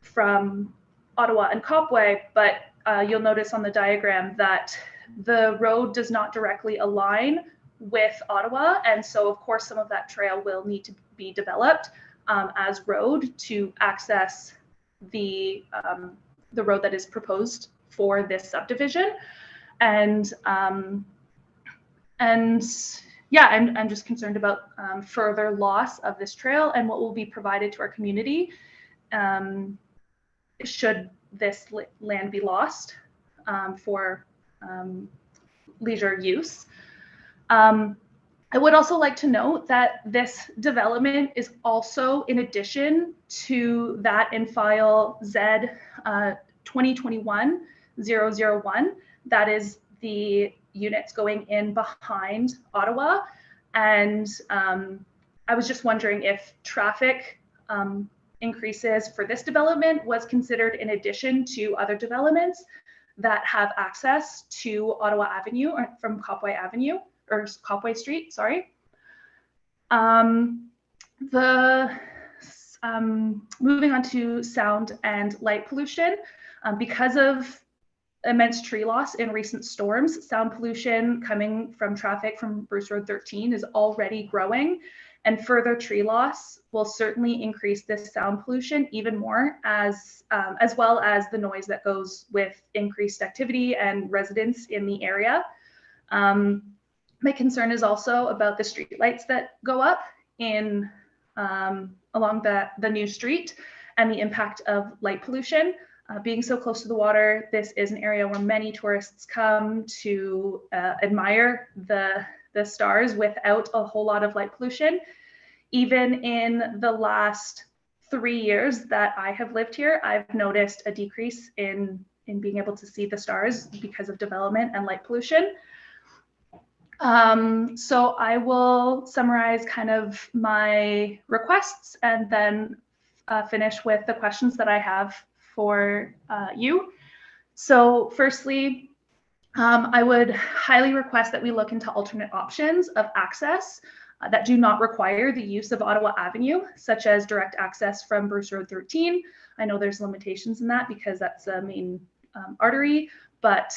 from Ottawa and Copway, but you'll notice on the diagram that the road does not directly align with Ottawa, and so of course some of that trail will need to be developed as road to access the road that is proposed for this subdivision. And yeah, I'm just concerned about further loss of this trail and what will be provided to our community should this land be lost for leisure use. I would also like to note that this development is also in addition to that in file Z 2021-001. That is the units going in behind Ottawa. And I was just wondering if traffic increases for this development was considered in addition to other developments that have access to Ottawa Avenue or from Copway Avenue or Copway Street, sorry. Moving on to sound and light pollution, because of immense tree loss in recent storms, sound pollution coming from traffic from Bruce Road 13 is already growing, and further tree loss will certainly increase this sound pollution even more, as well as the noise that goes with increased activity and residents in the area. My concern is also about the street lights that go up in along the new street and the impact of light pollution. Being so close to the water, this is an area where many tourists come to admire the stars without a whole lot of light pollution. Even in the last 3 years that I have lived here, I've noticed a decrease in being able to see the stars because of development and light pollution. So I will summarize kind of my requests and then finish with the questions that I have for you. So firstly, I would highly request that we look into alternate options of access that do not require the use of Ottawa Avenue, such as direct access from Bruce Road 13. I know there's limitations in that because that's a main artery, but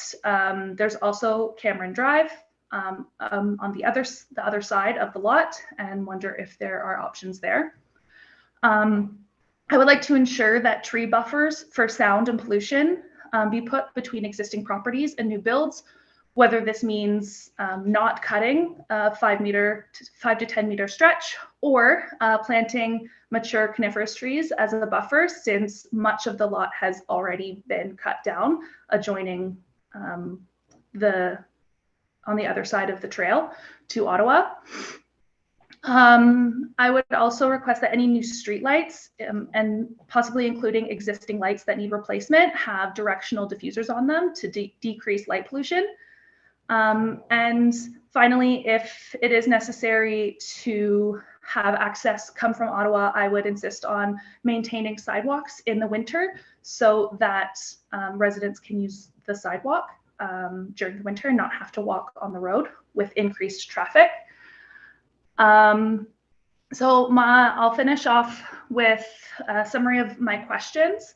there's also Cameron Drive on the other side of the lot, and wonder if there are options there. I would like to ensure that tree buffers for sound and pollution be put between existing properties and new builds, whether this means not cutting a 5 to 10 meter stretch or planting mature coniferous trees as a buffer, since much of the lot has already been cut down adjoining on the other side of the trail to Ottawa. I would also request that any new streetlights and possibly including existing lights that need replacement have directional diffusers on them to decrease light pollution. And finally, if it is necessary to have access come from Ottawa, I would insist on maintaining sidewalks in the winter so that residents can use the sidewalk during the winter and not have to walk on the road with increased traffic. So I'll finish off with a summary of my questions.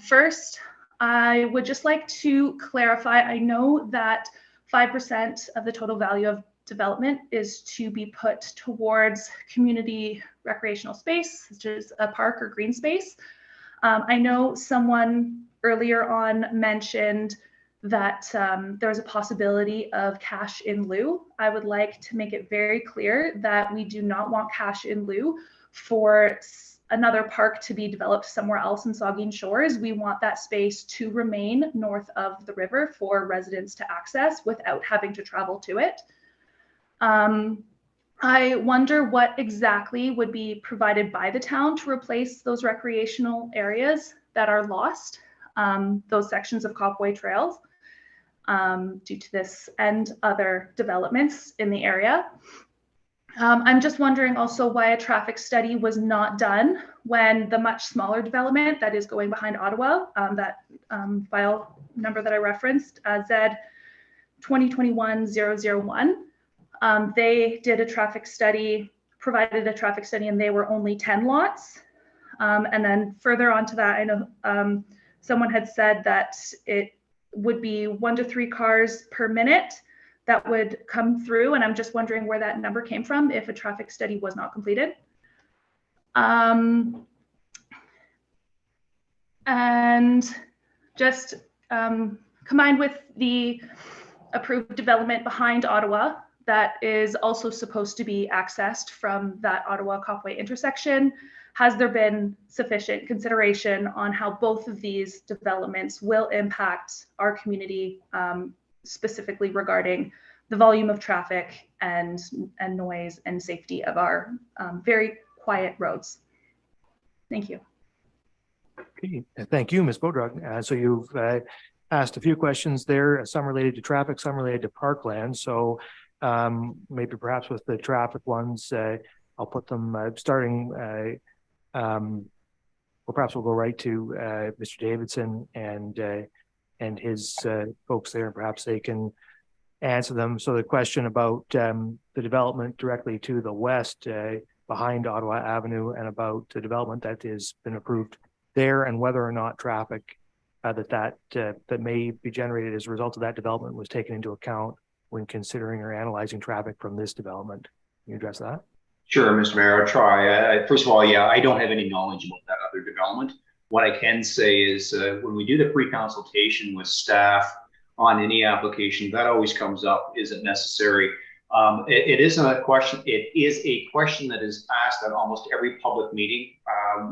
First, I would just like to clarify, I know that 5% of the total value of development is to be put towards community recreational space, such as a park or green space. I know someone earlier on mentioned that there's a possibility of cash in lieu. I would like to make it very clear that we do not want cash in lieu for another park to be developed somewhere else in Saugeen Shores. We want that space to remain north of the river for residents to access without having to travel to it. I wonder what exactly would be provided by the town to replace those recreational areas that are lost, those sections of Copway trails, due to this and other developments in the area. I'm just wondering also why a traffic study was not done when the much smaller development that is going behind Ottawa, that file number that I referenced, Z 2021-001, they did a traffic study, provided a traffic study, and they were only 10 lots. And then further on to that, I know someone had said that it would be 1 to 3 cars per minute that would come through. And I'm just wondering where that number came from if a traffic study was not completed. And just combined with the approved development behind Ottawa that is also supposed to be accessed from that Ottawa-Copway intersection, has there been sufficient consideration on how both of these developments will impact our community, specifically regarding the volume of traffic and noise and safety of our very quiet roads? Thank you. Okay, thank you, Ms. Bodrug. So you've asked a few questions there, some related to traffic, some related to parkland. So maybe perhaps with the traffic ones, I'll put them starting Well, perhaps we'll go right to Mr. Davidson and his folks there, and perhaps they can answer them. So the question about the development directly to the west behind Ottawa Avenue, and about the development that has been approved there, and whether or not traffic that may be generated as a result of that development was taken into account when considering or analyzing traffic from this development. Can you address that? Sure, Mr. Mayor, I'll try. First of all, yeah, I don't have any knowledge about that other development. What I can say is when we do the pre-consultation with staff on any application, that always comes up, is it necessary? It is a question that is asked at almost every public meeting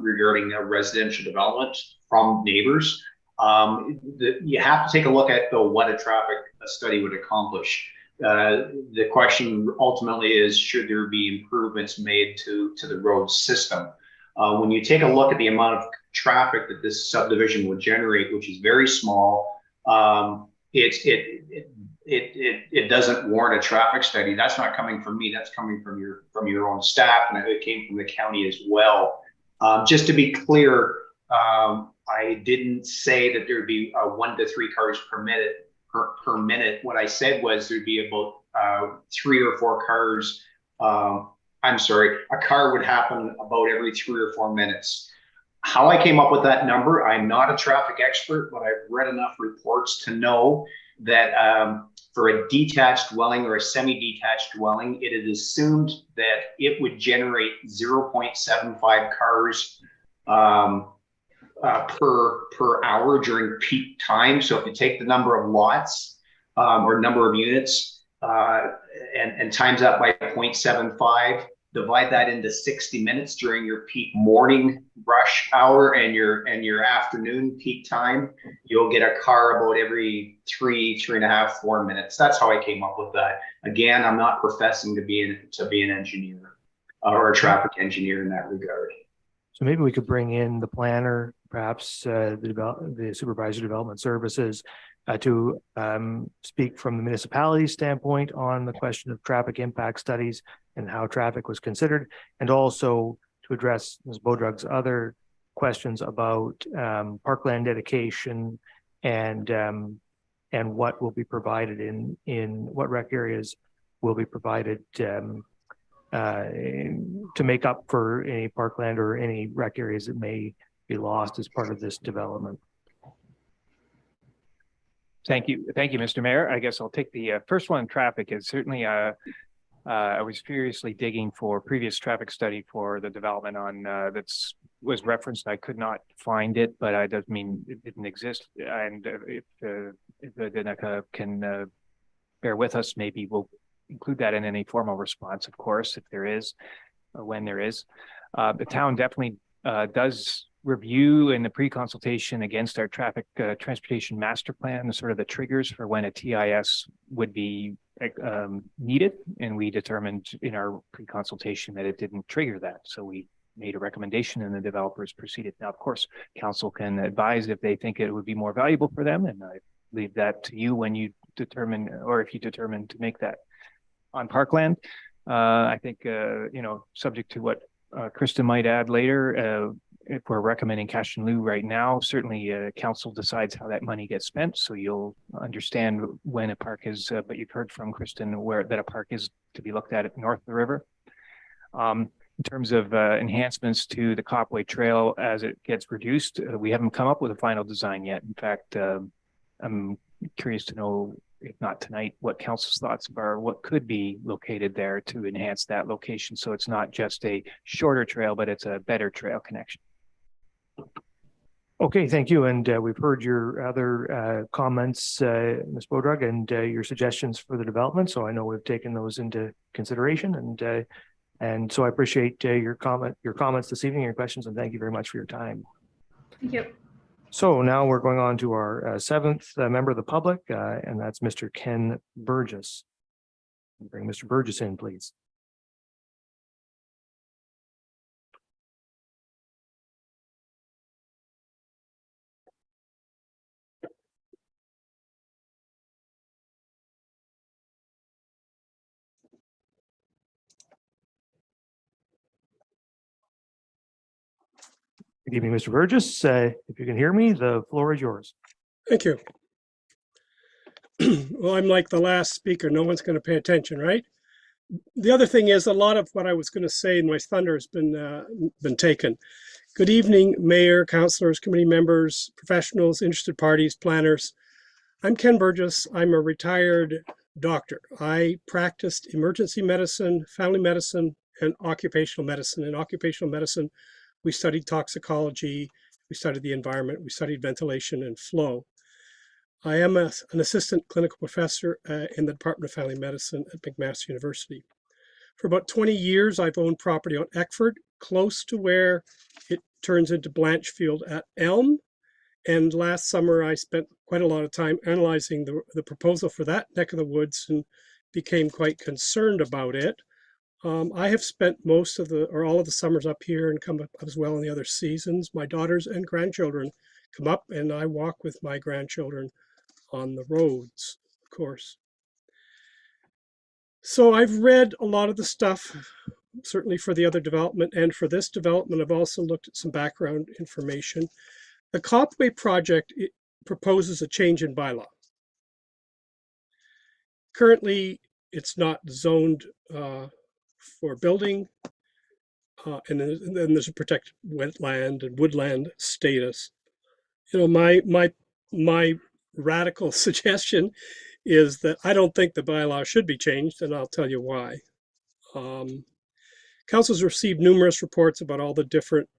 regarding a residential development from neighbors. You have to take a look at what a traffic study would accomplish. The question ultimately is, should there be improvements made to the road system? When you take a look at the amount of traffic that this subdivision would generate, which is very small, it doesn't warrant a traffic study. That's not coming from me. That's coming from your own staff, and it came from the county as well. Just to be clear, I didn't say that there would be 1 to 3 cars per minute. What I said was there'd be about 3 or 4 cars. I'm sorry, a car would happen about every 3 or 4 minutes. How I came up with that number, I'm not a traffic expert, but I've read enough reports to know that for a detached dwelling or a semi-detached dwelling, it is assumed that it would generate 0.75 cars per hour during peak time. So if you take the number of lots or number of units and times that by 0.75, divide that into 60 minutes during your peak morning rush hour and your afternoon peak time, you'll get a car about every 3.5, 4 minutes. That's how I came up with that. Again, I'm not professing to be an engineer or a traffic engineer in that regard. So maybe we could bring in the planner, perhaps the supervisor development services, to speak from the municipality standpoint on the question of traffic impact studies and how traffic was considered, and also to address Ms. Bodrug's other questions about parkland dedication and what will be provided in what rec areas will be provided to make up for any parkland or any rec areas that may be lost as part of this development. Thank you, Mr. Mayor. I guess I'll take the first one. Traffic is certainly. I was furiously digging for previous traffic study for the development on was referenced. I could not find it, but I doesn't mean it didn't exist. And if the DNECA can bear with us, maybe we'll include that in any formal response, of course, if there is, or when there is. The town definitely does review in the pre-consultation against our traffic transportation master plan, sort of the triggers for when a TIS would be needed. And we determined in our pre-consultation that it didn't trigger that. So we made a recommendation and the developers proceeded. Now, of course, council can advise if they think it would be more valuable for them. And I leave that to you when you determine, or if you determine to make that on parkland. I think, subject to what Kristen might add later, if we're recommending cash in lieu right now, certainly council decides how that money gets spent. So you'll understand when a park is, but you've heard from Kristen that a park is to be looked at north of the river. In terms of enhancements to the Copway Trail as it gets reduced, we haven't come up with a final design yet. In fact, I'm curious to know, if not tonight, what council's thoughts are, what could be located there to enhance that location. So it's not just a shorter trail, but it's a better trail connection. Okay, thank you. And we've heard your other comments, Ms. Bodrug, and your suggestions for the development. So I know we've taken those into consideration, and so I appreciate your comments this evening, your questions, and thank you very much for your time. Thank you. So now we're going on to our seventh member of the public, and that's Mr. Ken Burgess. Bring Mr. Burgess in, please. Good evening, Mr. Burgess. If you can hear me, the floor is yours. Thank you. Well, I'm like the last speaker. No one's going to pay attention, right? The other thing is a lot of what I was going to say in my thunder has been taken. Good evening, Mayor, councillors, committee members, professionals, interested parties, planners. I'm Ken Burgess. I'm a retired doctor. I practiced emergency medicine, family medicine, and occupational medicine. In occupational medicine, we studied toxicology, we studied the environment, we studied ventilation and flow. I am an assistant clinical professor in the Department of Family Medicine at McMaster University. For about 20 years, I've owned property on Eckford, close to where it turns into Blanchfield at Elm. And last summer, I spent quite a lot of time analyzing the proposal for that neck of the woods and became quite concerned about it. I have spent most of all of the summers up here and come up as well in the other seasons. My daughters and grandchildren come up and I walk with my grandchildren on the roads, of course. So I've read a lot of the stuff, certainly for the other development, and for this development, I've also looked at some background information. The Copway project proposes a change in bylaw. Currently, it's not zoned for building, and then there's a protected wetland and woodland status. You know, my radical suggestion is that I don't think the bylaw should be changed, and I'll tell you why. Council's received numerous reports about all the different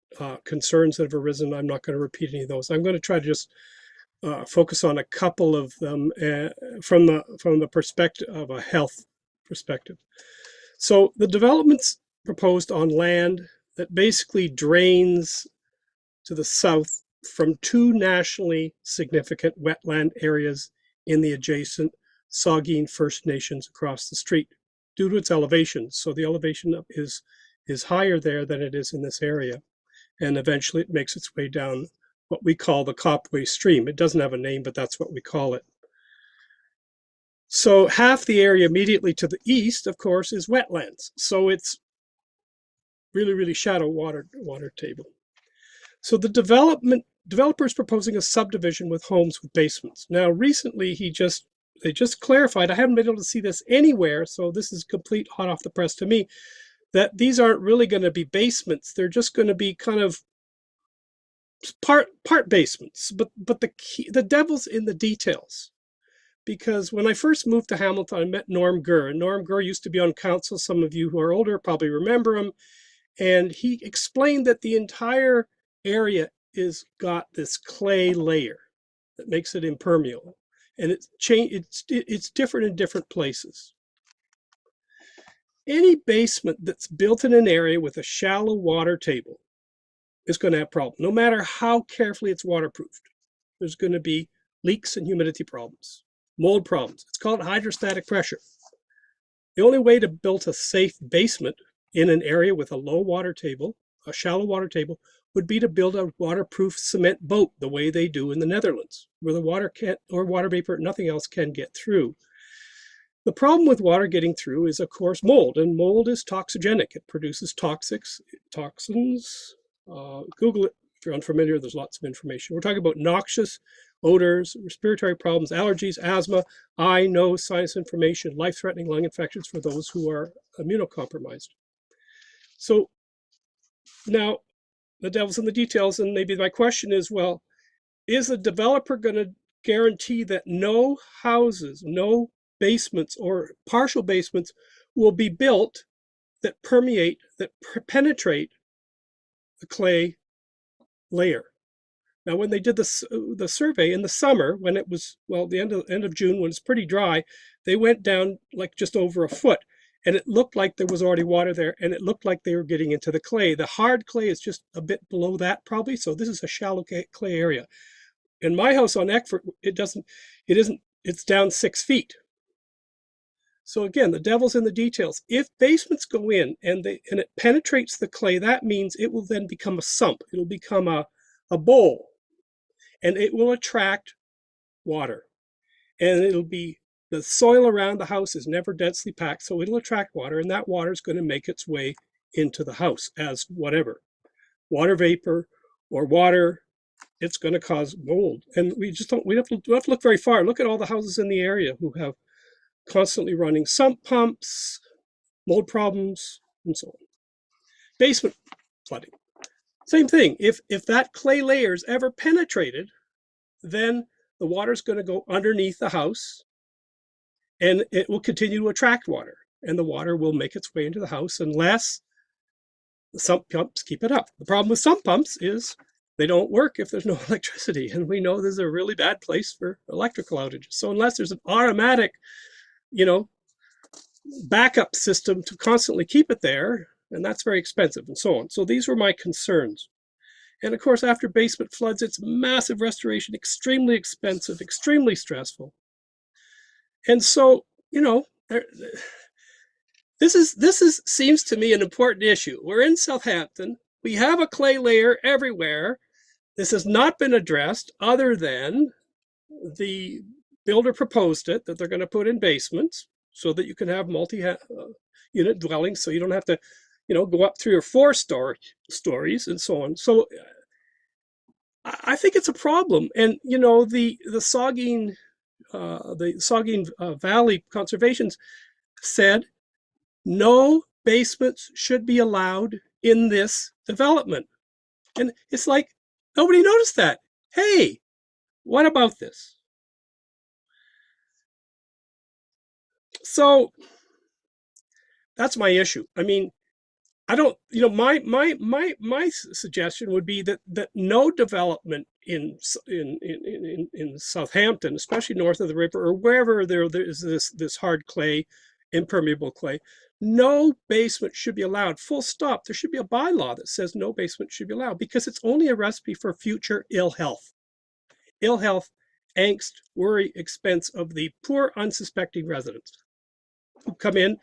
concerns that have arisen. I'm not going to repeat any of those. I'm going to try to just focus on a couple of them from the perspective of a health perspective. So the developments proposed on land that basically drains to the south from two nationally significant wetland areas in the adjacent Saugeen First Nations across the street due to its elevation. So the elevation is higher there than it is in this area. And eventually it makes its way down what we call the Copway Stream. It doesn't have a name, but that's what we call it. So half the area immediately to the east, of course, is wetlands. So it's really, really shallow water table. So the developer is proposing a subdivision with homes with basements. Now, recently, they just clarified, I haven't been able to see this anywhere, so this is complete hot off the press to me, that these aren't really going to be basements. They're just going to be kind of part basements. But the devil's in the details. Because when I first moved to Hamilton, I met Norm Gurr. And Norm Gurr used to be on council. Some of you who are older probably remember him. And he explained that the entire area is got this clay layer that makes it impermeable. And it's different in different places. Any basement that's built in an area with a shallow water table is going to have problems. No matter how carefully it's waterproofed, there's going to be leaks and humidity problems, mold problems. It's called hydrostatic pressure. The only way to build a safe basement in an area with a low water table, a shallow water table, would be to build a waterproof cement boat the way they do in the Netherlands, where the water can't, or water vapor, nothing else can get through. The problem with water getting through is, of course, mold, and mold is toxigenic. It produces toxins. Google it if you're unfamiliar. There's lots of information. We're talking about noxious odors, respiratory problems, allergies, asthma, eye, nose, sinus inflammation, life-threatening lung infections for those who are immunocompromised. So now the devil's in the details, and maybe my question is, well, is a developer going to guarantee that no houses, no basements or partial basements will be built that penetrate the clay layer? Now, when they did the survey in the summer, when it was, well, the end of June, when it's pretty dry, they went down like just over a foot, and it looked like there was already water there, and it looked like they were getting into the clay. The hard clay is just a bit below that probably, so this is a shallow clay area. In my house on Eckford, it's down 6 feet. So again, the devil's in the details. If basements go in and it penetrates the clay, that means it will then become a sump. It'll become a bowl, and it will attract water. And it'll be, the soil around the house is never densely packed, so it'll attract water, and that water is going to make its way into the house as whatever, water vapor or water, it's going to cause mold. And we have to look very far. Look at all the houses in the area who have constantly running sump pumps, mold problems, and so on. Basement flooding. Same thing. If that clay layer is ever penetrated, then the water is going to go underneath the house and it will continue to attract water. And the water will make its way into the house unless the sump pumps keep it up. The problem with sump pumps is they don't work if there's no electricity. And we know this is a really bad place for electrical outages. So unless there's an automatic, backup system to constantly keep it there, and that's very expensive and so on. So these were my concerns. And of course, after basement floods, it's massive restoration, extremely expensive, extremely stressful. And so, this seems to me an important issue. We're in Southampton. We have a clay layer everywhere. This has not been addressed other than the builder proposed it, that they're going to put in basements so that you can have multi-unit dwellings, so you don't have to, go up 3 or 4 stories and so on. So I think it's a problem. And, the Saugeen Valley Conservations said no basements should be allowed in this development. And it's like, nobody noticed that. Hey, what about this? So that's my issue. I mean, I don't, my suggestion would be that no development in Southampton, especially north of the river or wherever there is this hard clay, impermeable clay, no basement should be allowed. Full stop. There should be a bylaw that says no basement should be allowed, because it's only a recipe for future ill health. Ill health, angst, worry, expense of the poor, unsuspecting residents who come in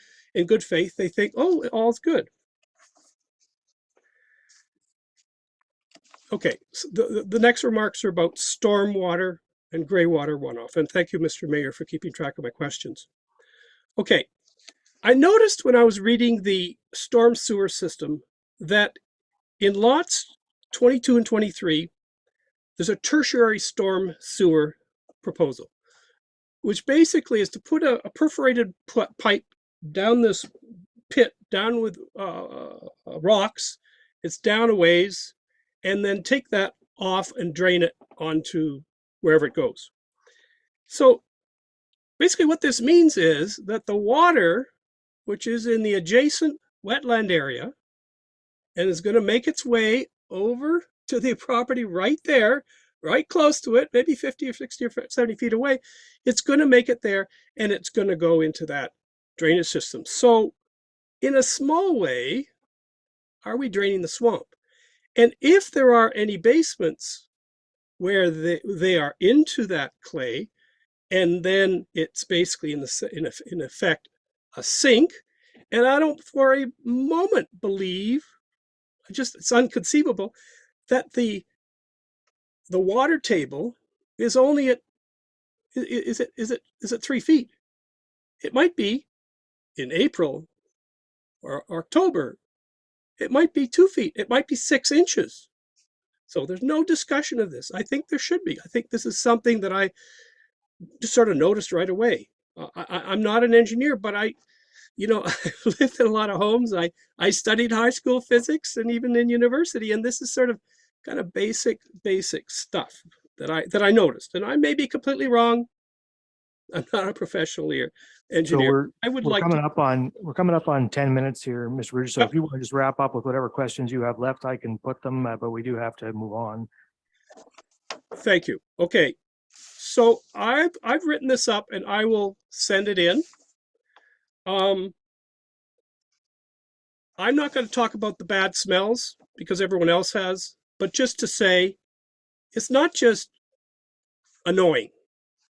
good faith. They think, oh, all's good. Okay, so the next remarks are about stormwater and gray water runoff. And thank you, Mr. Mayor, for keeping track of my questions. Okay, I noticed when I was reading the storm sewer system that in lots 22 and 23, there's a tertiary storm sewer proposal, which basically is to put a perforated pipe down this pit, down with rocks. It's down a ways, and then take that off and drain it onto wherever it goes. So basically what this means is that the water, which is in the adjacent wetland area and is going to make its way over to the property right there, right close to it, maybe 50 or 60 or 70 feet away, it's going to make it there and it's going to go into that drainage system. So in a small way, are we draining the swamp? And if there are any basements where they are into that clay, and then it's basically in effect a sink, and I don't for a moment believe, it's inconceivable that the water table is only at, is it 3 feet? It might be in April or October. It might be 2 feet. It might be 6 inches. So there's no discussion of this. I think there should be. I think this is something that I just sort of noticed right away. I'm not an engineer, but I lived in a lot of homes. I studied high school physics and even in university, and this is sort of kind of basic stuff that I noticed. And I may be completely wrong. I'm not a professional engineer. So we're coming up on 10 minutes here, Mr. Bridges. So if you want to just wrap up with whatever questions you have left, I can put them, but we do have to move on. Thank you. Okay. So I've written this up and I will send it in. I'm not going to talk about the bad smells because everyone else has, but just to say, it's not just annoying.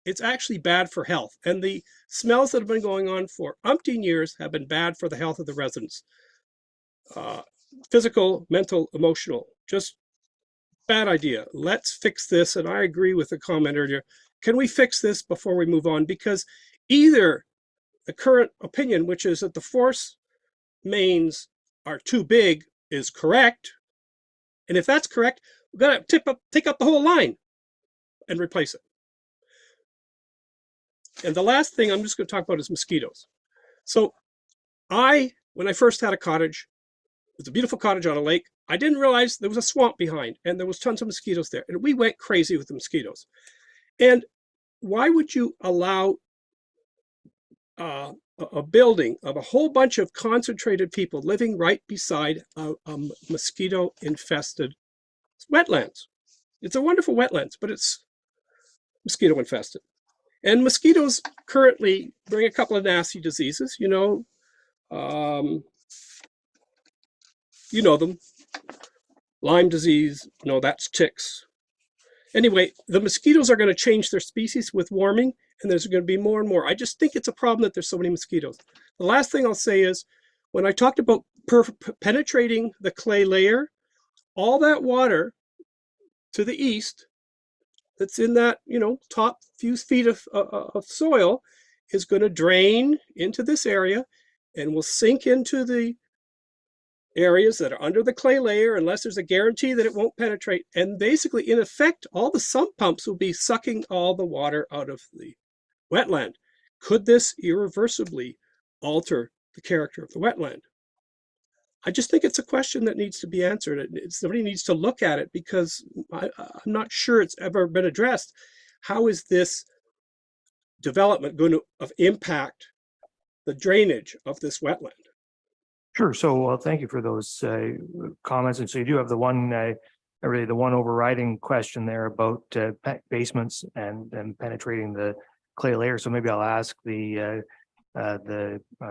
It's actually bad for health. And the smells that have been going on for umpteen years have been bad for the health of the residents. Physical, mental, emotional, just bad idea. Let's fix this. And I agree with the comment earlier. Can we fix this before we move on? Because either the current opinion, which is that the force mains are too big, is correct. And if that's correct, We've got to take up the whole line and replace it. And the last thing I'm just going to talk about is mosquitoes. So when I first had a cottage, it was a beautiful cottage on a lake. I didn't realize there was a swamp behind and there was tons of mosquitoes there. And we went crazy with the mosquitoes. And why would you allow a building of a whole bunch of concentrated people living right beside a mosquito-infested wetlands? It's a wonderful wetlands, but it's mosquito-infested. And mosquitoes currently bring a couple of nasty diseases, you know them. Lyme disease, no, that's ticks. Anyway, the mosquitoes are going to change their species with warming, and there's going to be more and more. I just think it's a problem that there's so many mosquitoes. The last thing I'll say is, when I talked about penetrating the clay layer, all that water to the east that's in that, top few feet of soil is going to drain into this area and will sink into the areas that are under the clay layer unless there's a guarantee that it won't penetrate. And basically, in effect, all the sump pumps will be sucking all the water out of the wetland. Could this irreversibly alter the character of the wetland? I just think it's a question that needs to be answered. Somebody needs to look at it, because I'm not sure it's ever been addressed. How is this development going to impact the drainage of this wetland? Sure. So thank you for those comments. And so you do have the one, really the one overriding question there about basements and penetrating the clay layer. So maybe I'll ask the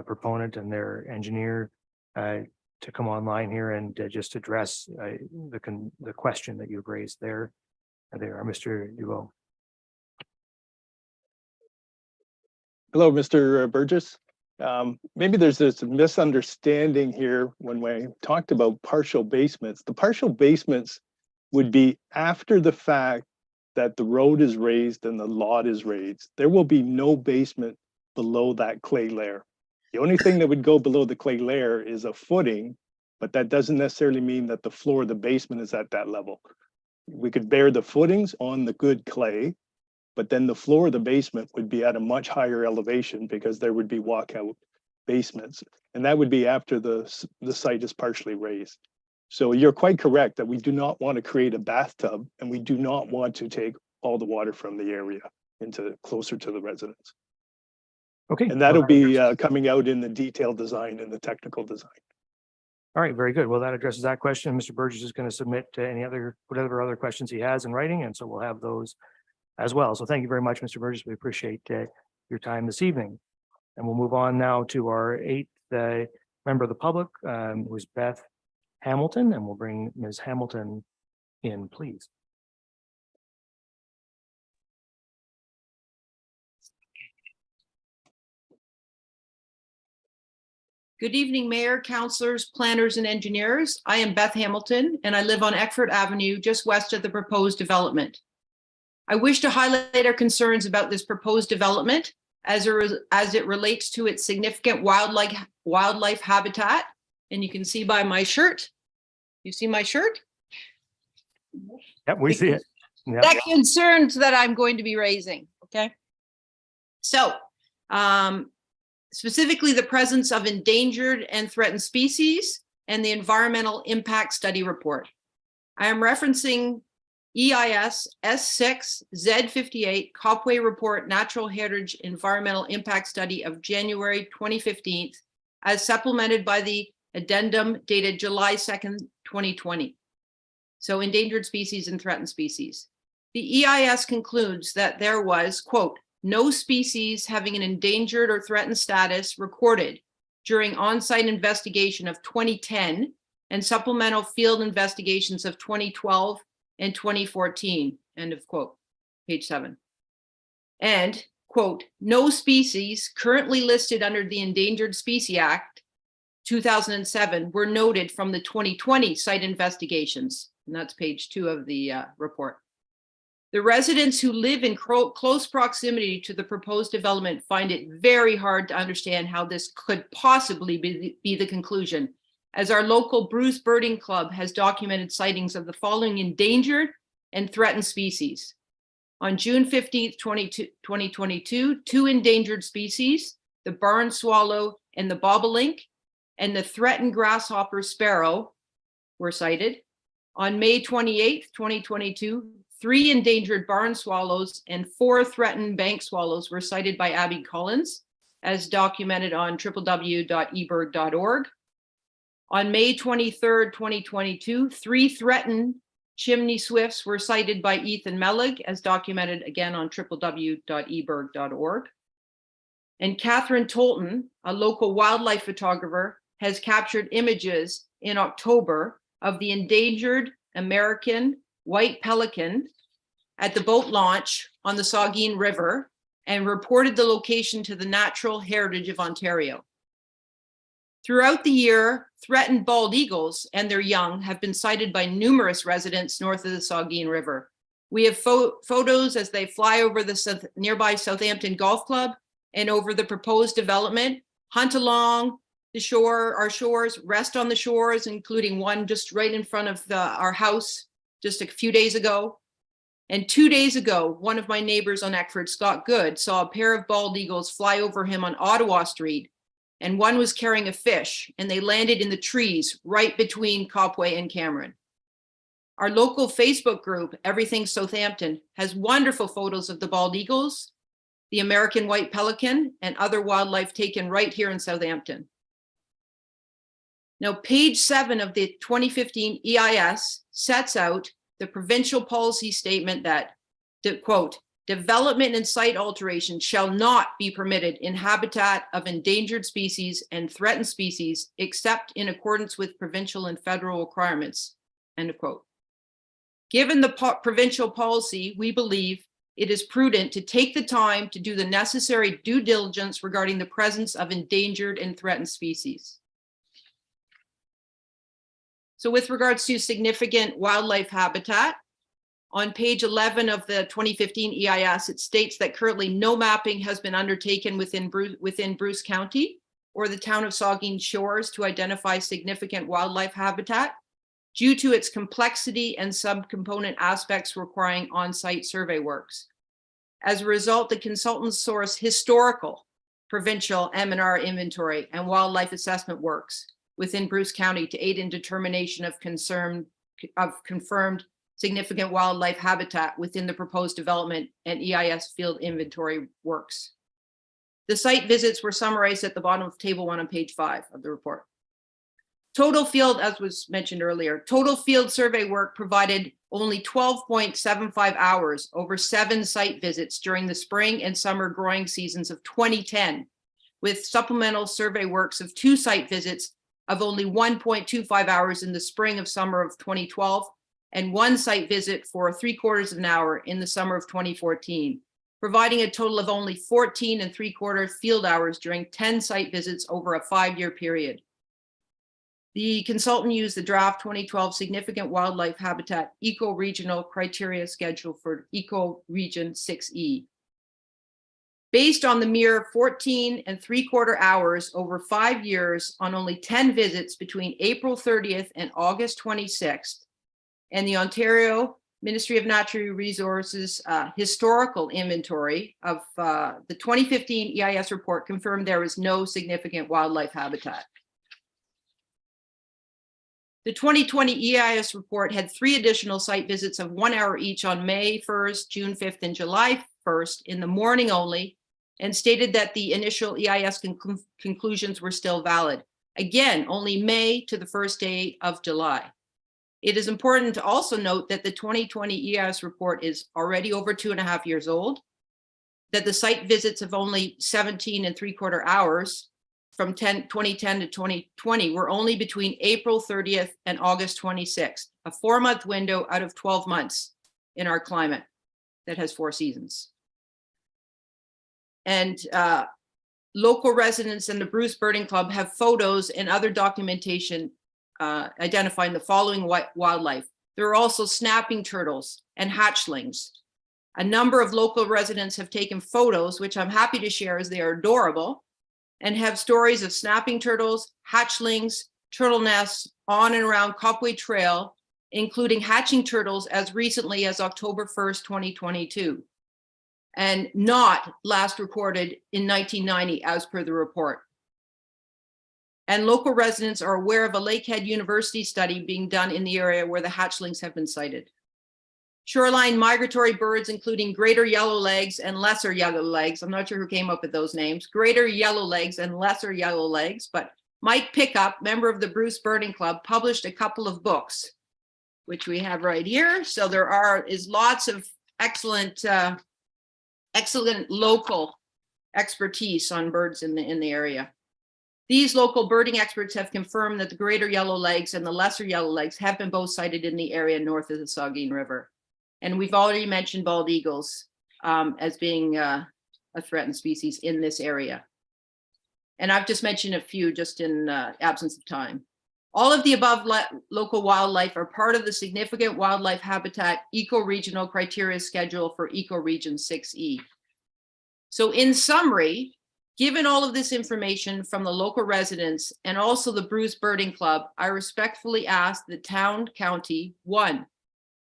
proponent and their engineer to come online here and just address the question that you've raised there. Mr. Dubois. Hello, Mr. Burgess. Maybe there's this misunderstanding here when we talked about partial basements. The partial basements would be after the fact that the road is raised and the lot is raised. There will be no basement below that clay layer. The only thing that would go below the clay layer is a footing, but that doesn't necessarily mean that the floor of the basement is at that level. We could bear the footings on the good clay, but then the floor of the basement would be at a much higher elevation because there would be walkout basements. And that would be after the site is partially raised. So you're quite correct that we do not want to create a bathtub, and we do not want to take all the water from the area into closer to the residents. Okay. And that'll be coming out in the detailed design and the technical design. All right, very good. Well, that addresses that question. Mr. Burgess is going to submit whatever other questions he has in writing, and so we'll have those as well. So thank you very much, Mr. Burgess. We appreciate your time this evening. And we'll move on now to our eighth member of the public, who is Beth Hamilton, and we'll bring Ms. Hamilton in, please. Good evening, Mayor, councilors, planners, and engineers. I am Beth Hamilton, and I live on Eckford Avenue, just west of the proposed development. I wish to highlight our concerns about this proposed development as it relates to its significant wildlife habitat. And you can see by my shirt. You see my shirt? Yep, we see it. Yep. That concerns that I'm going to be raising, okay? So, specifically the presence of endangered and threatened species and the environmental impact study report. I am referencing EIS S6 Z58 Copway Report Natural Heritage Environmental Impact Study of January 2015 as supplemented by the addendum dated July 2nd, 2020. So endangered species and threatened species. The EIS concludes that there was, quote, no species having an endangered or threatened status recorded during on-site investigation of 2010 and supplemental field investigations of 2012 and 2014, end of quote, page 7. And, quote, no species currently listed under the Endangered Species Act 2007 were noted from the 2020 site investigations. And that's page 2 of the report. The residents who live in close proximity to the proposed development find it very hard to understand how this could possibly be the conclusion, as our local Bruce Birding Club has documented sightings of the following endangered and threatened species. On June 15th, 2022, 2 endangered species, the barn swallow and the bobolink, and the threatened grasshopper sparrow were sighted. On May 28th, 2022, 3 endangered barn swallows and 4 threatened bank swallows were sighted by Abby Collins, as documented on www.eberg.org. On May 23rd, 2022, 3 threatened chimney swifts were sighted by Ethan Melig, as documented again on www.eberg.org. And Catherine Tolton, a local wildlife photographer, has captured images in October of the endangered American white pelican at the boat launch on the Saugeen River and reported the location to the Natural Heritage of Ontario. Throughout the year, threatened bald eagles and their young have been sighted by numerous residents north of the Saugeen River. We have photos as they fly over the nearby Southampton Golf Club and over the proposed development, hunt along the shore, our shores, rest on the shores, including one just right in front of our house just a few days ago. And 2 days ago, one of my neighbors on Eckford, Scott Good, saw a pair of bald eagles fly over him on Ottawa Street, and one was carrying a fish, and they landed in the trees right between Copway and Cameron. Our local Facebook group, Everything Southampton, has wonderful photos of the bald eagles, the American white pelican, and other wildlife taken right here in Southampton. Now, page 7 of the 2015 EIS sets out the provincial policy statement that, quote, development and site alteration shall not be permitted in habitat of endangered species and threatened species except in accordance with provincial and federal requirements, end of quote. Given the provincial policy, we believe it is prudent to take the time to do the necessary due diligence regarding the presence of endangered and threatened species. So with regards to significant wildlife habitat, on page 11 of the 2015 EIS, it states that currently no mapping has been undertaken within Bruce County or the town of Saugeen Shores to identify significant wildlife habitat due to its complexity and subcomponent aspects requiring on-site survey works. As a result, the consultants source historical provincial M&R inventory and wildlife assessment works within Bruce County to aid in determination of confirmed significant wildlife habitat within the proposed development and EIS field inventory works. The site visits were summarized at the bottom of table 1 on page 5 of the report. Total field, as was mentioned earlier, total field survey work provided only 12.75 hours over 7 site visits during the spring and summer growing seasons of 2010, with supplemental survey works of 2 site visits of only 1.25 hours in the spring of summer of 2012 and 1 site visit for 3/4 of an hour in the summer of 2014, providing a total of only 14 3/4 field hours during 10 site visits over a 5-year period. The consultant used the draft 2012 Significant Wildlife Habitat Eco-Regional Criteria Schedule for Eco-Region 6E. Based on the mere 14 3/4 hours over 5 years on only 10 visits between April 30th and August 26th, and the Ontario Ministry of Natural Resources historical inventory of the 2015 EIS report confirmed there is no significant wildlife habitat. The 2020 EIS report had 3 additional site visits of 1 hour each on May 1st, June 5th, and July 1st in the morning only, and stated that the initial EIS conclusions were still valid. Again, only May to the first day of July. It is important to also note that the 2020 EIS report is already over 2.5 years old, that the site visits of only 17 3/4 hours from 2010 to 2020 were only between April 30th and August 26th, a 4-month window out of 12 months in our climate that has 4 seasons. And local residents and the Bruce Birding Club have photos and other documentation identifying the following wildlife. There are also snapping turtles and hatchlings. A number of local residents have taken photos, which I'm happy to share as they are adorable, and have stories of snapping turtles, hatchlings, turtle nests on and around Copway Trail, including hatching turtles as recently as October 1st, 2022, and not last recorded in 1990 as per the report. And local residents are aware of a Lakehead University study being done in the area where the hatchlings have been sighted. Shoreline migratory birds, including greater yellowlegs and lesser yellowlegs. I'm not sure who came up with those names. Greater yellowlegs and lesser yellowlegs, but Mike Pickup, member of the Bruce Birding Club, published a couple of books, which we have right here. So there is lots of excellent local expertise on birds in the area. These local birding experts have confirmed that the greater yellowlegs and the lesser yellowlegs have been both sighted in the area north of the Saugeen River. And we've already mentioned bald eagles as being a threatened species in this area. And I've just mentioned a few just in absence of time. All of the above local wildlife are part of the significant wildlife habitat eco-regional criteria schedule for ecoregion 6E. So in summary, given all of this information from the local residents and also the Bruce Birding Club, I respectfully ask the town, county, 1,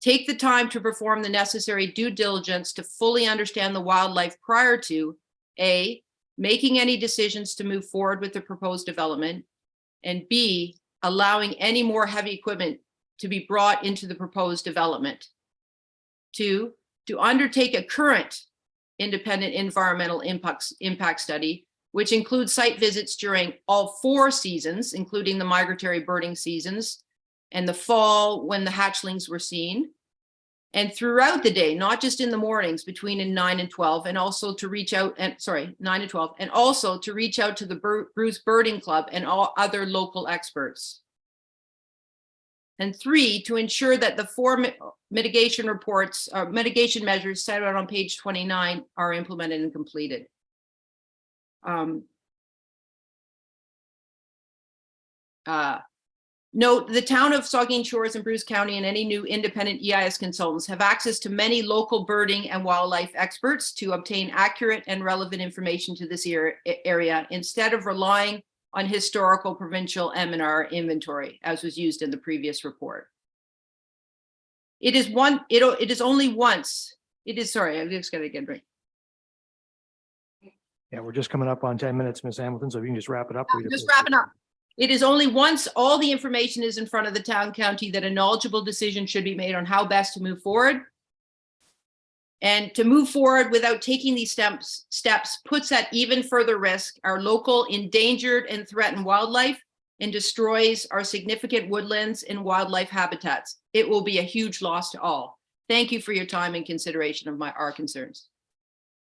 take the time to perform the necessary due diligence to fully understand the wildlife prior to A, making any decisions to move forward with the proposed development, and B, allowing any more heavy equipment to be brought into the proposed development. 2, to undertake a current independent environmental impact study, which includes site visits during all 4 seasons, including the migratory birding seasons and the fall when the hatchlings were seen, and throughout the day, not just in the mornings between 9 and 12, and also to reach out and 9 and 12, and also to reach out to the Bruce Birding Club and all other local experts. And 3, to ensure that the 4 mitigation reports or mitigation measures set out on page 29 are implemented and completed. Note, the town of Saugeen Shores and Bruce County and any new independent EIS consultants have access to many local birding and wildlife experts to obtain accurate and relevant information to this area instead of relying on historical provincial M&R inventory, as was used in the previous report. It is only once, sorry, I just got to get right. Yeah, we're just coming up on 10 minutes, Ms. Hamilton, so if you can just wrap it up. Just wrapping up. It is only once all the information is in front of the town county that a knowledgeable decision should be made on how best to move forward. And to move forward without taking these steps puts at even further risk our local endangered and threatened wildlife and destroys our significant woodlands and wildlife habitats. It will be a huge loss to all. Thank you for your time and consideration of our concerns.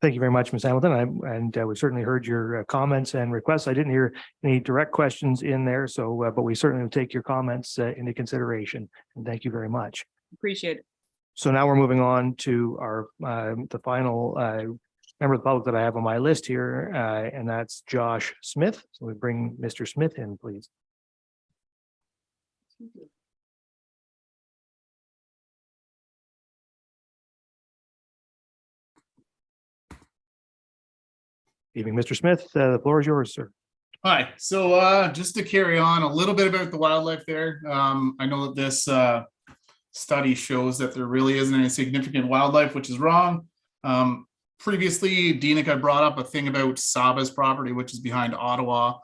Thank you very much, Ms. Hamilton. We certainly heard your comments and requests. I didn't hear any direct questions in there, so but we certainly will take your comments into consideration. And thank you very much. Appreciate it. So now we're moving on to our the final member of the public that I have on my list here, and that's Josh Smith. So we bring Mr. Smith in, please. Evening, Mr. Smith. The floor is yours, sir. Hi. So just to carry on a little bit about the wildlife there. I know that this study shows that there really isn't any significant wildlife, which is wrong. Previously, Dina had brought up a thing about Saba's property, which is behind Ottawa.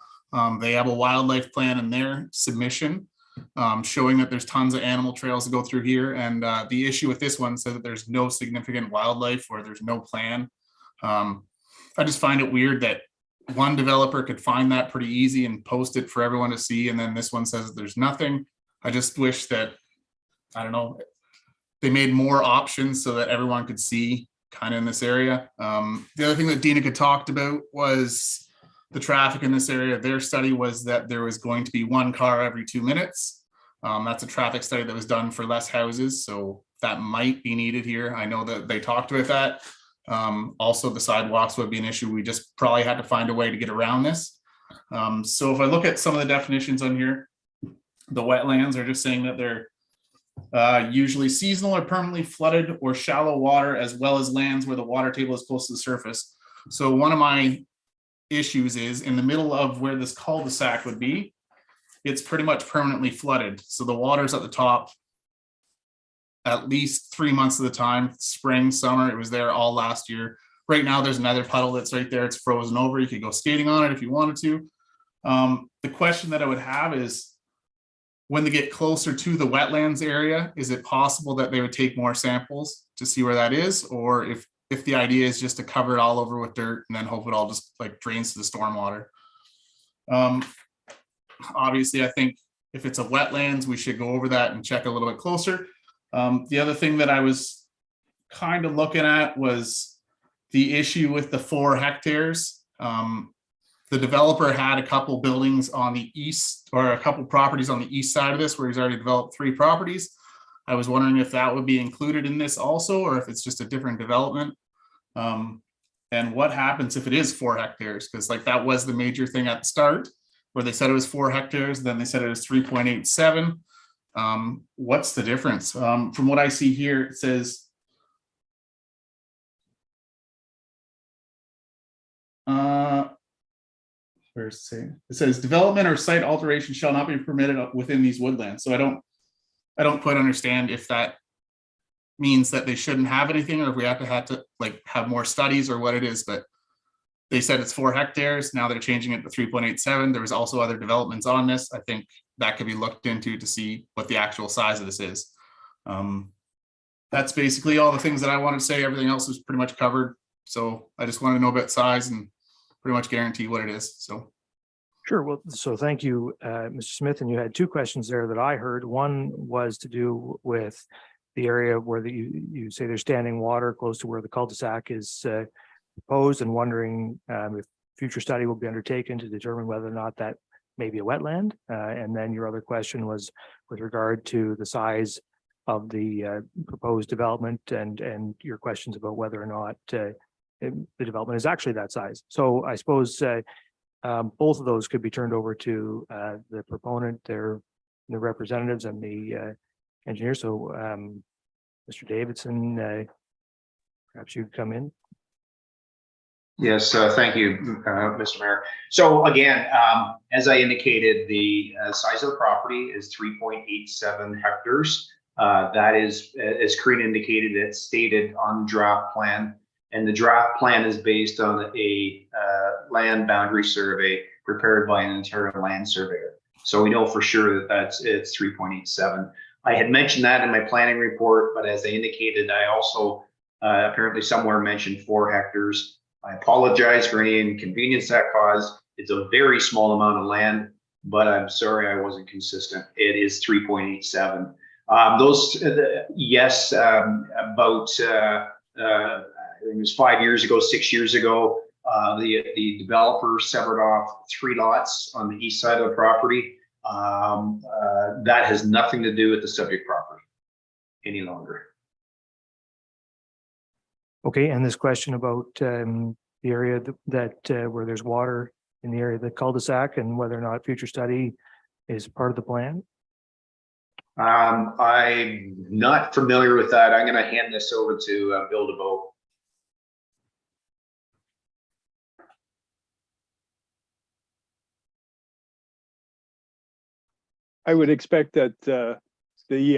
They have a wildlife plan in their submission showing that there's tons of animal trails to go through here. And the issue with this one says that there's no significant wildlife or there's no plan. I just find it weird that one developer could find that pretty easy and post it for everyone to see. And then this one says that there's nothing. I just wish that, I don't know, they made more options so that everyone could see kind of in this area. The other thing that Dina had talked about was the traffic in this area. Their study was that there was going to be 1 car every 2 minutes. That's a traffic study that was done for less houses. So that might be needed here. I know that they talked about that. Also, the sidewalks would be an issue. We just probably had to find a way to get around this. So if I look at some of the definitions on here, the wetlands are just saying that they're usually seasonal or permanently flooded or shallow water, as well as lands where the water table is close to the surface. So one of my issues is in the middle of where this cul-de-sac would be, it's pretty much permanently flooded. So the water's at the top at least 3 months of the time, spring, summer. It was there all last year. Right now, there's another puddle that's right there. It's frozen over. You could go skating on it if you wanted to. The question that I would have is, when they get closer to the wetlands area, is it possible that they would take more samples to see where that is? Or if the idea is just to cover it all over with dirt and then hope it all just like drains to the stormwater? Obviously, I think if it's a wetlands, we should go over that and check a little bit closer. The other thing that I was kind of looking at was the issue with the 4 hectares. The developer had a couple buildings on the east, or a couple properties on the east side of this, where he's already developed 3 properties. I was wondering if that would be included in this also, or if it's just a different development. And what happens if it is 4 hectares? Because like that was the major thing at the start, where they said it was 4 hectares, then they said it was 3.87. What's the difference? From what I see here, it says where's it saying? It says development or site alteration shall not be permitted within these woodlands. So I don't quite understand if that means that they shouldn't have anything, or if we have to like have more studies, or what it is. But they said it's 4 hectares. Now they're changing it to 3.87. There was also other developments on this. I think that could be looked into to see what the actual size of this is. That's basically all the things that I wanted to say. Everything else was pretty much covered. So I just wanted to know about size and pretty much guarantee what it is. So. Sure. Well, so thank you, Mr. Smith. And you had 2 questions there that I heard. One was to do with the area where you say there's standing water close to where the cul-de-sac is proposed, and wondering if future study will be undertaken to determine whether or not that may be a wetland. And then your other question was with regard to the size of the proposed development, and your questions about whether or not the development is actually that size. So I suppose both of those could be turned over to the proponent, the representatives, and the engineer. So Mr. Davidson, perhaps you'd come in. Yes, thank you, Mr. Mayor. So again, as I indicated, the size of the property is 3.87 hectares. That is, as Karina indicated, it's stated on the draft plan. And the draft plan is based on a land boundary survey prepared by an Ontario land surveyor. So we know for sure that it's 3.87. I had mentioned that in my planning report, but as I indicated, I also apparently somewhere mentioned 4 hectares. I apologize for any inconvenience that caused. It's a very small amount of land, but I'm sorry I wasn't consistent. It is 3.87. Yes, about it was 5 years ago, 6 years ago, the developer severed off 3 lots on the east side of the property. That has nothing to do with the subject property any longer. Okay, and this question about the area that where there's water in the area of the cul-de-sac, and whether or not future study is part of the plan? I'm not familiar with that. I'm going to hand this over to Bill DeVoe. I would expect that the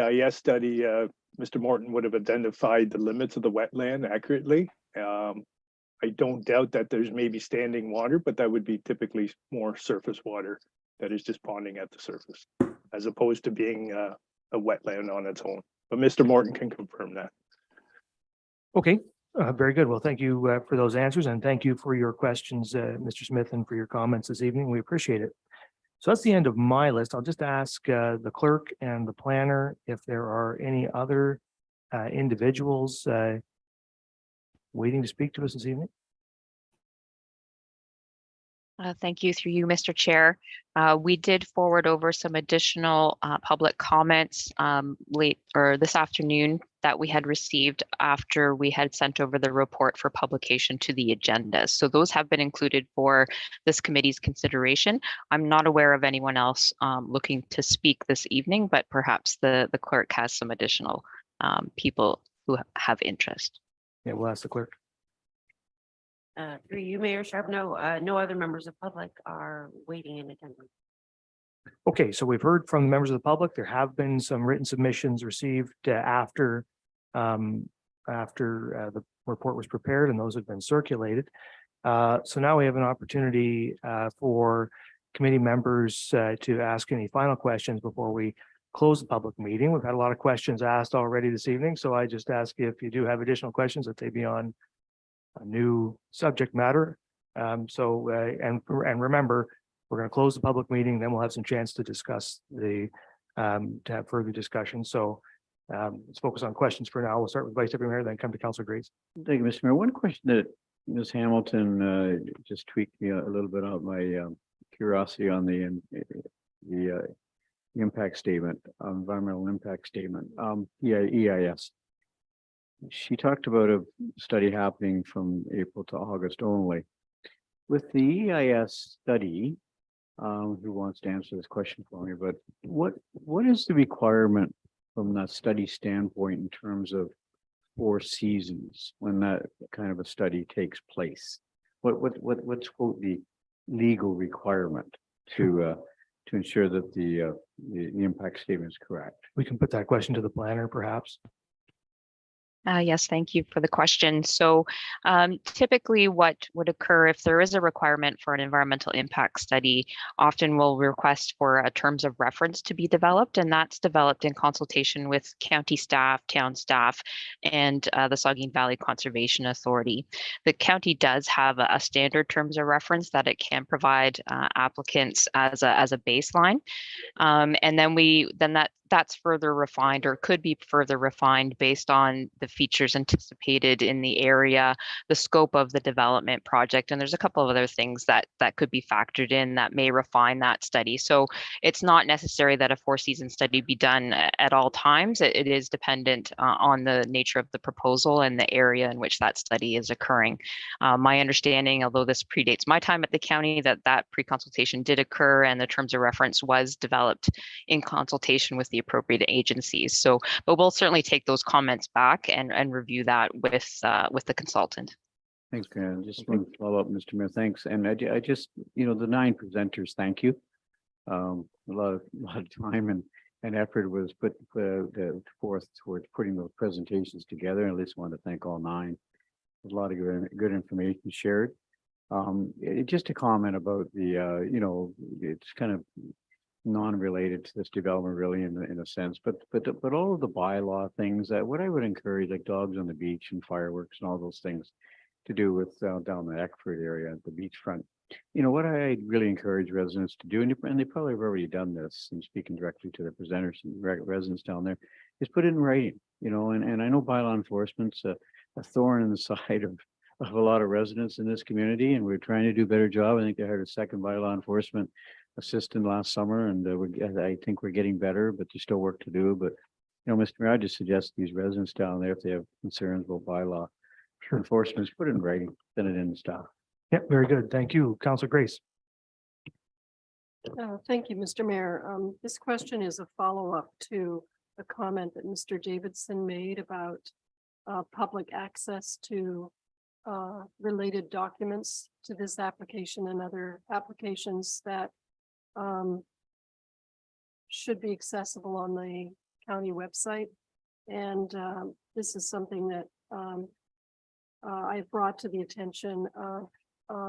EIS study, Mr. Morton would have identified the limits of the wetland accurately. I don't doubt that there's maybe standing water, but that would be typically more surface water that is just ponding at the surface, as opposed to being a wetland on its own. But Mr. Morton can confirm that. Okay, very good. Well, thank you for those answers, and thank you for your questions, Mr. Smith, and for your comments this evening. We appreciate it. So that's the end of my list. I'll just ask the clerk and the planner if there are any other individuals waiting to speak to us this evening. Thank you, through you, Mr. Chair. We did forward over some additional public comments this afternoon that we had received after we had sent over the report for publication to the agenda. So those have been included for this committee's consideration. I'm not aware of anyone else looking to speak this evening, but perhaps the clerk has some additional people who have interest. Yeah, we'll ask the clerk. Through you, Mayor Sharp, no other members of public are waiting in attendance. Okay, so we've heard from the members of the public. There have been some written submissions received after the report was prepared, and those have been circulated. So now we have an opportunity for committee members to ask any final questions before we close the public meeting. We've had a lot of questions asked already this evening, so I just ask if you do have additional questions, that they be on a new subject matter. And remember, we're going to close the public meeting, then we'll have some chance to discuss to have further discussion. So let's focus on questions for now. We'll start with Vice Deputy Mayor, then come to Councilor Grace. Thank you, Mr. Mayor. One question that Ms. Hamilton just tweaked me a little bit on my curiosity on the impact statement, environmental impact statement, EIS. She talked about a study happening from April to August only. With the EIS study, who wants to answer this question for me, but what is the requirement from that study standpoint in terms of 4 seasons when that kind of a study takes place? What's quote the legal requirement to ensure that the impact statement is correct? We can put that question to the planner, perhaps. Yes, thank you for the question. So typically what would occur if there is a requirement for an environmental impact study, often we'll request for a terms of reference to be developed, and that's developed in consultation with county staff, town staff, and the Saugeen Valley Conservation Authority. The county does have a standard terms of reference that it can provide applicants as a baseline. And then that's further refined, or could be further refined based on the features anticipated in the area, the scope of the development project, and there's a couple of other things that could be factored in that may refine that study. So it's not necessary that a 4-season study be done at all times. It is dependent on the nature of the proposal and the area in which that study is occurring. My understanding, although this predates my time at the county, that pre-consultation did occur and the terms of reference was developed in consultation with the appropriate agencies. So, but we'll certainly take those comments back and review that with the consultant. Thanks, Karen. Just want to follow up, Mr. Mayor. Thanks. And I just, the 9 presenters, thank you. A lot of time and effort was put forth towards putting those presentations together. And I just want to thank all 9. There's a lot of good information shared. Just a comment about the, it's kind of non-related to this development really in a sense, but all of the bylaw things that what I would encourage, like dogs on the beach and fireworks and all those things to do with down the Eckford area at the beachfront. What I really encourage residents to do, and they probably have already done this, and speaking directly to the presenters and residents down there, is put it in writing, and I know bylaw enforcement's a thorn in the side of a lot of residents in this community, and we're trying to do a better job. I think they hired a second bylaw enforcement assistant last summer, and I think we're getting better, but there's still work to do. But Mr. Mayor, I just suggest these residents down there, if they have concerns about bylaw enforcement, put it in writing, send it in to staff. Yeah, very good. Thank you, Councilor Grace. Thank you, Mr. Mayor. This question is a follow-up to a comment that Mr. Davidson made about public access to related documents to this application and other applications that should be accessible on the county website. And this is something that I brought to the attention of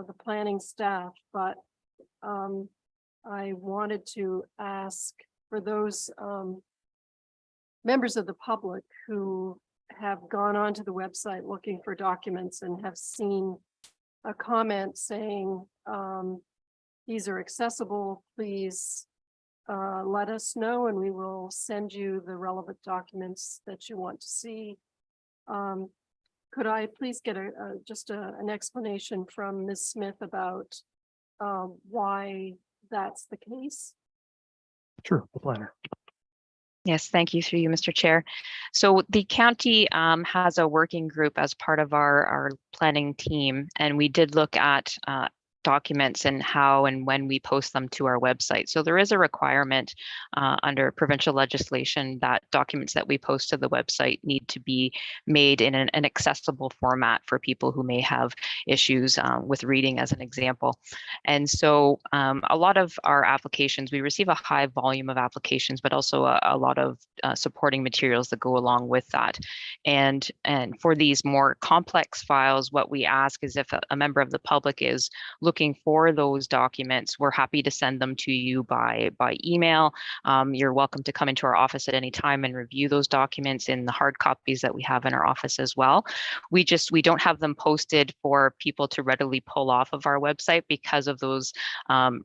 the planning staff, but I wanted to ask for those members of the public who have gone onto the website looking for documents and have seen a comment saying, these are accessible, please let us know and we will send you the relevant documents that you want to see. Could I please get just an explanation from Ms. Smith about why that's the case? Sure, the planner. Yes, thank you through you, Mr. Chair. So the county has a working group as part of our planning team, and we did look at documents and how and when we post them to our website. So there is a requirement under provincial legislation that documents that we post to the website need to be made in an accessible format for people who may have issues with reading, as an example. And so a lot of our applications, we receive a high volume of applications, but also a lot of supporting materials that go along with that. And for these more complex files, what we ask is if a member of the public is looking for those documents, we're happy to send them to you by email. You're welcome to come into our office at any time and review those documents in the hard copies that we have in our office as well. We don't have them posted for people to readily pull off of our website because of those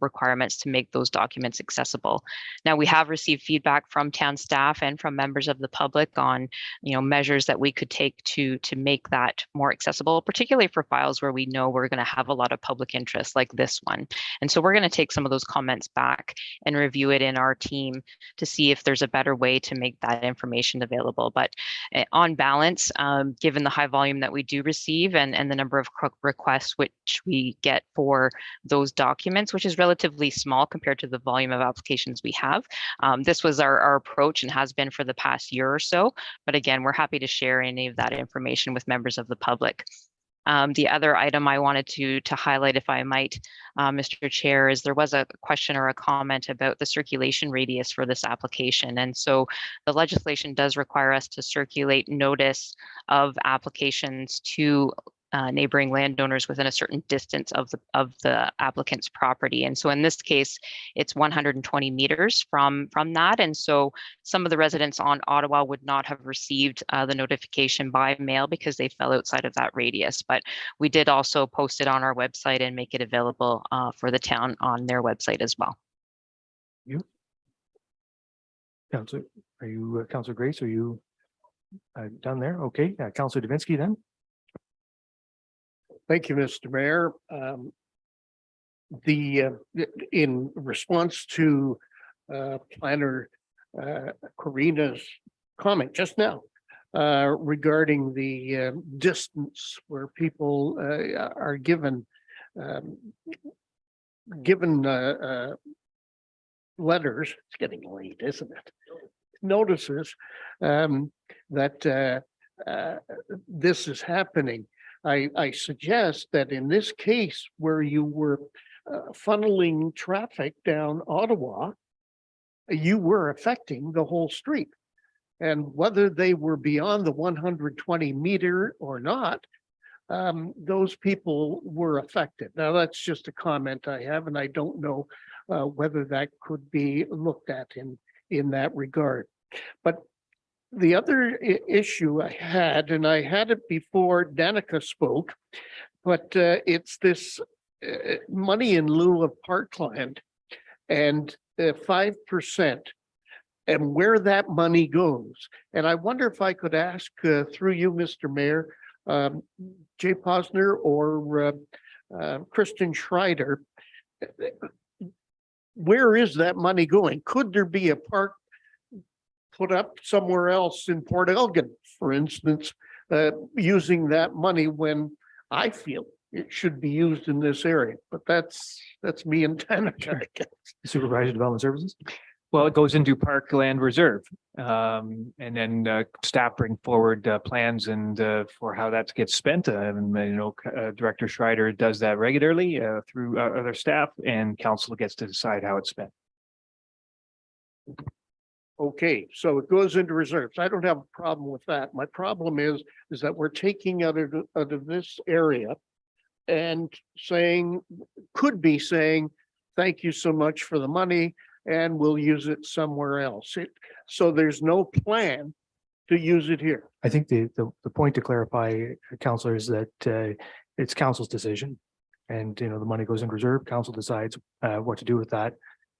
requirements to make those documents accessible. Now, we have received feedback from town staff and from members of the public on measures that we could take to make that more accessible, particularly for files where we know we're going to have a lot of public interest like this one. And so we're going to take some of those comments back and review it in our team to see if there's a better way to make that information available. But on balance, given the high volume that we do receive and the number of requests which we get for those documents, which is relatively small compared to the volume of applications we have, this was our approach and has been for the past year or so. But again, we're happy to share any of that information with members of the public. The other item I wanted to highlight, if I might, Mr. Chair, is there was a question or a comment about the circulation radius for this application. And so the legislation does require us to circulate notice of applications to neighboring landowners within a certain distance of the applicant's property. And so in this case, it's 120 meters from that. And so some of the residents on Ottawa would not have received the notification by mail because they fell outside of that radius. But we did also post it on our website and make it available for the town on their website as well. You, Councilor, are you Councilor Grace? Are you done there? Okay, Councilor Davinsky then. Thank you, Mr. Mayor. In response to Planner Karina's comment just now regarding the distance where people are given letters, it's getting late, isn't it? Notices that this is happening. I suggest that in this case where you were funneling traffic down Ottawa, you were affecting the whole street. And whether they were beyond the 120 meter or not, those people were affected. Now, that's just a comment I have, and I don't know whether that could be looked at in that regard. But the other issue I had, and I had it before Danica spoke, but it's this money in lieu of parkland and 5% and where that money goes. And I wonder if I could ask through you, Mr. Mayor, Jay Posner or Kristen Schreider, where is that money going? Could there be a park put up somewhere else in Port Elgin, for instance, using that money when I feel it should be used in this area? But that's me and Danica, I guess. Supervisor Development Services. Well, it goes into Parkland Reserve, and then staff bring forward plans and for how that gets spent. And Director Schreider does that regularly through other staff, and council gets to decide how it's spent. Okay, so it goes into reserves. I don't have a problem with that. My problem is that we're taking out of this area and could be saying, thank you so much for the money, and we'll use it somewhere else. So there's no plan to use it here. I think the point to clarify, Councillor, is that it's council's decision, and the money goes in reserve. Council decides what to do with that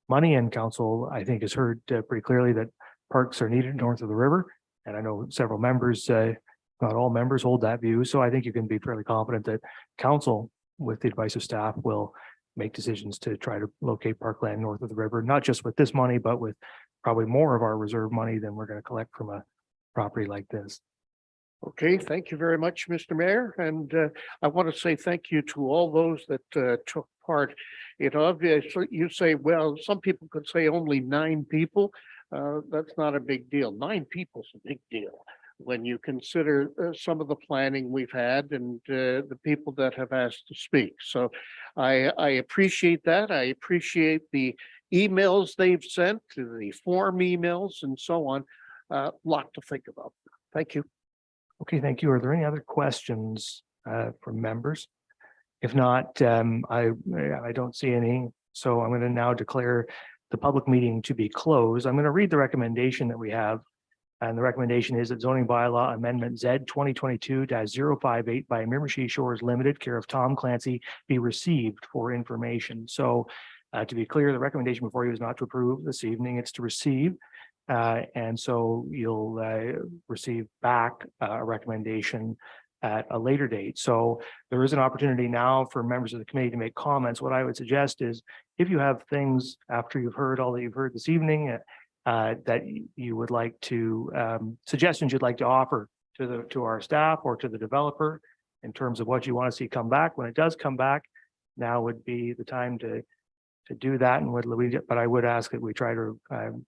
money, and council, I think, has heard pretty clearly that parks are needed north of the river. And I know several members, not all members, hold that view. So I think you can be fairly confident that council, with the advice of staff, will make decisions to try to locate parkland north of the river, not just with this money, but with probably more of our reserve money than we're going to collect from a property like this. Okay, thank you very much, Mr. Mayor. And I want to say thank you to all those that took part. It obviously, you say, well, some people could say only 9 people. That's not a big deal. 9 people's a big deal when you consider some of the planning we've had and the people that have asked to speak. So I appreciate that. I appreciate the emails they've sent, the form emails and so on. Lot to think about. Thank you. Okay, thank you. Are there any other questions from members? If not, I don't see any. So I'm going to now declare the public meeting to be closed. I'm going to read the recommendation that we have. And the recommendation is that zoning bylaw amendment Z 2022-058 by Miramichi Shores Limited, care of Tom Clancy, be received for information. So to be clear, the recommendation before you is not to approve this evening, it's to receive. And so you'll receive back a recommendation at a later date. So there is an opportunity now for members of the committee to make comments. What I would suggest is if you have things after you've heard all that you've heard this evening that you would like to, suggestions you'd like to offer to our staff or to the developer in terms of what you want to see come back, when it does come back, now would be the time to do that. And but I would ask that we try to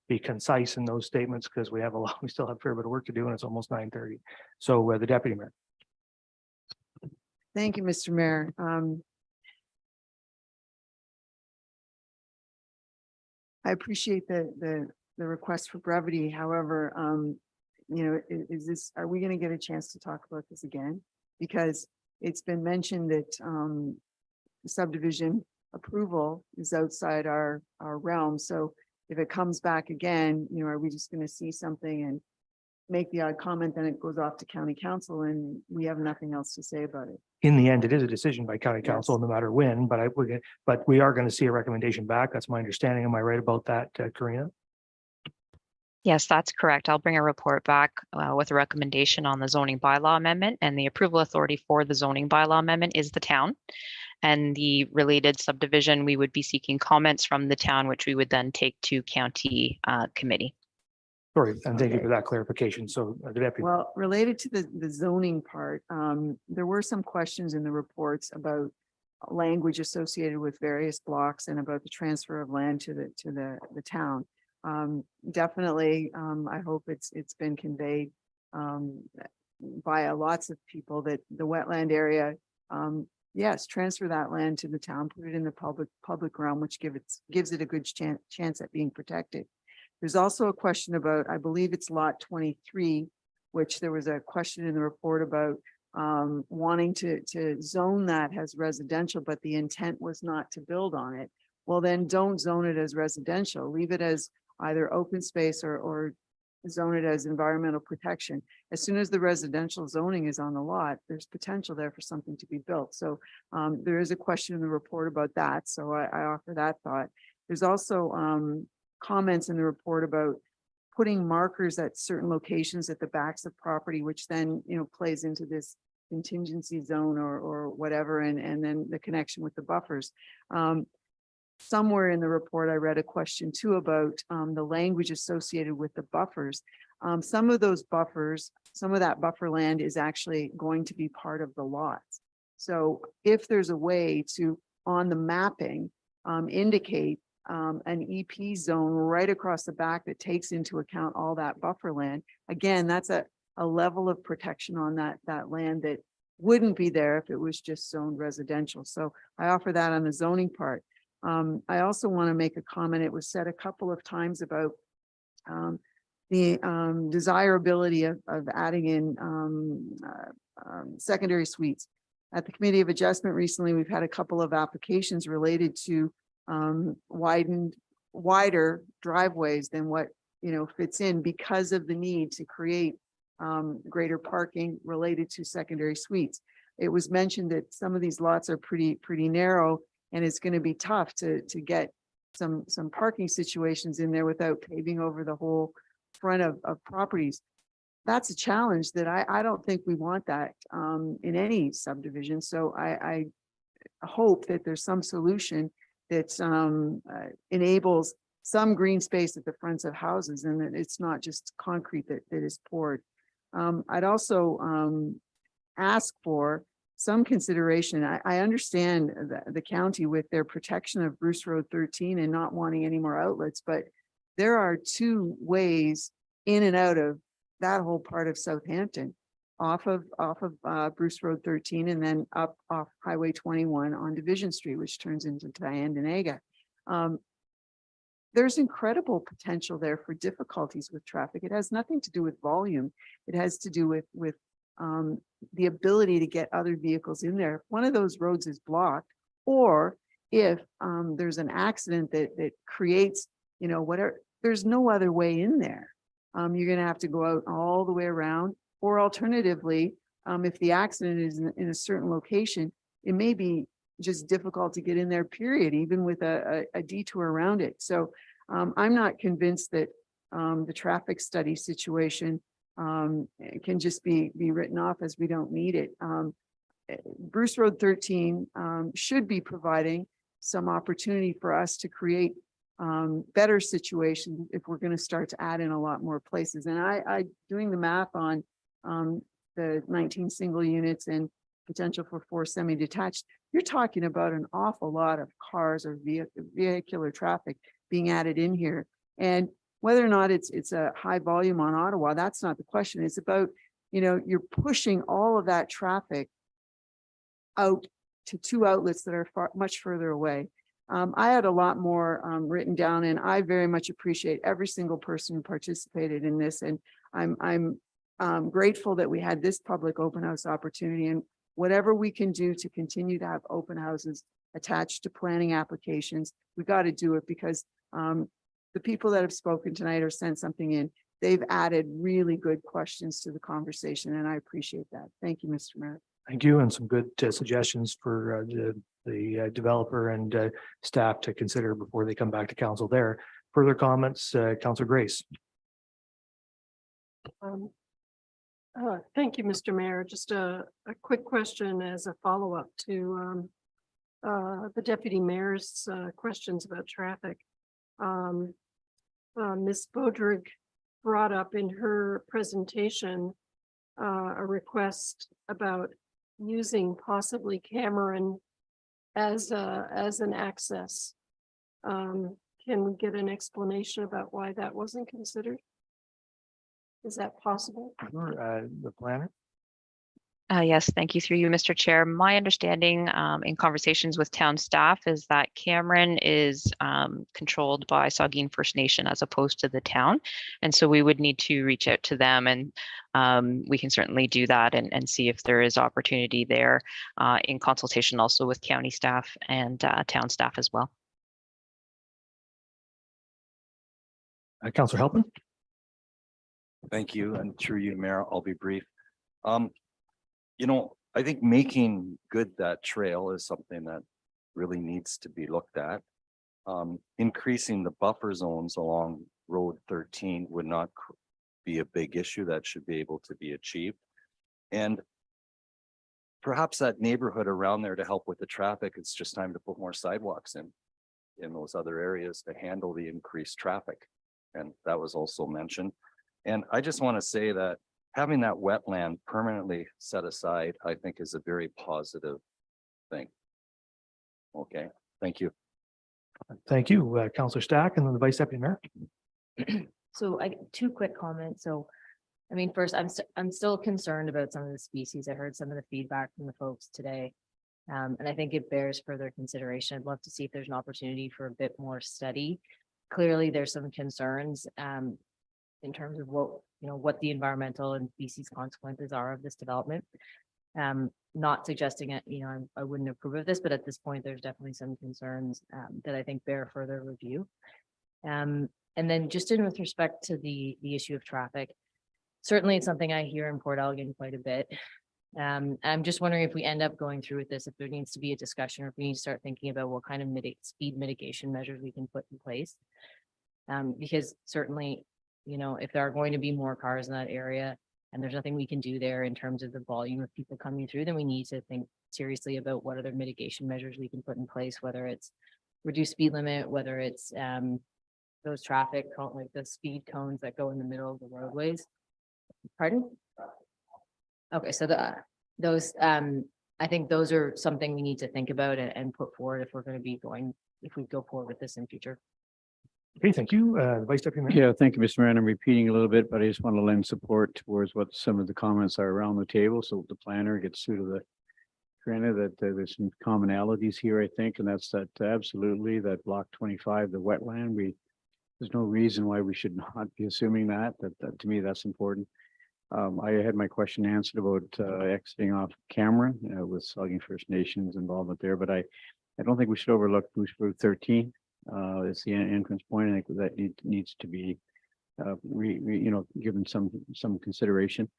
be concise in those statements because we still have a fair bit of work to do and it's almost 9:30. So the deputy mayor. Thank you, Mr. Mayor. I appreciate the request for brevity. However, are we going to get a chance to talk about this again? Because it's been mentioned that subdivision approval is outside our realm. So if it comes back again, are we just going to see something and make the odd comment, then it goes off to county council and we have nothing else to say about it? In the end, it is a decision by county council, no matter when, but we are going to see a recommendation back. That's my understanding. Am I right about that, Karina? Yes, that's correct. I'll bring a report back with a recommendation on the zoning bylaw amendment, and the approval authority for the zoning bylaw amendment is the town. And the related subdivision, we would be seeking comments from the town, which we would then take to county committee. Sorry, and thank you for that clarification. So the deputy. Well, related to the zoning part, there were some questions in the reports about language associated with various blocks and about the transfer of land to the town. Definitely, I hope it's been conveyed by lots of people that the wetland area, yes, transfer that land to the town, put it in the public realm, which gives it a good chance at being protected. There's also a question about, I believe it's lot 23, which there was a question in the report about wanting to zone that as residential, but the intent was not to build on it. Well, then don't zone it as residential, leave it as either open space or zone it as environmental protection. As soon as the residential zoning is on the lot, there's potential there for something to be built. So there is a question in the report about that. So I offer that thought. There's also comments in the report about putting markers at certain locations at the backs of property, which then, plays into this contingency zone or whatever, and then the connection with the buffers. Somewhere in the report, I read a question too about the language associated with the buffers. Some of those buffers, some of that buffer land is actually going to be part of the lots. So if there's a way to, on the mapping, indicate an EP zone right across the back that takes into account all that buffer land, again, that's a level of protection on that land that wouldn't be there if it was just zoned residential. So I offer that on the zoning part. I also want to make a comment. It was said a couple of times about the desirability of adding in secondary suites. At the Committee of Adjustment recently, we've had a couple of applications related to wider driveways than what fits in because of the need to create greater parking related to secondary suites. It was mentioned that some of these lots are pretty narrow, and it's going to be tough to get some parking situations in there without paving over the whole front of properties. That's a challenge that I don't think we want that in any subdivision. So I hope that there's some solution that enables some green space at the fronts of houses and that it's not just concrete that is poured. I'd also ask for some consideration. I understand the county with their protection of Bruce Road 13 and not wanting any more outlets, but there are two ways in and out of that whole part of Southampton, off of Bruce Road 13 and then up off Highway 21 on Division Street, which turns into Tyandanaga. There's incredible potential there for difficulties with traffic. It has nothing to do with volume. It has to do with the ability to get other vehicles in there. If one of those roads is blocked, or if there's an accident that creates, you know, whatever, there's no other way in there. You're going to have to go out all the way around, or alternatively, if the accident is in a certain location, it may be just difficult to get in there, period, even with a detour around it. So I'm not convinced that the traffic study situation can just be written off as we don't need it. Bruce Road 13 should be providing some opportunity for us to create better situations if we're going to start to add in a lot more places. And I doing the math on the 19 single units and potential for 4 semi-detached, you're talking about an awful lot of cars or vehicular traffic being added in here. And whether or not it's a high volume on Ottawa, that's not the question. It's about, you know, you're pushing all of that traffic out to 2 outlets that are much further away. I had a lot more written down, and I very much appreciate every single person who participated in this. And I'm grateful that we had this public open house opportunity, and whatever we can do to continue to have open houses attached to planning applications, we got to do it, because the people that have spoken tonight or sent something in, they've added really good questions to the conversation, and I appreciate that. Thank you, Mr. Mayor. Thank you, and some good suggestions for the developer and staff to consider before they come back to council there. Further comments, Councillor Grace. Thank you, Mr. Mayor. Just a quick question as a follow-up to the deputy mayor's questions about traffic. Ms. Bodrig brought up in her presentation a request about using possibly Cameron as an access. Can we get an explanation about why that wasn't considered? Is that possible? The planner. Yes, thank you through you, Mr. Chair. My understanding in conversations with town staff is that Cameron is controlled by Saugeen First Nation as opposed to the town. And so we would need to reach out to them, and we can certainly do that and see if there is opportunity there in consultation also with county staff and town staff as well. Councillor Halpin. Thank you, and through you, Mayor, I'll be brief. You know, I think making good that trail is something that really needs to be looked at. Increasing the buffer zones along Road 13 would not be a big issue. That should be able to be achieved. And perhaps that neighborhood around there to help with the traffic, it's just time to put more sidewalks in those other areas to handle the increased traffic. And that was also mentioned. And I just want to say that having that wetland permanently set aside, I think, is a very positive thing. Okay, thank you. Thank you, Councillor Stack, and then the Vice Deputy Mayor. So I 2 quick comments. So, I mean, first, I'm still concerned about some of the species. I heard some of the feedback from the folks today, and I think it bears further consideration. I'd love to see if there's an opportunity for a bit more study. Clearly, there's some concerns in terms of what the environmental and species consequences are of this development. Not suggesting it, I wouldn't approve of this, but at this point, there's definitely some concerns that I think bear further review. And then just with respect to the issue of traffic, certainly it's something I hear in Port Elgin quite a bit. I'm just wondering if we end up going through with this, if there needs to be a discussion, or if we need to start thinking about what kind of speed mitigation measures we can put in place. Because certainly, if there are going to be more cars in that area and there's nothing we can do there in terms of the volume of people coming through, then we need to think seriously about what other mitigation measures we can put in place, whether it's reduced speed limit, whether it's those traffic, like the speed cones that go in the middle of the roadways. Pardon? Okay, so those I think those are something we need to think about and put forward if we're going to be going, if we go forward with this in future. Okay, thank you. Vice Deputy Mayor. Yeah, thank you, Mr. Mayor. And I'm repeating a little bit, but I just want to lend support towards what some of the comments are around the table. So the planner gets through to the granted that there's some commonalities here, I think, and that's that absolutely that block 25, the wetland, there's no reason why we should not be assuming that to me, that's important. I had my question answered about exiting off camera with Saugeen First Nations involvement there, but I don't think we should overlook Bruce Route 13. It's the entrance point. I think that needs to be given some consideration.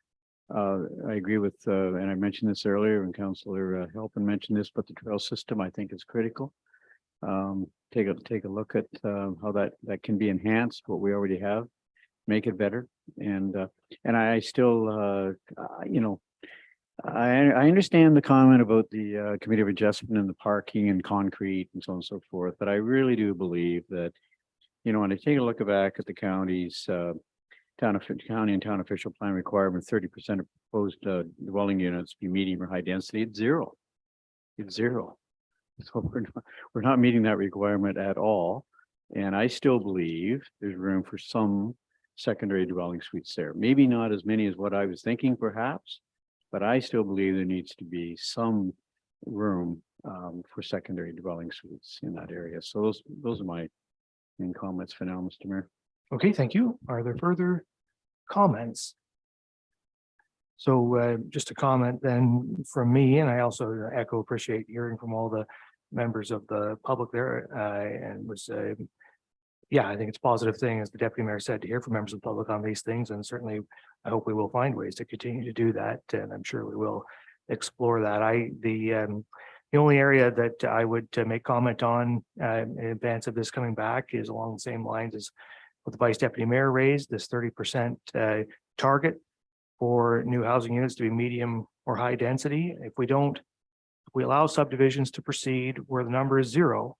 I agree with, and I mentioned this earlier, and Councillor Halpin mentioned this, but the trail system I think is critical. Take a look at how that can be enhanced, what we already have, make it better. And I still, I understand the comment about the committee of adjustment and the parking and concrete and so on and so forth, but I really do believe that, when I take a look back at the county's county and town official plan requirement, 30% of proposed dwelling units be medium or high density, it's zero. It's zero. So we're not meeting that requirement at all. And I still believe there's room for some secondary dwelling suites there. Maybe not as many as what I was thinking perhaps, but I still believe there needs to be some room for secondary dwelling suites in that area. So those are my main comments for now, Mr. Mayor. Okay, thank you. Are there further comments? So just a comment then from me, and I also echo appreciate hearing from all the members of the public there, and was yeah, I think it's a positive thing, as the Deputy Mayor said, to hear from members of the public on these things, and certainly I hope we will find ways to continue to do that, and I'm sure we will explore that. The only area that I would make comment on in advance of this coming back is along the same lines as what the Vice Deputy Mayor raised, this 30% target for new housing units to be medium or high density. If we allow subdivisions to proceed where the number is zero,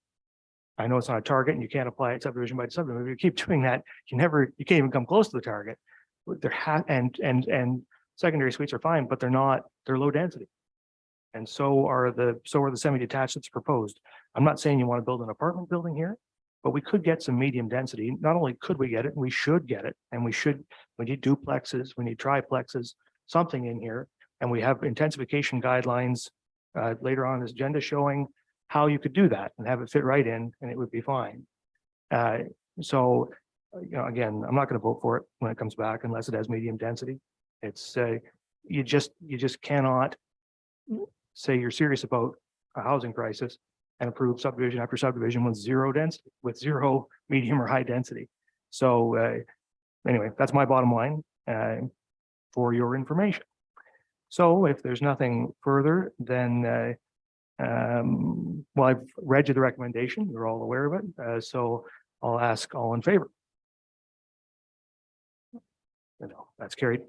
I know it's not a target and you can't apply it subdivision by subdivision. If you keep doing that, you can't even come close to the target. And secondary suites are fine, but they're low density. And so are the semi-detached that's proposed. I'm not saying you want to build an apartment building here, but we could get some medium density. Not only could we get it, we should get it. And we need duplexes, we need triplexes, something in here. And we have intensification guidelines later on in this agenda showing how you could do that and have it fit right in, and it would be fine. So, again, I'm not going to vote for it when it comes back unless it has medium density. It's you just cannot say you're serious about a housing crisis and approve subdivision after subdivision with zero density, with zero medium or high density. So anyway, that's my bottom line for your information. So if there's nothing further, then well, I've read you the recommendation. You're all aware of it. So I'll ask all in favor. No, that's carried.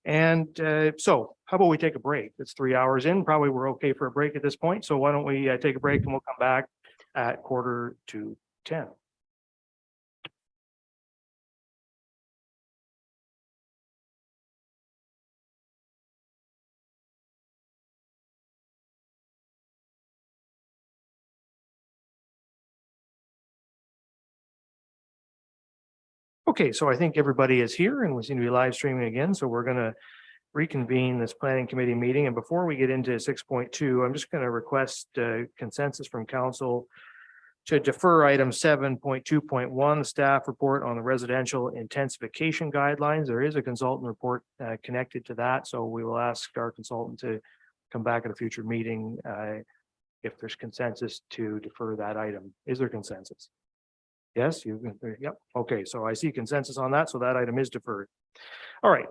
And so how about we take a break? It's 3 hours in. Probably we're okay for a break at this point. So why don't we take a break and we'll come back at 9:45. Okay, so I think everybody is here and we seem to be live streaming again. So we're going to reconvene this planning committee meeting. And before we get into 6.2, I'm just going to request consensus from council to defer item 7.2.1, staff report on the residential intensification guidelines. There is a consultant report connected to that. So we will ask our consultant to come back at a future meeting if there's consensus to defer that item. Is there consensus? Yes, yep. Okay, so I see consensus on that. So that item is deferred. All right.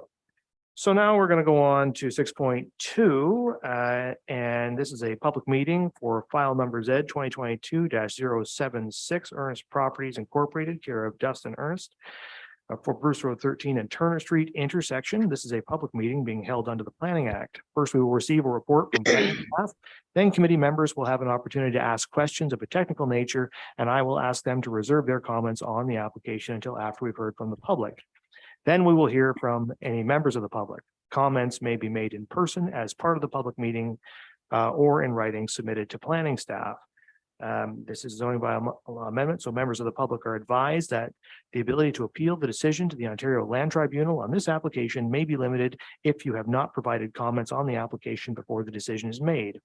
So now we're going to go on to 6.2, and this is a public meeting for file number Z 2022-076, Ernest Properties Incorporated, care of Dustin Ernest, for Bruce Road 13 and Turner Street intersection. This is a public meeting being held under the Planning Act. First, we will receive a report from staff. Then committee members will have an opportunity to ask questions of a technical nature, and I will ask them to reserve their comments on the application until after we've heard from the public. Then we will hear from any members of the public. Comments may be made in person as part of the public meeting or in writing submitted to planning staff. This is zoning bylaw amendment, so members of the public are advised that the ability to appeal the decision to the Ontario Land Tribunal on this application may be limited if you have not provided comments on the application before the decision is made.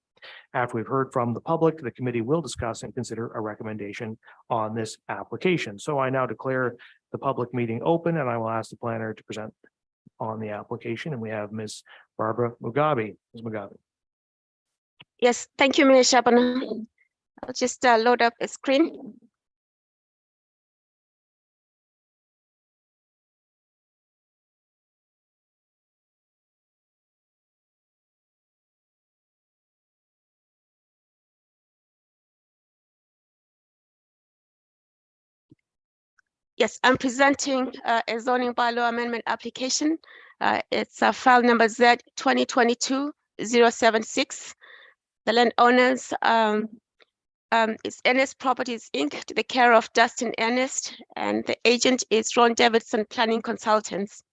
After we've heard from the public, the committee will discuss and consider a recommendation on this application. So I now declare the public meeting open, and I will ask the planner to present on the application. And we have Ms. Barbara Mugabe. Ms. Mugabe. Yes, thank you, Minister. I'll just load up the screen. Yes, I'm presenting a zoning bylaw amendment application. It's file number Z 2022-076. The landowners is Ernest Properties Inc. to the care of Dustin Ernest, and the agent is Ron Davidson Planning Consultants.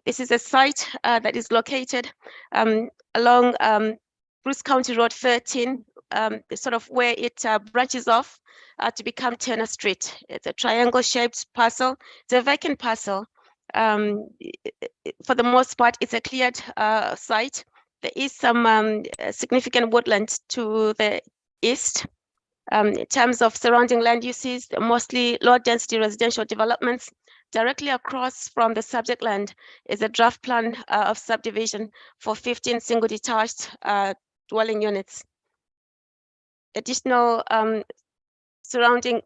This is a site that is located along Bruce County Road 13, sort of where it branches off to become Turner Street. It's a triangle-shaped parcel. It's a vacant parcel. For the most part, it's a cleared site. There is some significant woodland to the east. In terms of surrounding land uses, mostly low-density residential developments. Directly across from the subject land is a draft plan of subdivision for 15 single detached dwelling units. Additional surrounding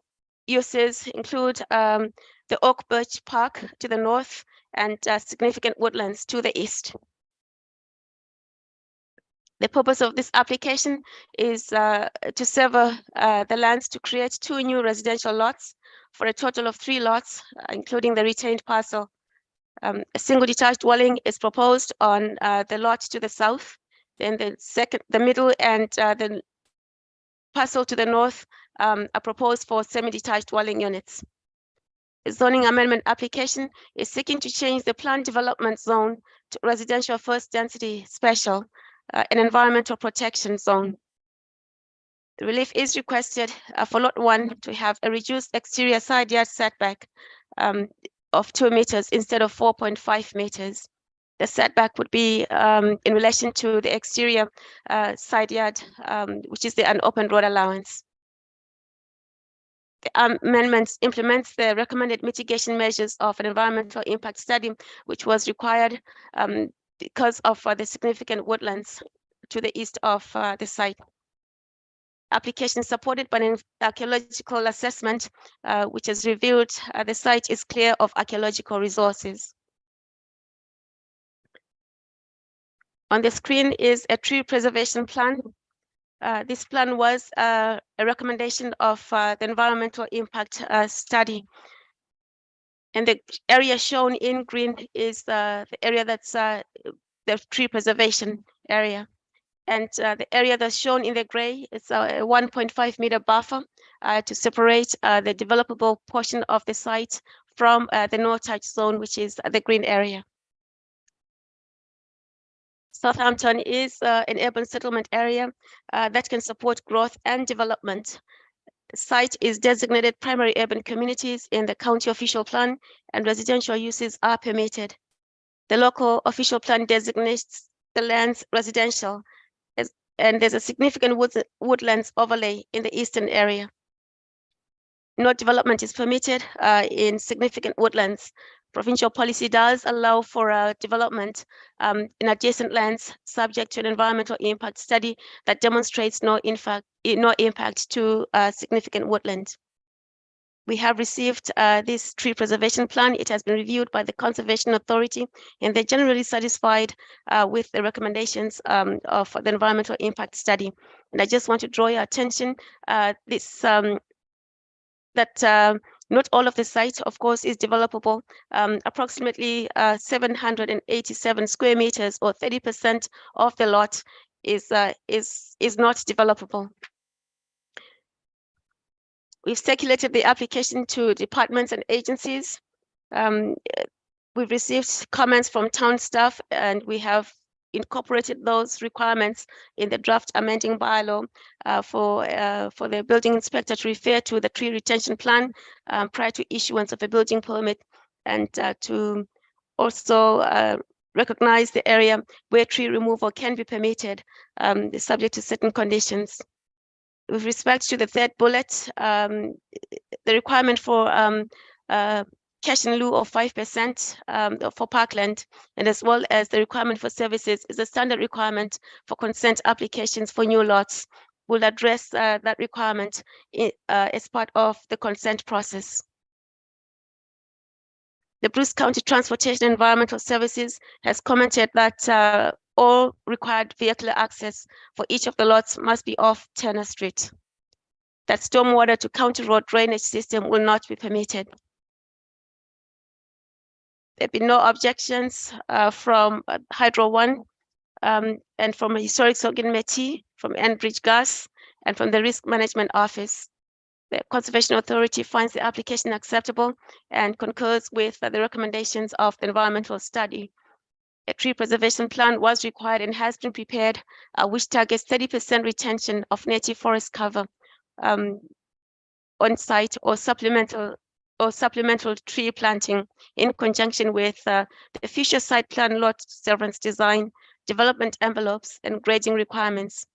uses include the Oak Birch Park to the north and significant woodlands to the east. The purpose of this application is to sever the lands to create 2 new residential lots for a total of 3 lots, including the retained parcel. A single detached dwelling is proposed on the lot to the south. Then the middle and the parcel to the north are proposed for semi-detached dwelling units. The zoning amendment application is seeking to change the planned development zone to residential first density special, an environmental protection zone. The relief is requested for lot 1 to have a reduced exterior side yard setback of 2 meters instead of 4.5 meters. The setback would be in relation to the exterior side yard, which is the unopened road allowance. The amendment implements the recommended mitigation measures of an environmental impact study, which was required because of the significant woodlands to the east of the site. Application supported by an archaeological assessment, which has revealed the site is clear of archaeological resources. On the screen is a tree preservation plan. This plan was a recommendation of the environmental impact study. And the area shown in green is the area that's the tree preservation area. And the area that's shown in the gray is a 1.5 meter buffer to separate the developable portion of the site from the no-touch zone, which is the green area. Southampton is an urban settlement area that can support growth and development. The site is designated primary urban communities in the county official plan, and residential uses are permitted. The local official plan designates the lands residential, and there's a significant woodlands overlay in the eastern area. No development is permitted in significant woodlands. Provincial policy does allow for development in adjacent lands subject to an environmental impact study that demonstrates no impact to significant woodland. We have received this tree preservation plan. It has been reviewed by the Conservation Authority, and they're generally satisfied with the recommendations of the environmental impact study. And I just want to draw your attention that not all of the site, of course, is developable. Approximately 787 square meters, or 30% of the lot, is not developable. We've circulated the application to departments and agencies. We've received comments from town staff, and we have incorporated those requirements in the draft amending bylaw for the building inspector to refer to the tree retention plan prior to issuance of a building permit, and to also recognize the area where tree removal can be permitted, subject to certain conditions. With respect to the third bullet, the requirement for cash in lieu of 5% for parkland, and as well as the requirement for services, is a standard requirement for consent applications for new lots. We'll address that requirement as part of the consent process. The Bruce County Transportation and Environmental Services has commented that all required vehicular access for each of the lots must be off Turner Street. That stormwater to county road drainage system will not be permitted. There have been no objections from Hydro One and from Historic Saugeen Métis, from Enbridge Gas, and from the Risk Management Office. The Conservation Authority finds the application acceptable and concurs with the recommendations of the environmental study. A tree preservation plan was required and has been prepared, which targets 30% retention of native forest cover on site, or supplemental tree planting in conjunction with the future site plan lot severance design, development envelopes, and grading requirements.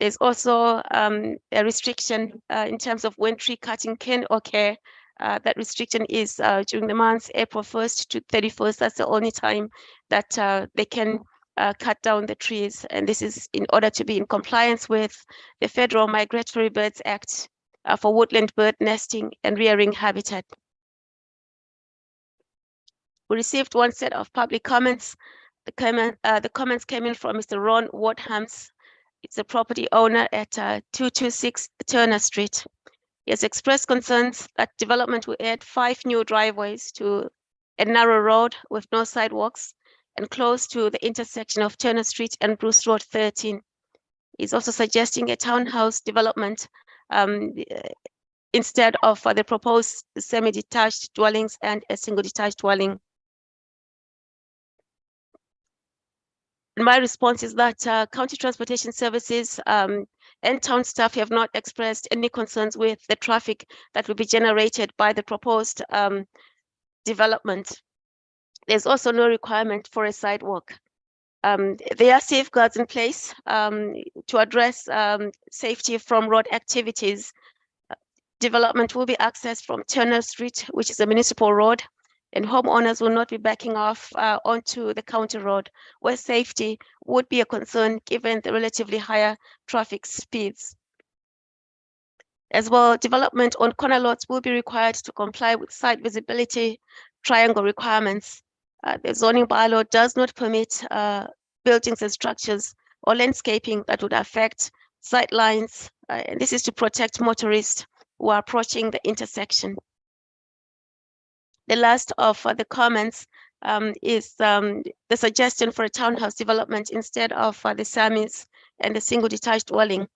There's also a restriction in terms of when tree cutting can occur. That restriction is during the months April 1st to 31st. That's the only time that they can cut down the trees. And this is in order to be in compliance with the Federal Migratory Birds Act for woodland bird nesting and rearing habitat. We received one set of public comments. The comments came in from Mr. Ron Wadhams. It's a property owner at 226 Turner Street. He has expressed concerns that development will add 5 new driveways to a narrow road with no sidewalks and close to the intersection of Turner Street and Bruce Road 13. He's also suggesting a townhouse development instead of the proposed semi-detached dwellings and a single detached dwelling. And my response is that County Transportation Services and town staff have not expressed any concerns with the traffic that will be generated by the proposed development. There's also no requirement for a sidewalk. There are safeguards in place to address safety from road activities. Development will be accessed from Turner Street, which is a municipal road, and homeowners will not be backing off onto the county road, where safety would be a concern given the relatively higher traffic speeds. As well, development on corner lots will be required to comply with site visibility triangle requirements. The zoning bylaw does not permit buildings and structures or landscaping that would affect sight lines, and this is to protect motorists who are approaching the intersection. The last of the comments is the suggestion for a townhouse development instead of the SAMIs and the single detached dwelling.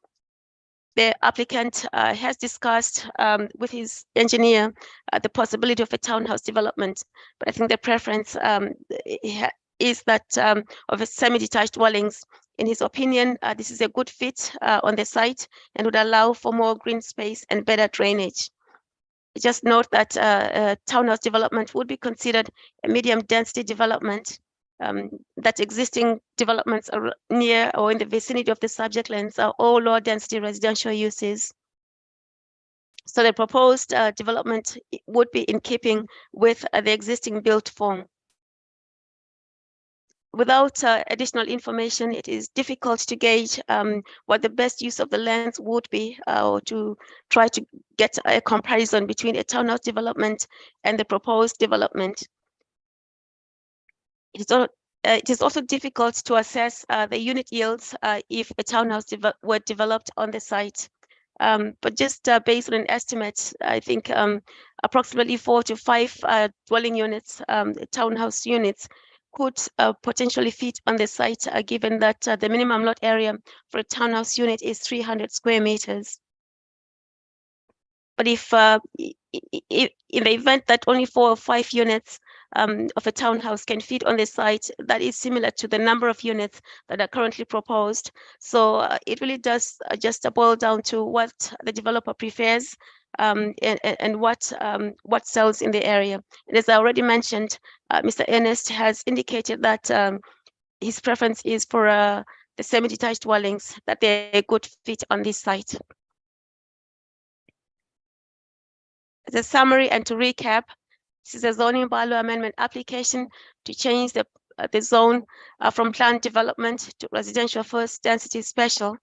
The applicant has discussed with his engineer the possibility of a townhouse development, but I think the preference is that of a semi-detached dwellings. In his opinion, this is a good fit on the site and would allow for more green space and better drainage. Just note that townhouse development would be considered a medium density development, that existing developments are near or in the vicinity of the subject lands are all low density residential uses. So the proposed development would be in keeping with the existing built form. Without additional information, it is difficult to gauge what the best use of the lands would be, or to try to get a comparison between a townhouse development and the proposed development. It is also difficult to assess the unit yields if a townhouse were developed on the site. But just based on an estimate, I think approximately 4 to 5 dwelling units, townhouse units, could potentially fit on the site, given that the minimum lot area for a townhouse unit is 300 square meters. But if in the event that only 4 or 5 units of a townhouse can fit on the site that is similar to the number of units that are currently proposed. So it really does just boil down to what the developer prefers and what sells in the area. And as I already mentioned, Mr. Ernest has indicated that his preference is for the semi-detached dwellings, that they're a good fit on this site. As a summary and to recap, this is a zoning bylaw amendment application to change the zone from planned development to residential first density special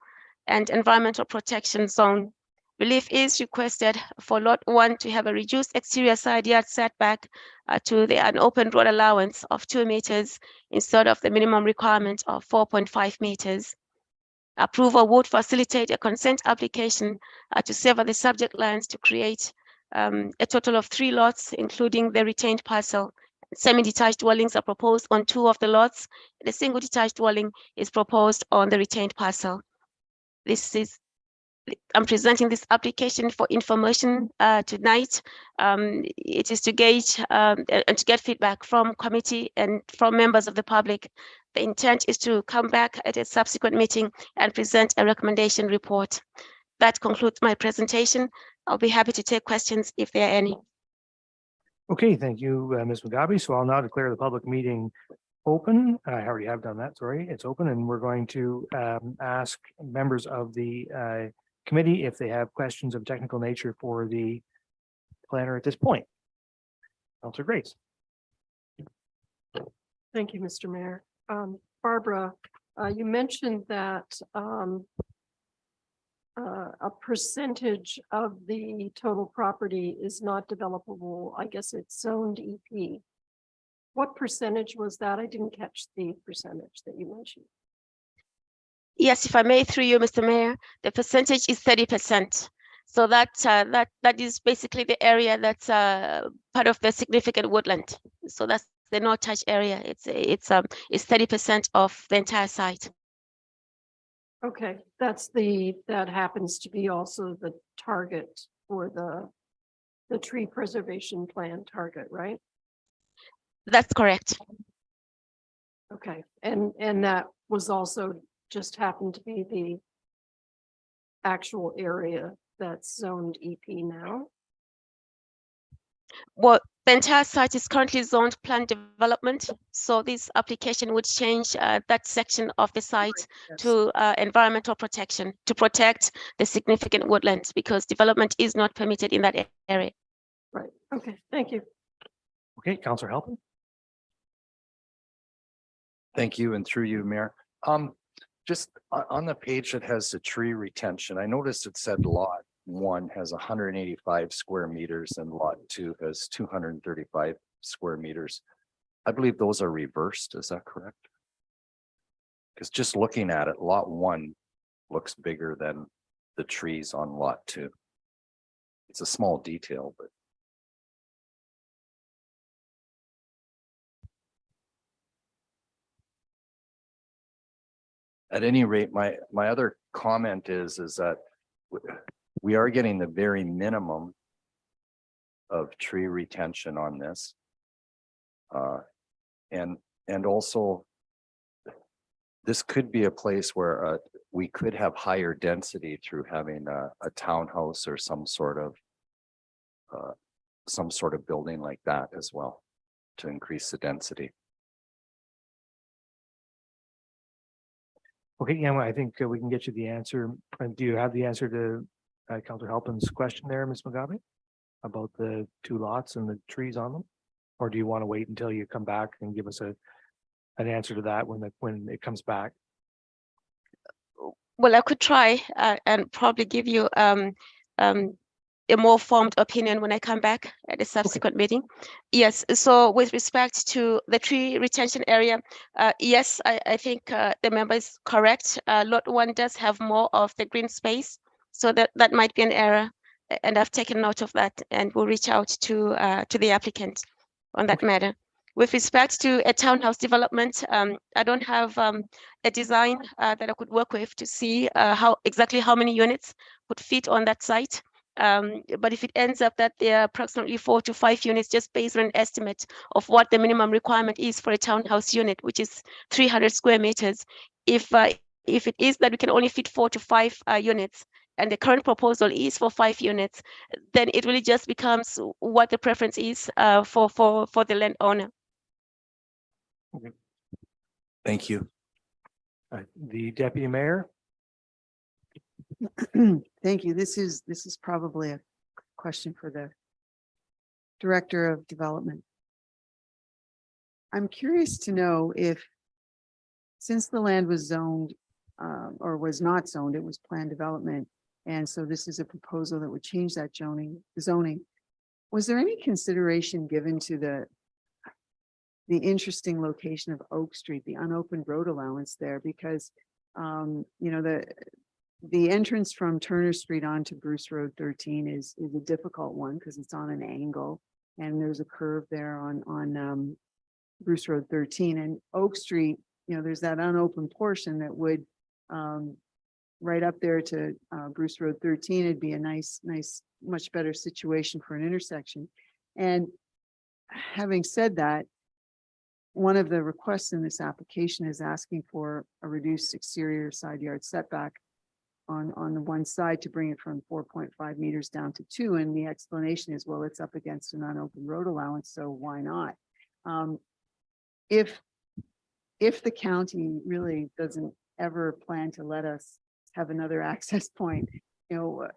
and environmental protection zone. Relief is requested for lot 1 to have a reduced exterior side yard setback to an open road allowance of 2 meters instead of the minimum requirement of 4.5 meters. Approval would facilitate a consent application to sever the subject lands to create a total of 3 lots, including the retained parcel. Semi-detached dwellings are proposed on 2 of the lots, and a single detached dwelling is proposed on the retained parcel. I'm presenting this application for information tonight. It is to gauge and to get feedback from committee and from members of the public. The intent is to come back at a subsequent meeting and present a recommendation report. That concludes my presentation. I'll be happy to take questions if there are any. Okay, thank you, Ms. Mugabe. So I'll now declare the public meeting open. I already have done that, sorry. It's open, and we're going to ask members of the committee if they have questions of technical nature for the planner at this point. Councilor Grace. Thank you, Mr. Mayor. Barbara, you mentioned that a percentage of the total property is not developable. I guess it's zoned EP. What percentage was that? I didn't catch the percentage that you mentioned. Yes, if I may, through you, Mr. Mayor, the percentage is 30%. So that is basically the area that's part of the significant woodland. So that's the no touch area. It's 30% of the entire site. Okay, that happens to be also the target for the tree preservation plan target, right? That's correct. Okay, and that was also just happened to be the actual area that's zoned EP now? Well, the entire site is currently zoned planned development. So this application would change that section of the site to environmental protection to protect the significant woodlands because development is not permitted in that area. Right. Okay. Thank you. Okay, Councilor Halpin. Thank you, and through you, Mayor. Just on the page that has the tree retention, I noticed it said lot 1 has 185 square meters and lot 2 has 235 square meters. I believe those are reversed. Is that correct? Because just looking at it, lot 1 looks bigger than the trees on lot 2. It's a small detail, but at any rate, my other comment is that we are getting the very minimum of tree retention on this. And also this could be a place where we could have higher density through having a townhouse or some sort of building like that as well to increase the density. Okay, yeah, well, I think we can get you the answer. Do you have the answer to Councilor Halpin's question there, Ms. Mugabe, about the 2 lots and the trees on them? Or do you want to wait until you come back and give us an answer to that when it comes back? Well, I could try and probably give you a more formed opinion when I come back at a subsequent meeting. Yes, so with respect to the tree retention area, yes, I think the member is correct. Lot 1 does have more of the green space, so that might be an error. And I've taken note of that and will reach out to the applicant on that matter. With respect to a townhouse development, I don't have a design that I could work with to see exactly how many units would fit on that site. But if it ends up that there are approximately 4 to 5 units, just based on an estimate of what the minimum requirement is for a townhouse unit, which is 300 square meters, if it is that we can only fit 4 to 5 units, and the current proposal is for 5 units, then it really just becomes what the preference is for the landowner. Thank you. The deputy mayor. Thank you. This is probably a question for the Director of Development. I'm curious to know if, since the land was zoned or was not zoned, it was planned development, and so this is a proposal that would change that zoning. Was there any consideration given to the interesting location of Oak Street, the unopened road allowance there? Because you know, the entrance from Turner Street onto Bruce Road 13 is a difficult one because it's on an angle, and there's a curve there on Bruce Road 13, and Oak Street, you know, there's that unopened portion that would right up there to Bruce Road 13. It'd be a nice, much better situation for an intersection. And having said that, one of the requests in this application is asking for a reduced exterior side yard setback on the one side to bring it from 4.5 meters down to 2. And the explanation is, well, it's up against an unopened road allowance, so why not? If the county really doesn't ever plan to let us have another access point, you know,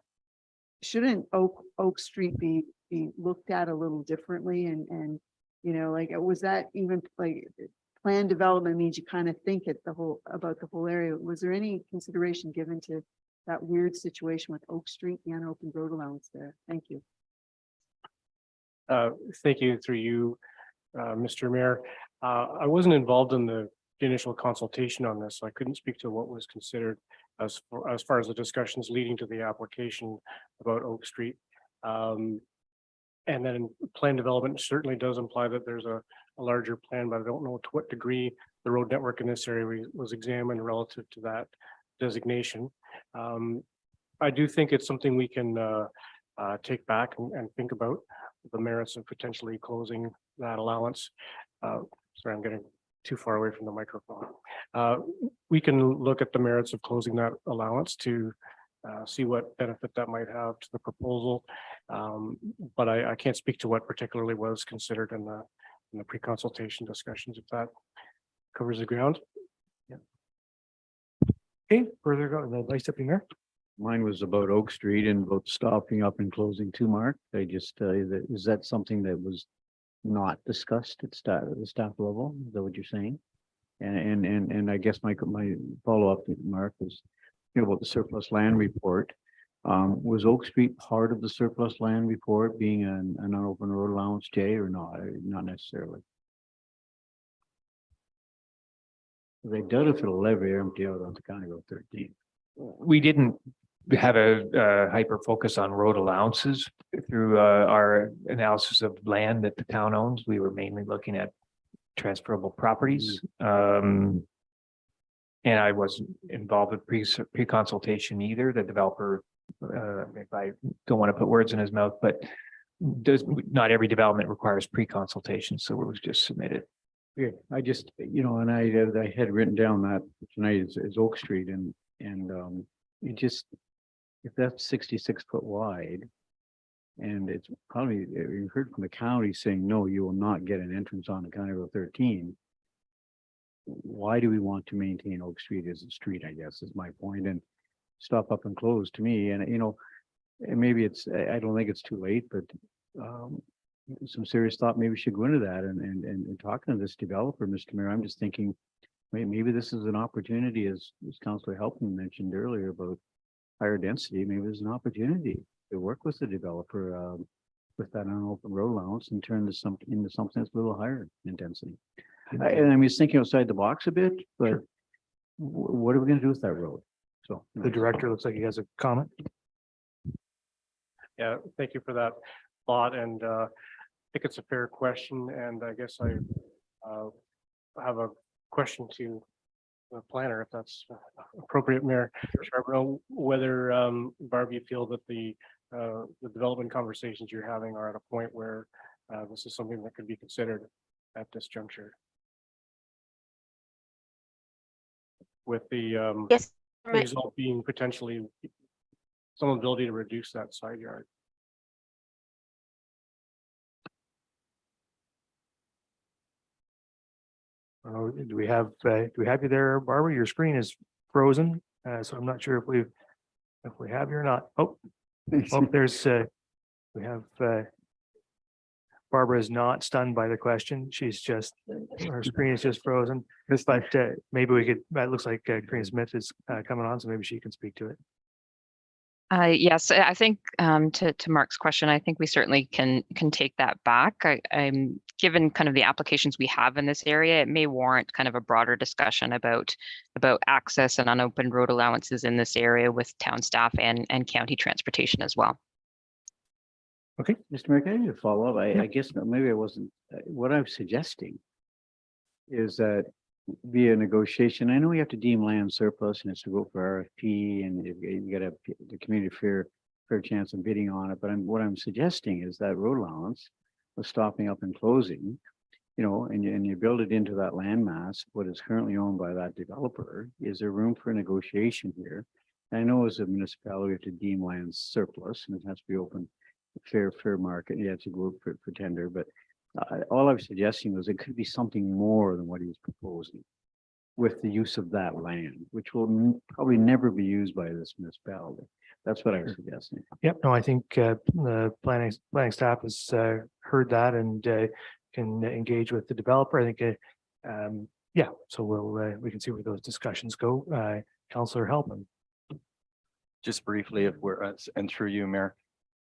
shouldn't Oak Street be looked at a little differently? And you know, like, was that even like planned development means you kind of think about the whole area? Was there any consideration given to that weird situation with Oak Street, the unopened road allowance there? Thank you. Thank you, through you, Mr. Mayor. I wasn't involved in the initial consultation on this, so I couldn't speak to what was considered as far as the discussions leading to the application about Oak Street. And then plan development certainly does imply that there's a larger plan, but I don't know to what degree the road network in this area was examined relative to that designation. I do think it's something we can take back and think about the merits of potentially closing that allowance. Sorry, I'm getting too far away from the microphone. We can look at the merits of closing that allowance to see what benefit that might have to the proposal. But I can't speak to what particularly was considered in the pre-consultation discussions, if that covers the ground. Yeah. Okay, further go, the Vice Deputy Mayor. Mine was about Oak Street and about stopping up and closing too, Mark. I just tell you that, is that something that was not discussed at the staff level? Is that what you're saying? And I guess my follow-up, Mark, was, you know, about the surplus land report. Was Oak Street part of the surplus land report being an unopened road allowance, Jay, or not? Not necessarily. They doubt if it'll ever empty out onto County Road 13. We didn't have a hyper focus on road allowances through our analysis of land that the town owns. We were mainly looking at transferable properties. And I wasn't involved with pre-consultation either. The developer, if I don't want to put words in his mouth, but not every development requires pre-consultation, so it was just submitted. Yeah, I just, you know, and I had written down that tonight is Oak Street, and you just, if that's 66 foot wide, and it's probably, you heard from the county saying, no, you will not get an entrance on the County Road 13. Why do we want to maintain Oak Street as a street, I guess, is my point, and stop up and close to me. And, you know, maybe it's, I don't think it's too late, but some serious thought maybe we should go into that and talking to this developer, Mr. Mayor. I'm just thinking, maybe this is an opportunity, as Councillor Helpman mentioned earlier about higher density. Maybe there's an opportunity to work with the developer with that unopened road allowance and turn this into something that's a little higher in density. And I'm just thinking outside the box a bit, but sure. What are we going to do with that road? So the director looks like he has a comment. Yeah, thank you for that thought, and I think it's a fair question, and I guess I have a question to the planner, if that's appropriate, Mayor Charbonneau, whether Barb, you feel that the the development conversations you're having are at a point where this is something that could be considered at this juncture. With the Yes, result being potentially some ability to reduce that side yard. Do we have you there, Barbara? Your screen is frozen, so I'm not sure if we have you or not. Oh, there's we have Barbara is not stunned by the question. She's just her screen is just frozen. But maybe we could. It looks like Karina Smith is coming on, so maybe she can speak to it. Yes, I think to Mark's question, I think we certainly can take that back. I'm given kind of the applications we have in this area, it may warrant kind of a broader discussion about access and unopened road allowances in this area with town staff and county transportation as well. Okay, Mr. Mayor, can I need to follow up? I guess maybe I wasn't, what I'm suggesting is that via negotiation, I know we have to deem land surplus and it's to go for RFP and you got to have the community fair chance of bidding on it. But what I'm suggesting is that road allowance of stopping up and closing, you know, and you build it into that landmass, what is currently owned by that developer. Is there room for negotiation here? And I know as a municipality, we have to deem land surplus and it has to be open fair market. You have to go for tender, but all I was suggesting was it could be something more than what he was proposing with the use of that land, which will probably never be used by this municipality. That's what I was suggesting. Yep. No, I think the planning staff has heard that and can engage with the developer. I think, yeah. So we can see where those discussions go. Councillor Halpin. Just briefly, if we're and through you, Mayor,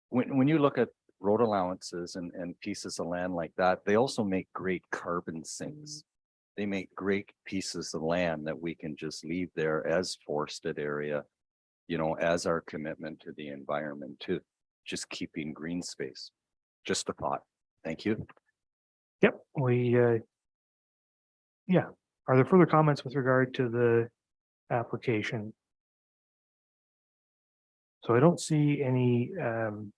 when you look at road allowances and pieces of land like that, they also make great carbon sinks. They make great pieces of land that we can just leave there as forested area, you know, as our commitment to the environment, to just keeping green space. Just a thought. Thank you. Yep. Yeah. Are there further comments with regard to the application? So I don't see any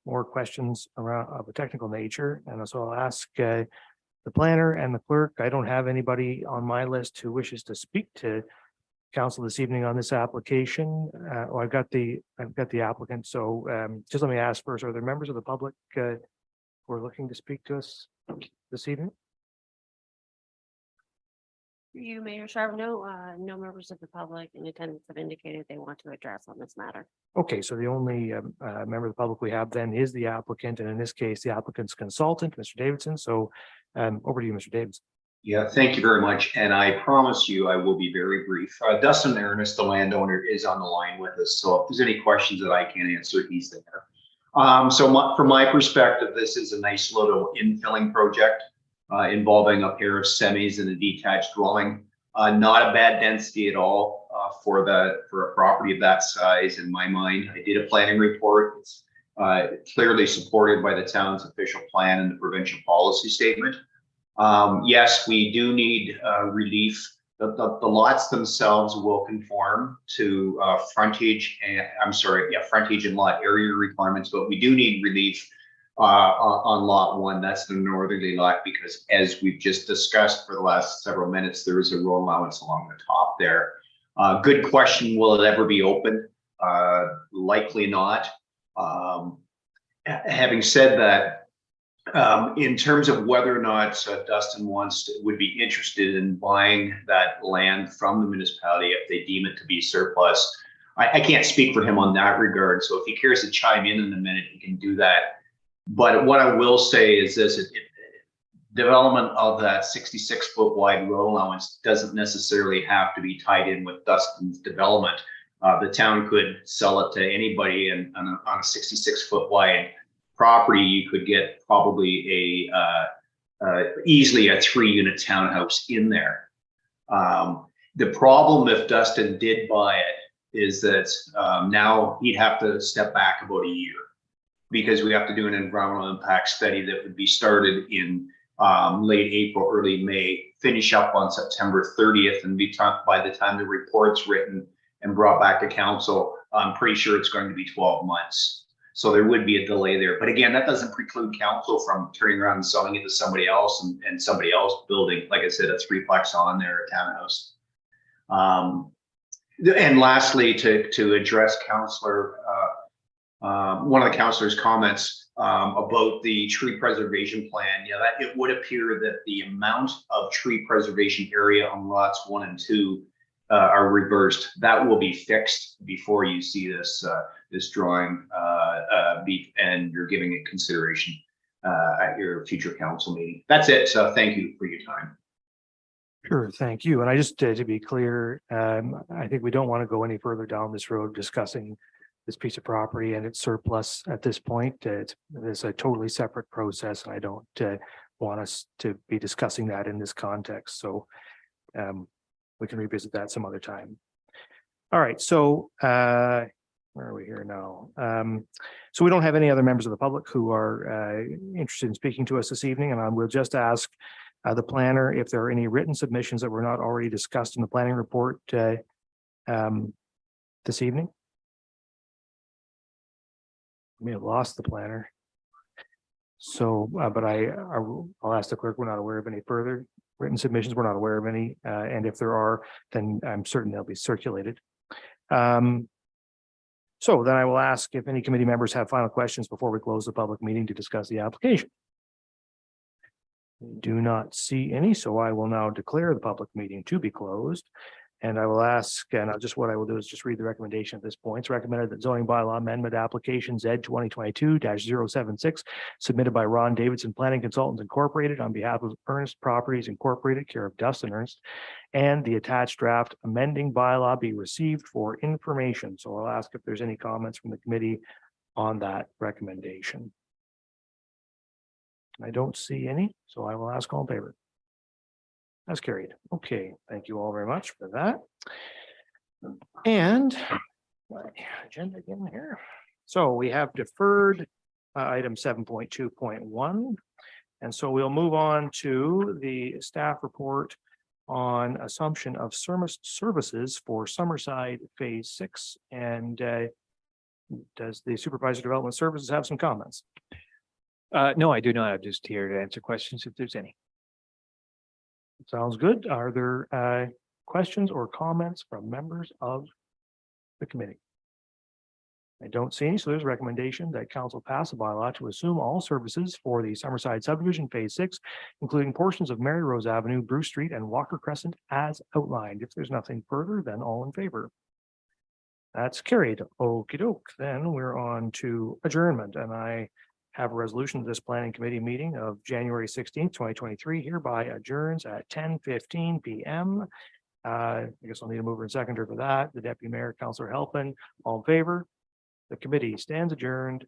more questions around of a technical nature, and so I'll ask the planner and the clerk. I don't have anybody on my list who wishes to speak to council this evening on this application. I've got the applicant. So just let me ask first: are there members of the public who are looking to speak to us this evening? You, Mayor Charbonneau, no members of the public in attendance have indicated they want to address on this matter. Okay, so the only member of the public we have then is the applicant, and in this case, the applicant's consultant, Mr. Davidson. So over to you, Mr. Davidson. Yeah, thank you very much. And I promise you, I will be very brief. Dustin Ernest, the landowner, is on the line with us. So if there's any questions that I can answer, he's there. From my perspective, this is a nice little infilling project involving a pair of semis and a detached dwelling. Not a bad density at all for a property of that size in my mind. I did a planning report. It's clearly supported by the town's official plan and the provincial policy statement. Yes, we do need relief. The lots themselves will conform to frontage and lot area requirements, but we do need relief on lot one. That's the northerly lot, because as we've just discussed for the last several minutes, there is a road allowance along the top there. Good question, will it ever be open? Likely not. Having said that, in terms of whether or not Dustin would be interested in buying that land from the municipality if they deem it to be surplus, I can't speak for him on that regard. So if he cares to chime in a minute, he can do that. But what I will say is this: development of that 66-foot wide road allowance doesn't necessarily have to be tied in with Dustin's development. The town could sell it to anybody, and on a 66-foot wide property, you could get probably easily a 3-unit townhouse in there. The problem if Dustin did buy it is that now he'd have to step back about a year, because we have to do an environmental impact study that would be started in late April, early May, finish up on September 30th, and by the time the report's written and brought back to council, I'm pretty sure it's going to be 12 months. So there would be a delay there. But again, that doesn't preclude council from turning around and selling it to somebody else and somebody else building, like I said, a 3-plex on there, a townhouse. And lastly, to address Councillor, one of the councillor's comments about the tree preservation plan, yeah, that it would appear that the amount of tree preservation area on lots 1 and 2 are reversed. That will be fixed before you see this this drawing and you're giving it consideration at your future council meeting. That's it. So thank you for your time. Sure, thank you. And I just, to be clear, I think we don't want to go any further down this road discussing this piece of property and its surplus at this point. It's a totally separate process, and I don't want us to be discussing that in this context. So we can revisit that some other time. All right, so where are we here now? So we don't have any other members of the public who are interested in speaking to us this evening, and I will just ask the planner if there are any written submissions that were not already discussed in the planning report this evening. We may have lost the planner. So, but I'll ask the clerk. We're not aware of any further written submissions. We're not aware of any, and if there are, then I'm certain they'll be circulated. So then I will ask if any committee members have final questions before we close the public meeting to discuss the application. Do not see any, so I will now declare the public meeting to be closed. And I will ask, and what I will do is just read the recommendation at this point. It's recommended that zoning bylaw amendment application Z 2022-076 submitted by Ron Davidson Planning Consultants Incorporated on behalf of Ernest Properties Incorporated, care of Dustin Ernst, and the attached draft amending bylaw be received for information. So I'll ask if there's any comments from the committee on that recommendation. I don't see any, so I will ask all in favor. That's carried. Okay, thank you all very much for that. And my agenda again here. So we have deferred item 7.2.1. And so we'll move on to the staff report on assumption of services for Summerside Phase 6. And does the Supervisor Development Services have some comments? No, I do not. I'm just here to answer questions if there's any. Sounds good. Are there questions or comments from members of the committee? I don't see any, so there's a recommendation that council pass a bylaw to assume all services for the Summerside subdivision Phase 6, including portions of Mary Rose Avenue, Bruce Street, and Walker Crescent as outlined. If there's nothing further, then all in favor. That's carried. Okie doke. Then we're on to adjournment, and I have a resolution of this planning committee meeting of January 16th, 2023 hereby adjourns at 10:15 p.m. I guess I'll need a mover and seconder for that. The Deputy Mayor, Councillor Halpin, all in favor. The committee stands adjourned